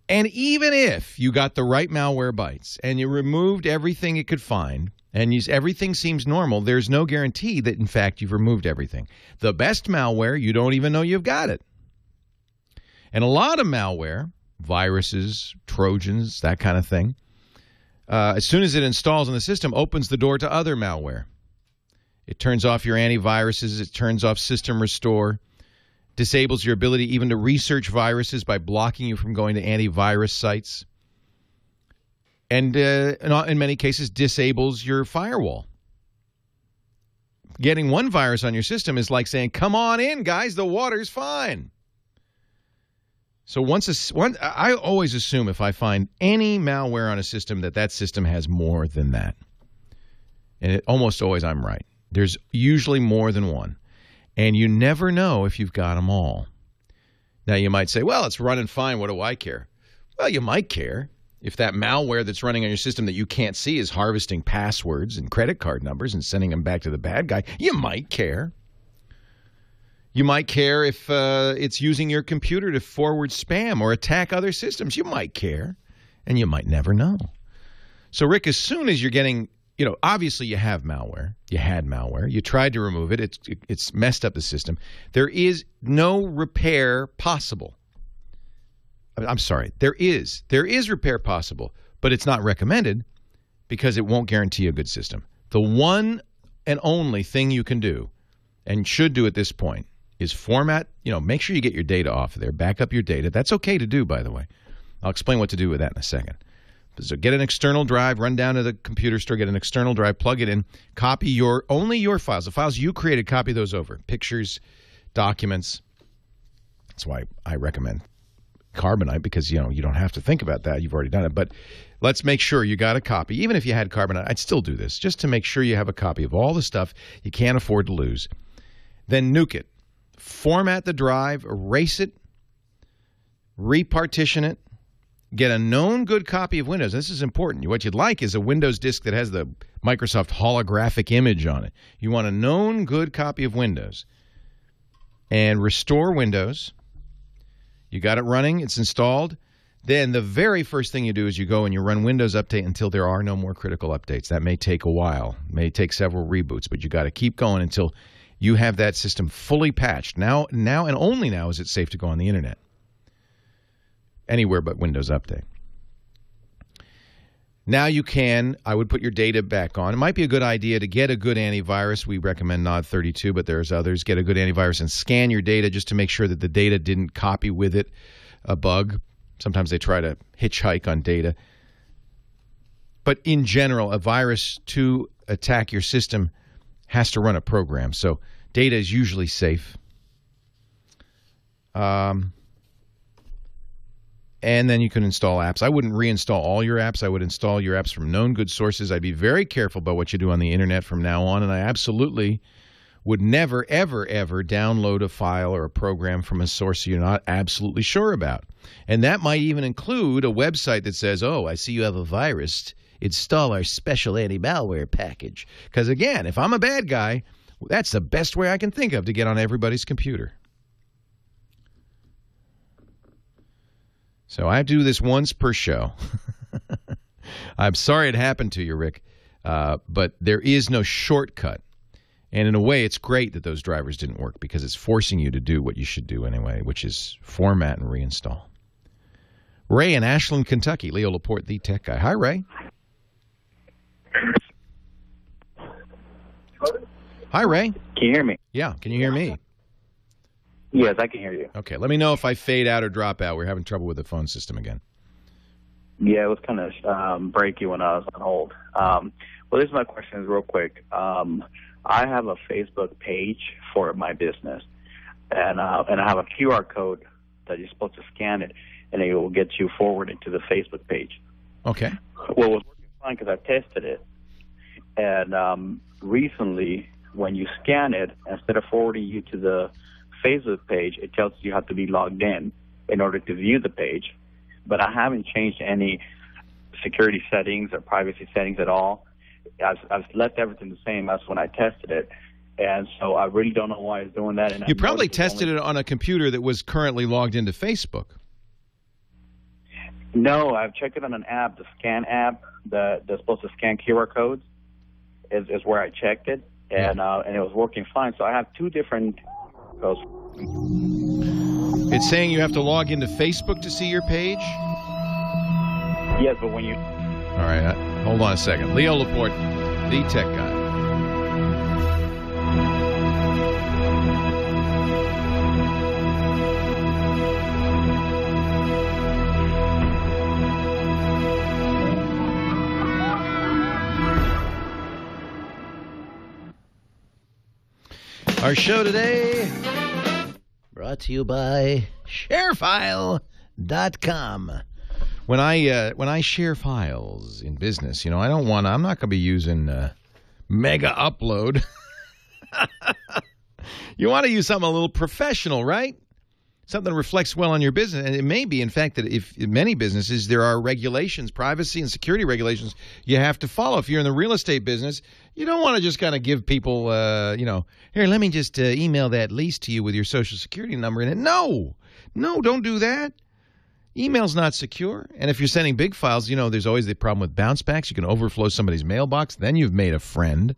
And even if you got the right Malwarebytes and you removed everything it could find and everything seems normal, there's no guarantee that, in fact, you've removed everything. The best malware, you don't even know you've got it. And a lot of malware, viruses, Trojans, that kind of thing, as soon as it installs in the system, opens the door to other malware. It turns off your antiviruses. It turns off system restore. Disables your ability even to research viruses by blocking you from going to antivirus sites. And in many cases, disables your firewall. Getting one virus on your system is like saying, come on in, guys, the water's fine. So I always assume if I find any malware on a system that system has more than that. And almost always I'm right. There's usually more than one. And you never know if you've got them all. Now, you might say, well, it's running fine. What do I care? Well, you might care. If that malware that's running on your system that you can't see is harvesting passwords and credit card numbers and sending them back to the bad guy, you might care. You might care if it's using your computer to forward spam or attack other systems. You might care, and you might never know. So, Rick, as soon as you're getting, obviously you have malware. You had malware. You tried to remove it. It's messed up the system. There is no repair possible. I'm sorry. There is repair possible, but it's not recommended because it won't guarantee a good system. The one and only thing you can do and should do at this point is format, make sure you get your data off of there, back up your data. That's okay to do, by the way. I'll explain what to do with that in a second. So get an external drive, run down to the computer store, get an external drive, plug it in, copy only your files. The files you created, copy those over. Pictures, documents. That's why I recommend Carbonite, because you don't have to think about that. You've already done it. But let's make sure you got a copy. Even if you had Carbonite, I'd still do this, just to make sure you have a copy of all the stuff you can't afford to lose. Then nuke it. Format the drive, erase it, repartition it, get a known good copy of Windows. This is important. What you'd like is a Windows disk that has the Microsoft holographic image on it. You want a known good copy of Windows. And restore Windows. You got it running. It's installed. Then the very first thing you do is you go and you run Windows Update until there are no more critical updates. That may take a while. It may take several reboots, but you got to keep going until you have that system fully patched. Now and only now is it safe to go on the internet. Anywhere but Windows Update. Now you can, I would put your data back on. It might be a good idea to get a good antivirus. We recommend Nod32, but there's others. Get a good antivirus and scan your data just to make sure that the data didn't copy with it a bug. Sometimes they try to hitchhike on data. But in general, a virus to attack your system has to run a program. So data is usually safe. And then you can install apps. I wouldn't reinstall all your apps. I would install your apps from known good sources. I'd be very careful about what you do on the internet from now on. And I absolutely would never, ever, ever download a file or a program from a source you're not absolutely sure about. And that might even include a website that says, oh, I see you have a virus. Install our special anti-malware package. Because, again, if I'm a bad guy, that's the best way I can think of to get on everybody's computer. So I do this once per show. I'm sorry it happened to you, Rick, but there is no shortcut. And in a way, it's great that those drivers didn't work because it's forcing you to do what you should do anyway, which is format and reinstall. Ray in Ashland, Kentucky. Leo Laporte, the tech guy. Hi, Ray. Hi, Ray. Can you hear me? Yeah, can you hear me? Yes, I can hear you. Okay, let me know if I fade out or drop out. We're having trouble with the phone system again. Yeah, it was kind of breaky when I was on hold. Well, this is my question is real quick. I have a Facebook page for my business, and I have a QR code that you're supposed to scan it, and it will get you forwarded to the Facebook page. Okay. Well, it was working fine because I tested it, and recently when you scan it, instead of forwarding you to the Facebook page, it tells you have to be logged in order to view the page. But I haven't changed any security settings or privacy settings at all. I've left everything the same as when I tested it, and so I really don't know why it's doing that. And you probably tested it on a computer that was currently logged into Facebook. No, I've checked it on an app, the scan app that's supposed to scan QR codes is where I checked it, and it was working fine. So I have two different codes. It's saying you have to log into Facebook to see your page? Yes, but when you... All right, hold on a second. Leo Laporte, the tech guy. Our show today brought to you by ShareFile.com. When I share files in business, I'm not going to be using Mega Upload. You want to use something a little professional, right? Something that reflects well on your business. And it may be, in fact, that if in many businesses there are regulations, privacy and security regulations you have to follow. If you're in the real estate business, you don't want to just kind of give people, here, let me just email that lease to you with your social security number in it. No, don't do that. Email's not secure. And if you're sending big files, there's always the problem with bounce backs. You can overflow somebody's mailbox. Then you've made a friend.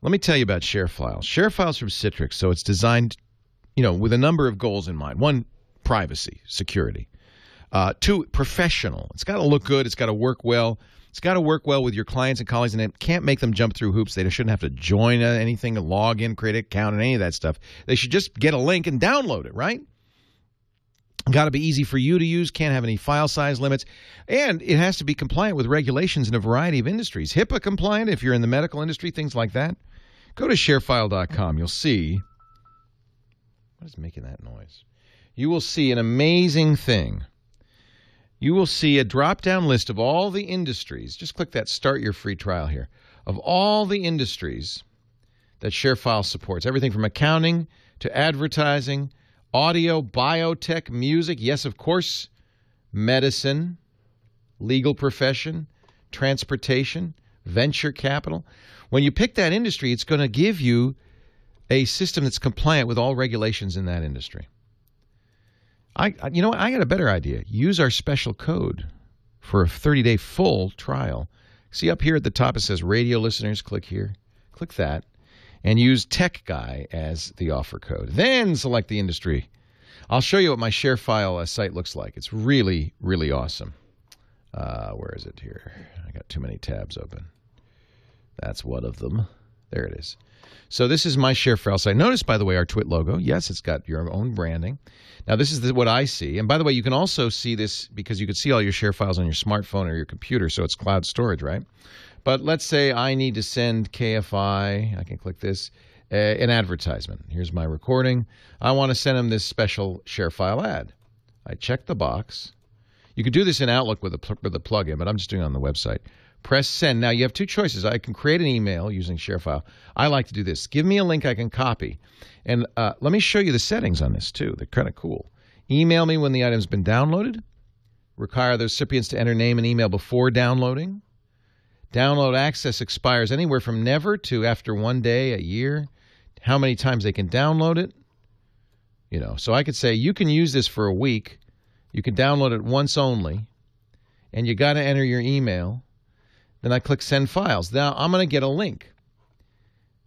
Let me tell you about ShareFile. ShareFile's from Citrix, so it's designed with a number of goals in mind. One, privacy, security. Two, professional. It's got to look good. It's got to work well. It's got to work well with your clients and colleagues, and it can't make them jump through hoops. They shouldn't have to join anything, log in, create an account, and any of that stuff. They should just get a link and download it, right? Got to be easy for you to use. Can't have any file size limits. And it has to be compliant with regulations in a variety of industries. HIPAA compliant if you're in the medical industry, things like that. Go to sharefile.com. You'll see... What is making that noise? You will see an amazing thing. You will see a drop-down list of all the industries. Just click that Start Your Free Trial here. Of all the industries that ShareFile supports. Everything from accounting to advertising, audio, biotech, music, yes, of course, medicine, legal profession, transportation, venture capital. When you pick that industry, it's going to give you a system that's compliant with all regulations in that industry. You know what? I got a better idea. Use our special code for a 30-day full trial. See up here at the top it says radio listeners. Click here. Click that. And use Tech Guy as the offer code. Then select the industry. I'll show you what my ShareFile site looks like. It's really, really awesome. Where is it here? I got too many tabs open. That's one of them. There it is. So this is my ShareFile site. Notice, by the way, our TWiT logo. Yes, it's got your own branding. Now, this is what I see. And by the way, you can also see this because you can see all your share files on your smartphone or your computer, so it's cloud storage, right? But let's say I need to send KFI. I can click this. An advertisement. Here's my recording. I want to send them this special ShareFile ad. I check the box. You could do this in Outlook with a plugin, but I'm just doing it on the website. Press send. Now, you have two choices. I can create an email using ShareFile. I like to do this. Give me a link I can copy. And let me show you the settings on this, too. They're kind of cool. Email me when the item's been downloaded. Require the recipients to enter name and email before downloading. Download access expires anywhere from never to after 1 day, a year. How many times they can download it. You know, so I could say you can use this for a week. You can download it once only. And you got to enter your email. Then I click Send Files. Now, I'm going to get a link.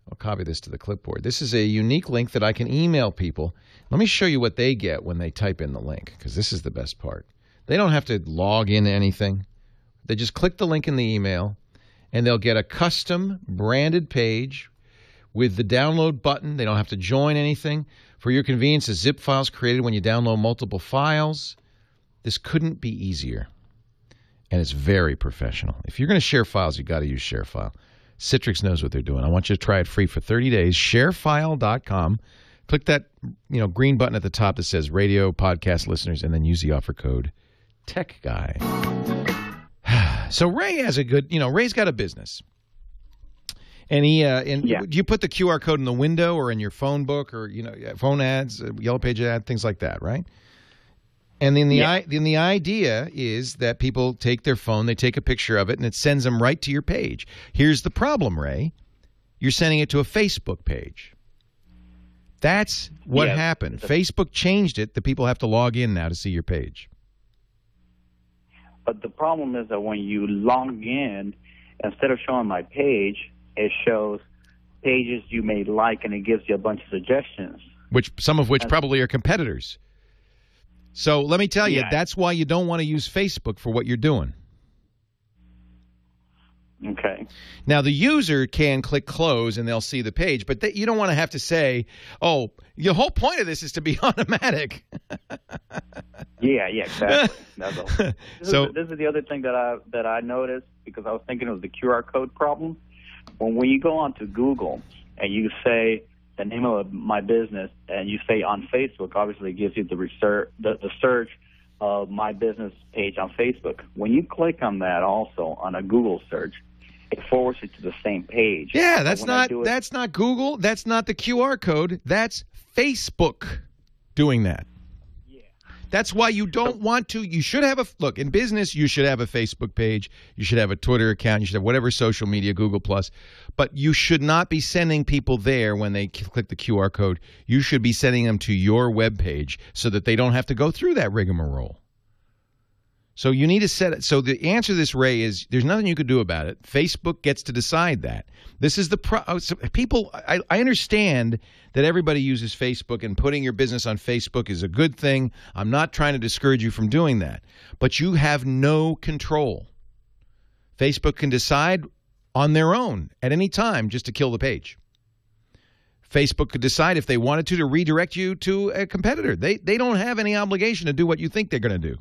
I'll copy this to the clipboard. This is a unique link that I can email people. Let me show you what they get when they type in the link, because this is the best part. They don't have to log into anything. They just click the link in the email, and they'll get a custom branded page with the download button. They don't have to join anything. For your convenience, a zip file is created when you download multiple files. This couldn't be easier. And it's very professional. If you're going to share files, you've got to use ShareFile. Citrix knows what they're doing. I want you to try it free for 30 days. Sharefile.com. Click that green button at the top that says Radio Podcast Listeners, and then use the offer code TechGuy. So Ray has a good, Ray's got a business. And do you put the QR code in the window or in your phone book or, phone ads, Yellow Page ad, things like that, right? And then the idea is that people take their phone, they take a picture of it, and it sends them right to your page. Here's the problem, Ray. You're sending it to a Facebook page. That's what happened. Facebook changed it. The people have to log in now to see your page. But the problem is that when you log in, instead of showing my page, it shows pages you may like, and it gives you a bunch of suggestions. Some of which probably are competitors. So let me tell you, that's why you don't want to use Facebook for what you're doing. Okay. Now, the user can click close and they'll see the page, but you don't want to have to say, oh, the whole point of this is to be automatic. Yeah, exactly. That's all. This is the other thing that I noticed, because I was thinking it was the QR code problem. When you go onto Google and you say the name of my business, and you say on Facebook, obviously it gives you the search of my business page on Facebook. When you click on that also on a Google search, it forwards you to the same page. Yeah, that's not Google. That's not the QR code. That's Facebook doing that. Yeah. That's why you don't want to. You should have look, in business, you should have a Facebook page. You should have a Twitter account. You should have whatever social media, Google+. But you should not be sending people there when they click the QR code. You should be sending them to your web page so that they don't have to go through that rigmarole. So you need to set it. So the answer to this, Ray, is there's nothing you can do about it. Facebook gets to decide that. This is people. I understand that everybody uses Facebook, and putting your business on Facebook is a good thing. I'm not trying to discourage you from doing that, but you have no control. Facebook can decide on their own at any time just to kill the page. Facebook could decide if they wanted to redirect you to a competitor. They don't have any obligation to do what you think they're going to do.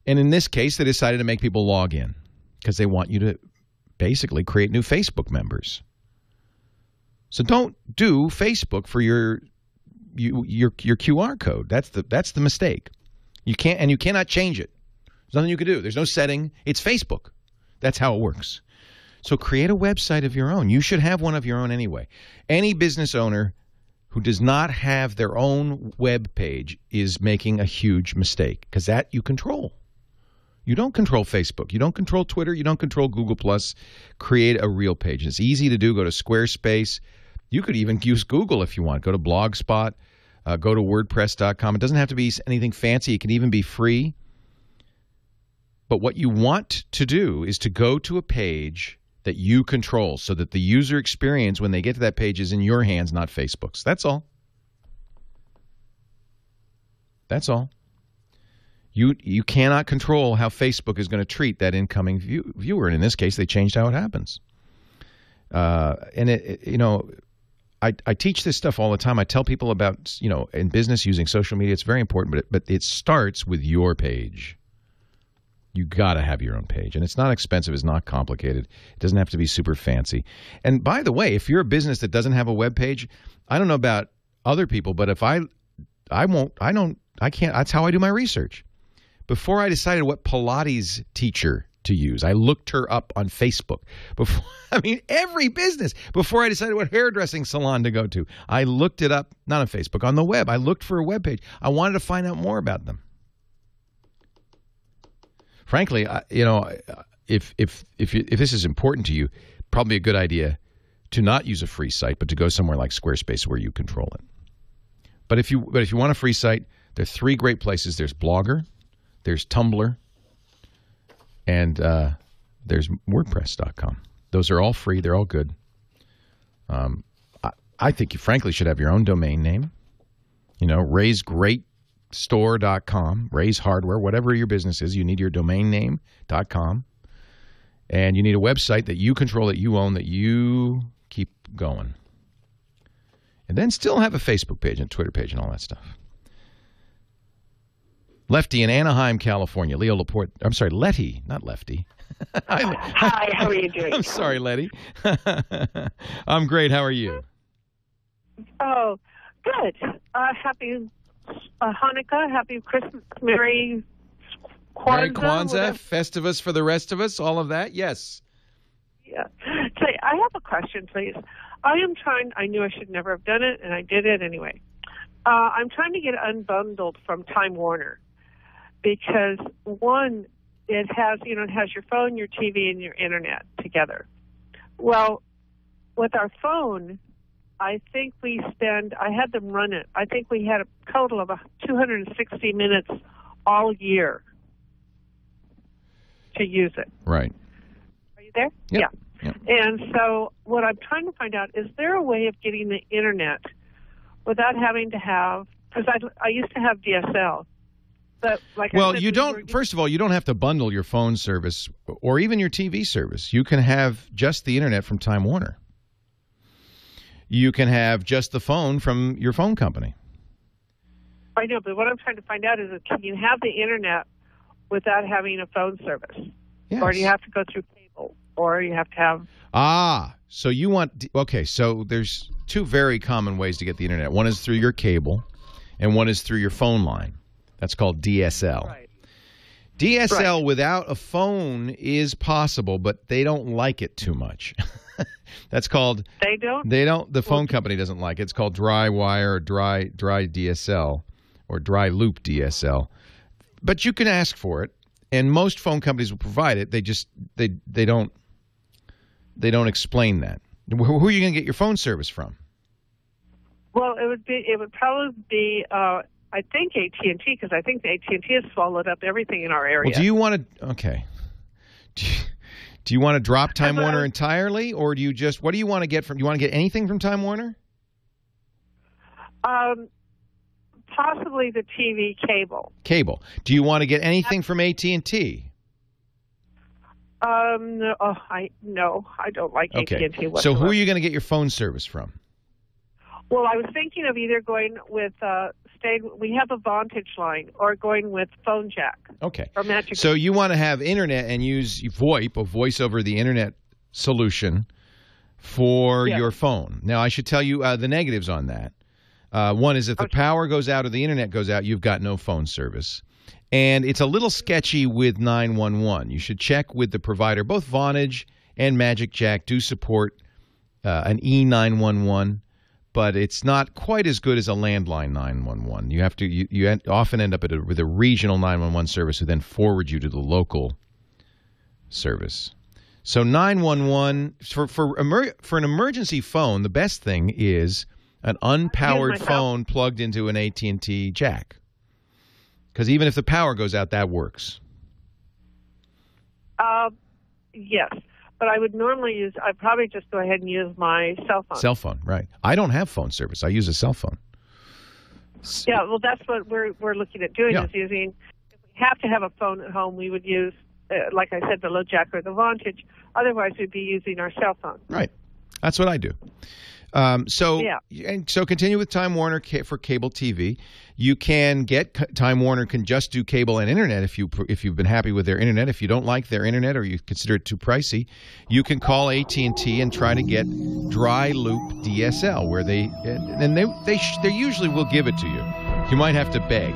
And in this case, they decided to make people log in because they want you to basically create new Facebook members. So don't do Facebook for your QR code. That's the mistake. You cannot change it. There's nothing you can do. There's no setting. It's Facebook. That's how it works. So create a website of your own. You should have one of your own anyway. Any business owner who does not have their own web page is making a huge mistake, because that you control. You don't control Facebook. You don't control Twitter. You don't control Google+. Create a real page. It's easy to do. Go to Squarespace. You could even use Google if you want. Go to Blogspot. Go to WordPress.com. It doesn't have to be anything fancy. It can even be free. But what you want to do is to go to a page that you control so that the user experience when they get to that page is in your hands, not Facebook's. That's all. That's all. You cannot control how Facebook is going to treat that incoming viewer. And in this case, they changed how it happens. I teach this stuff all the time. I tell people about, in business using social media. It's very important, but it starts with your page. You got to have your own page. And it's not expensive. It's not complicated. It doesn't have to be super fancy. And by the way, if you're a business that doesn't have a web page, I don't know about other people, but if I can't, that's how I do my research. Before I decided what Pilates teacher to use, I looked her up on Facebook. Every business. Before I decided what hairdressing salon to go to, I looked it up, not on Facebook, on the web. I looked for a web page. I wanted to find out more about them. Frankly, if this is important to you, probably a good idea to not use a free site, but to go somewhere like Squarespace where you control it. But if you want a free site, there are 3 great places. There's Blogger, there's Tumblr, and there's WordPress.com. Those are all free. They're all good. I think you frankly should have your own domain name. Ray'sGreatStore.com, Ray's Hardware, whatever your business is, you need your domain name.com. And you need a website that you control, that you own, that you keep going. And then still have a Facebook page and Twitter page and all that stuff. Lefty in Anaheim, California. Leo Laporte. I'm sorry, Letty, not Lefty. Hi, how are you doing? I'm sorry, Letty. I'm great. How are you? Oh, good. Happy Hanukkah. Happy Christmas. Merry Kwanzaa. Merry Kwanzaa. Festivus for the rest of us. All of that. Yes. Yeah. Say, I have a question, please. I knew I should never have done it, and I did it anyway. I'm trying to get unbundled from Time Warner because, one, it has your phone, your TV, and your internet together. Well, with our phone, I think I had them run it. I think we had a total of 260 minutes all year to use it. Right. Are you there? Yep. Yeah. Yep. And so what I'm trying to find out, is there a way of getting the internet without having to have, because I used to have DSL. But you don't, first of all, you don't have to bundle your phone service or even your TV service. You can have just the internet from Time Warner. You can have just the phone from your phone company. I know, but what I'm trying to find out is, can you have the internet without having a phone service? Yes. Or do you have to go through cable? Or you have to have... So you want... Okay, so there's 2 very common ways to get the internet. One is through your cable, and one is through your phone line. That's called DSL. Right. DSL without a phone is possible, but they don't like it too much. That's called... They don't? They don't. The phone company doesn't like it. It's called dry wire or dry DSL or dry loop DSL. But you can ask for it, and most phone companies will provide it. They just they don't explain that. Who are you going to get your phone service from? Well, it would probably be I think AT&T, because I think the AT&T has swallowed up everything in our area. Well, do you want to? Okay. Do you want to drop Time Warner entirely, or do you just? What do you want to get from? Do you want to get anything from Time Warner? Possibly the TV cable. Cable. Do you want to get anything from AT&T? No, I don't like AT&T whatsoever. So who are you going to get your phone service from? Well, I was thinking of either going with we have a Vantage line, or going with Phone Jack. Okay. Or Magic. So you want to have internet and use VoIP, a voice over the internet solution, for your phone. Now, I should tell you the negatives on that. One is if the power goes out or the internet goes out, you've got no phone service. And it's a little sketchy with 911. You should check with the provider. Both Vonage and Magic Jack do support an E911, but it's not quite as good as a landline 911. You have to you often end up with a regional 911 service who then forward you to the local service. So 911 for an emergency phone, the best thing is An unpowered phone plugged into an AT&T jack. Because even if the power goes out, that works. Yes. But I would normally I'd probably just go ahead and use my cell phone. Cell phone, right. I don't have phone service. I use a cell phone. Yeah, well, that's what we're looking at doing is using, if we have to have a phone at home, we would use, like I said, the LoJack or the Vantage. Otherwise, we'd be using our cell phone. Right. That's what I do. So continue with Time Warner for cable TV. You can get Time Warner can just do cable and internet if you've been happy with their internet. If you don't like their internet or you consider it too pricey, you can call AT&T and try to get dry loop DSL, where they usually will give it to you. You might have to beg,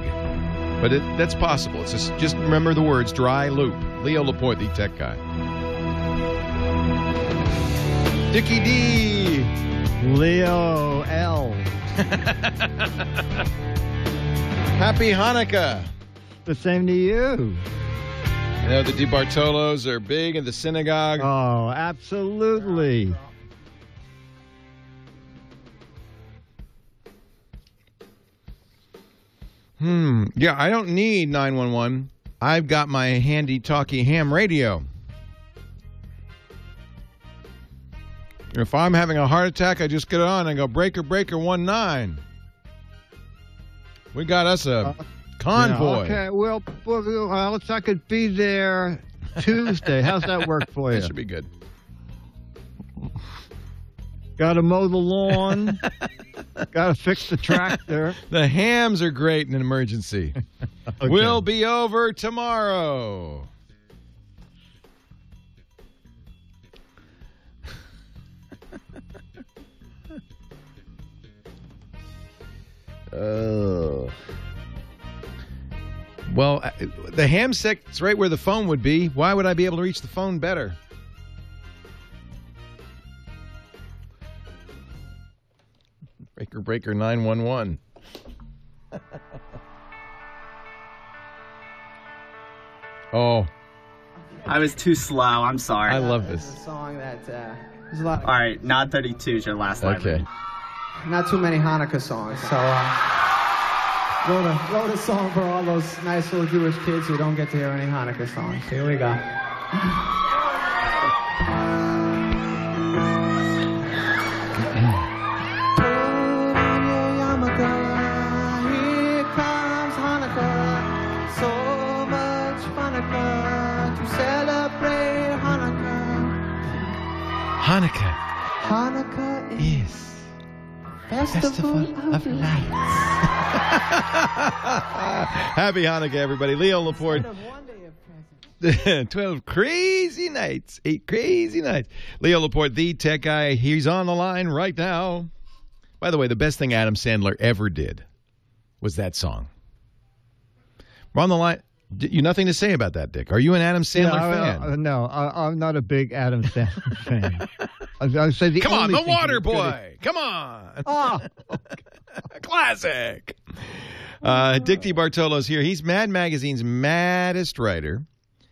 but that's possible. It's just remember the words dry loop. Leo Laporte, the tech guy. Dickie D. Leo L. Happy Hanukkah. The same to you. I know the DeBartolos are big in the synagogue. Oh, absolutely. Yeah, I don't need 911. I've got my handy talkie ham radio. If I'm having a heart attack, I just get it on and go, breaker, breaker, 19. We got us a convoy. Yeah, okay, well, I could be there Tuesday. How's that work for you? That should be good. Got to mow the lawn. Got to fix the tractor. The hams are great in an emergency. Okay. We'll be over tomorrow. Well, the ham stick's right where the phone would be. Why would I be able to reach the phone better? Breaker 911. Oh. I was too slow. I'm sorry. I love this. It's a song that there's a lot. All right, Nod 32 is your last line. Okay. Not too many Hanukkah songs, so wrote a song for all those nice little Jewish kids who don't get to hear any Hanukkah songs. Here we go. Here comes Hanukkah, so much Hanukkah to celebrate Hanukkah. Hanukkah is Festival of Lights. Happy Hanukkah, everybody. Leo Laporte. 12 crazy nights. 8 crazy nights. Leo Laporte, the tech guy. He's on the line right now. By the way, the best thing Adam Sandler ever did was that song. We're on the line. You nothing to say about that, Dick? Are you an Adam Sandler fan? No, I'm not a big Adam Sandler fan. I say the Come on, The Water Boy. Come on. Oh, classic. Dick DeBartolo's here. He's Mad Magazine's maddest writer.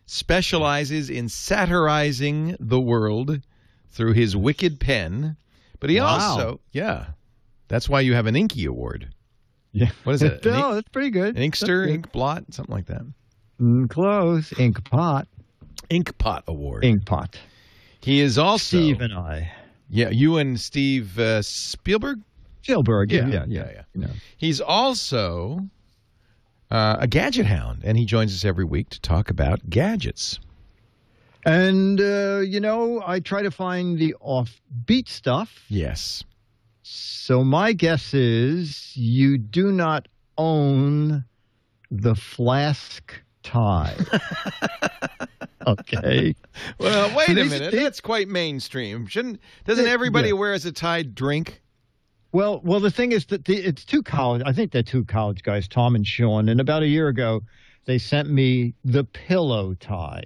Specializes in satirizing the world through his wicked pen. But he also, that's why you have an Inky Award. Yeah. What is it? No, that's pretty good. Inkster, Ink Blot, something like that. Close. Inkpot. Inkpot Award. Inkpot. He is also Steve and I. Yeah, you and Steve Spielberg? Spielberg, yeah. He's also a gadget hound, and he joins us every week to talk about gadgets. And, I try to find the offbeat stuff. Yes. So my guess is you do not own the flask tie. Okay. Well, wait a minute. That's quite mainstream. Doesn't everybody wear as a tied drink? Well, the thing is that it's two college. I think they're two college guys, Tom and Sean. And about a year ago, they sent me the pillow tie.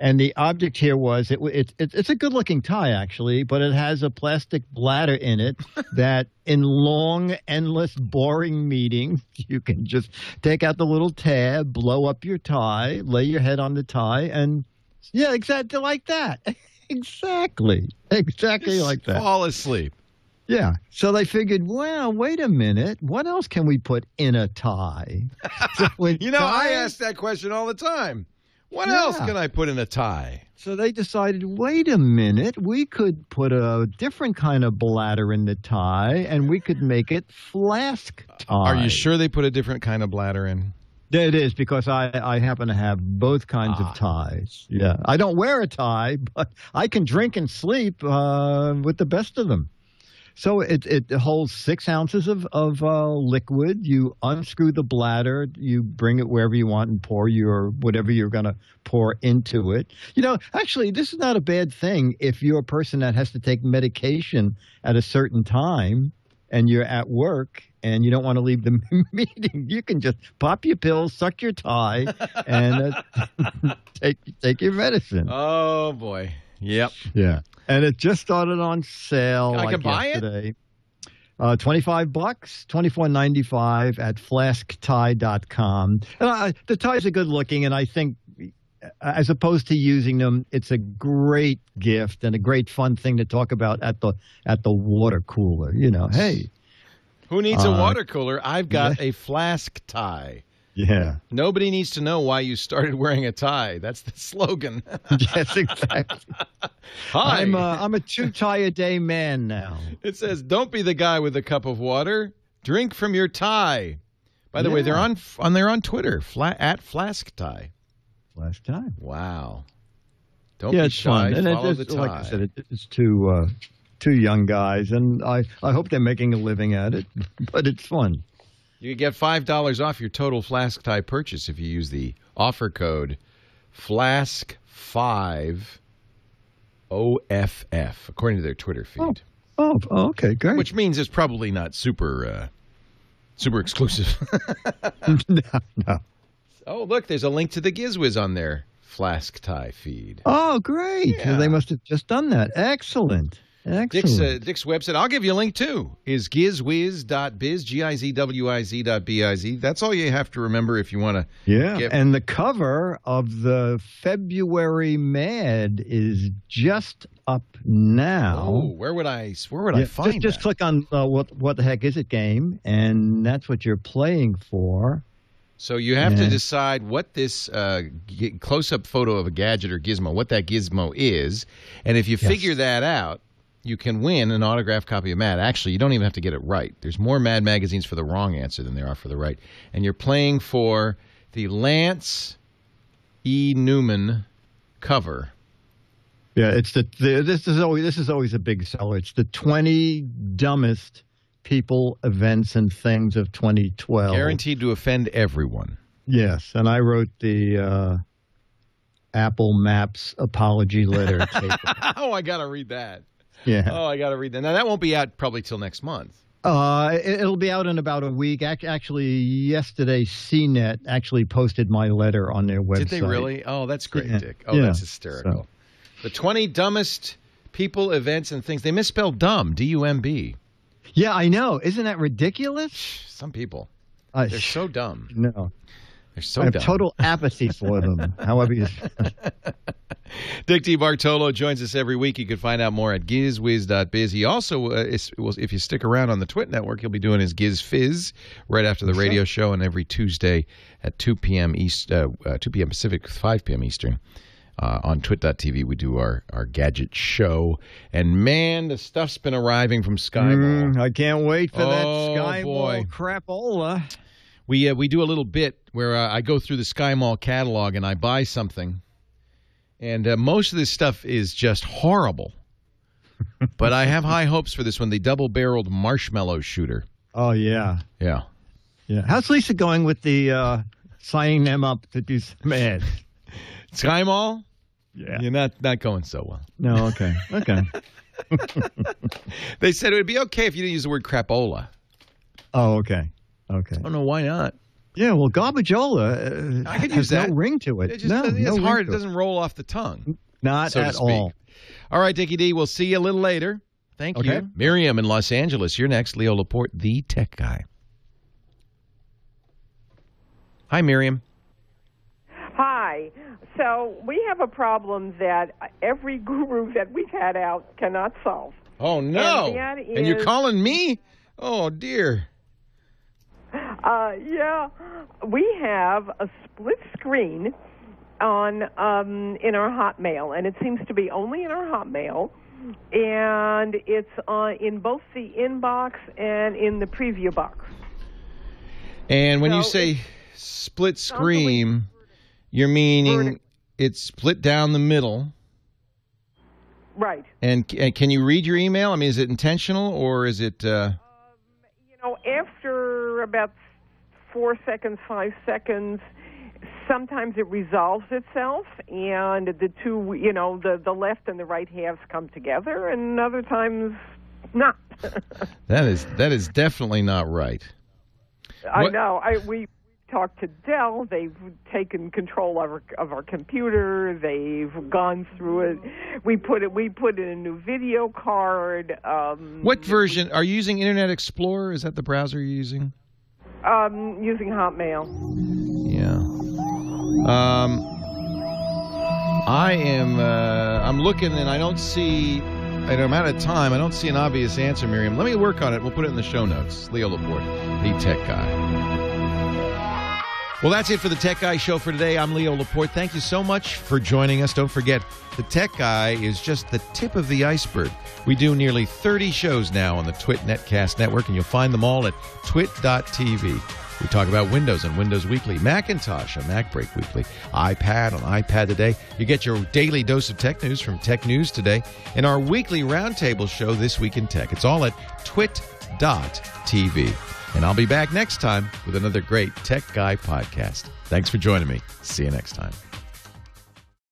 And the object here was it's a good-looking tie, actually, but it has a plastic bladder in it that in long, endless, boring meetings, you can just take out the little tab, blow up your tie, lay your head on the tie, and, exactly like that. Exactly like that. Fall asleep. Yeah. So they figured, well, wait a minute. What else can we put in a tie? So I ask that question all the time. What else can I put in a tie? So they decided, wait a minute, we could put a different kind of bladder in the tie, and we could make it flask tie. Are you sure they put a different kind of bladder in? It is, because I happen to have both kinds of ties. Yeah. I don't wear a tie, but I can drink and sleep with the best of them. So it holds 6 ounces of liquid. You unscrew the bladder. You bring it wherever you want and pour whatever you're going to pour into it. Actually, this is not a bad thing if you're a person that has to take medication at a certain time and you're at work and you don't want to leave the meeting. You can just pop your pills, suck your tie, and take your medicine. Oh, boy. Yep. Yeah. And it just started on sale I can buy yesterday. $25, $24.95 at flasktie.com. And the ties are good looking, and I think as opposed to using them, it's a great gift and a great fun thing to talk about at the water cooler. Hey, who needs a water cooler? I've got a flask tie. Yeah. Nobody needs to know why you started wearing a tie. That's the slogan. Yes, exactly. Hi. I'm a 2-tie-a-day man now. It says, "Don't be the guy with a cup of water. Drink from your tie." By the way, they're on Twitter at Flask Tie. Flask Tie. Wow. Don't be shy. Fun. Follow the tie. Like I said, it's two young guys, and I hope they're making a living at it. But it's fun. You can get $5 off your total Flask Tie purchase if you use the offer code FLASK5OFF, according to their Twitter feed. Oh, okay, great. Which means it's probably not super exclusive. No. Oh, look, there's a link to the GizWiz on their Flask Tie feed. Oh, great. Yeah. They must have just done that. Excellent. Dick's website, I'll give you a link too, is gizwiz.biz, GIZWIZ.biz. That's all you have to remember if you want to. Yeah, and the cover of the February Mad is just up now. Oh, where would I find just click on what the heck is it game, and that's what you're playing for. So you have to decide what this close-up photo of a gadget or gizmo, what that gizmo is, and if you figure that out, you can win an autographed copy of Mad. Actually, you don't even have to get it right. There's more Mad magazines for the wrong answer than there are for the right. And you're playing for the Lance E. Newman cover. Yeah, it's this is always a big seller. It's the 20 dumbest people, events, and things of 2012. Guaranteed to offend everyone. Yes, and I wrote the Apple Maps apology letter. Oh, I got to read that. Yeah. Oh, I got to read that. Now, that won't be out probably till next month. It'll be out in about a week. Actually, yesterday, CNET actually posted my letter on their website. Did they really? Oh, that's great, Yeah. Dick. Oh, that's hysterical. The 20 dumbest people, events, and things. They misspelled dumb, D-U-M-B. Yeah, I know. Isn't that ridiculous? Some people. They're so dumb. No. They're so I have dumb. total apathy for them. However you... Dick DeBartolo joins us every week. You can find out more at gizwiz.biz. He also, if you stick around on the TWiT network, he'll be doing his Giz Fizz right after the radio show, and every Tuesday at 2 p.m. 2 p.m. Pacific, 5 p.m. Eastern. On twit.tv, we do our gadget show. And, man, the stuff's been arriving from SkyMall. I can't wait for that SkyMall crapola. We do a little bit where I go through the SkyMall catalog and I buy something. And most of this stuff is just horrible. But I have high hopes for this one, the double-barreled marshmallow shooter. Oh, yeah. Yeah. How's Lisa going with the signing them up to do some ads? SkyMall? Yeah. You're not going so well. No, okay. Okay. They said it would be okay if you didn't use the word crapola. Oh, okay. Okay. I don't know why not. Yeah, well, garbageola I could has use that. no ring to it. It's ring hard. It to doesn't roll off the tongue. Not so at to speak. all. All right, Dickie D, we'll see you a little later. Thank you. Miriam in Los Angeles, you're next. Leo Laporte, the tech guy. Hi, Miriam. Hi. So we have a problem that every guru that we've had out cannot solve. Oh, no. And you're calling me? Oh, dear. Yeah, we have a split screen on in our Hotmail, and it seems to be only in our Hotmail, and it's in both the inbox and in the preview box. And when you say split screen, you're meaning it's split down the middle. Right. And can you read your email? I mean, is it intentional or is it... After about 4 seconds, 5 seconds, sometimes it resolves itself, and the two, the left and the right halves come together, and other times not. That is definitely not right. I know. We talked to Dell. They've taken control of our computer. They've gone through it. We put in a new video card. What version are you using? Internet Explorer? Is that the browser you're using? Using Hotmail. Yeah. I'm looking and I don't see. And I'm out of time. I don't see an obvious answer, Miriam. Let me work on it. We'll put it in the show notes. Leo Laporte, the Tech Guy. Well, that's it for the Tech Guy Show for today. I'm Leo Laporte. Thank you so much for joining us. Don't forget, the Tech Guy is just the tip of the iceberg. We do nearly 30 shows now on the TWiT Netcast Network, and you'll find them all at twit.tv. We talk about Windows on Windows Weekly, Macintosh on MacBreak Weekly, iPad on iPad Today. You get your daily dose of tech news from Tech News Today, and our weekly roundtable show, This Week in Tech. It's all at twit.tv. And I'll be back next time with another great Tech Guy podcast. Thanks for joining me. See you next time.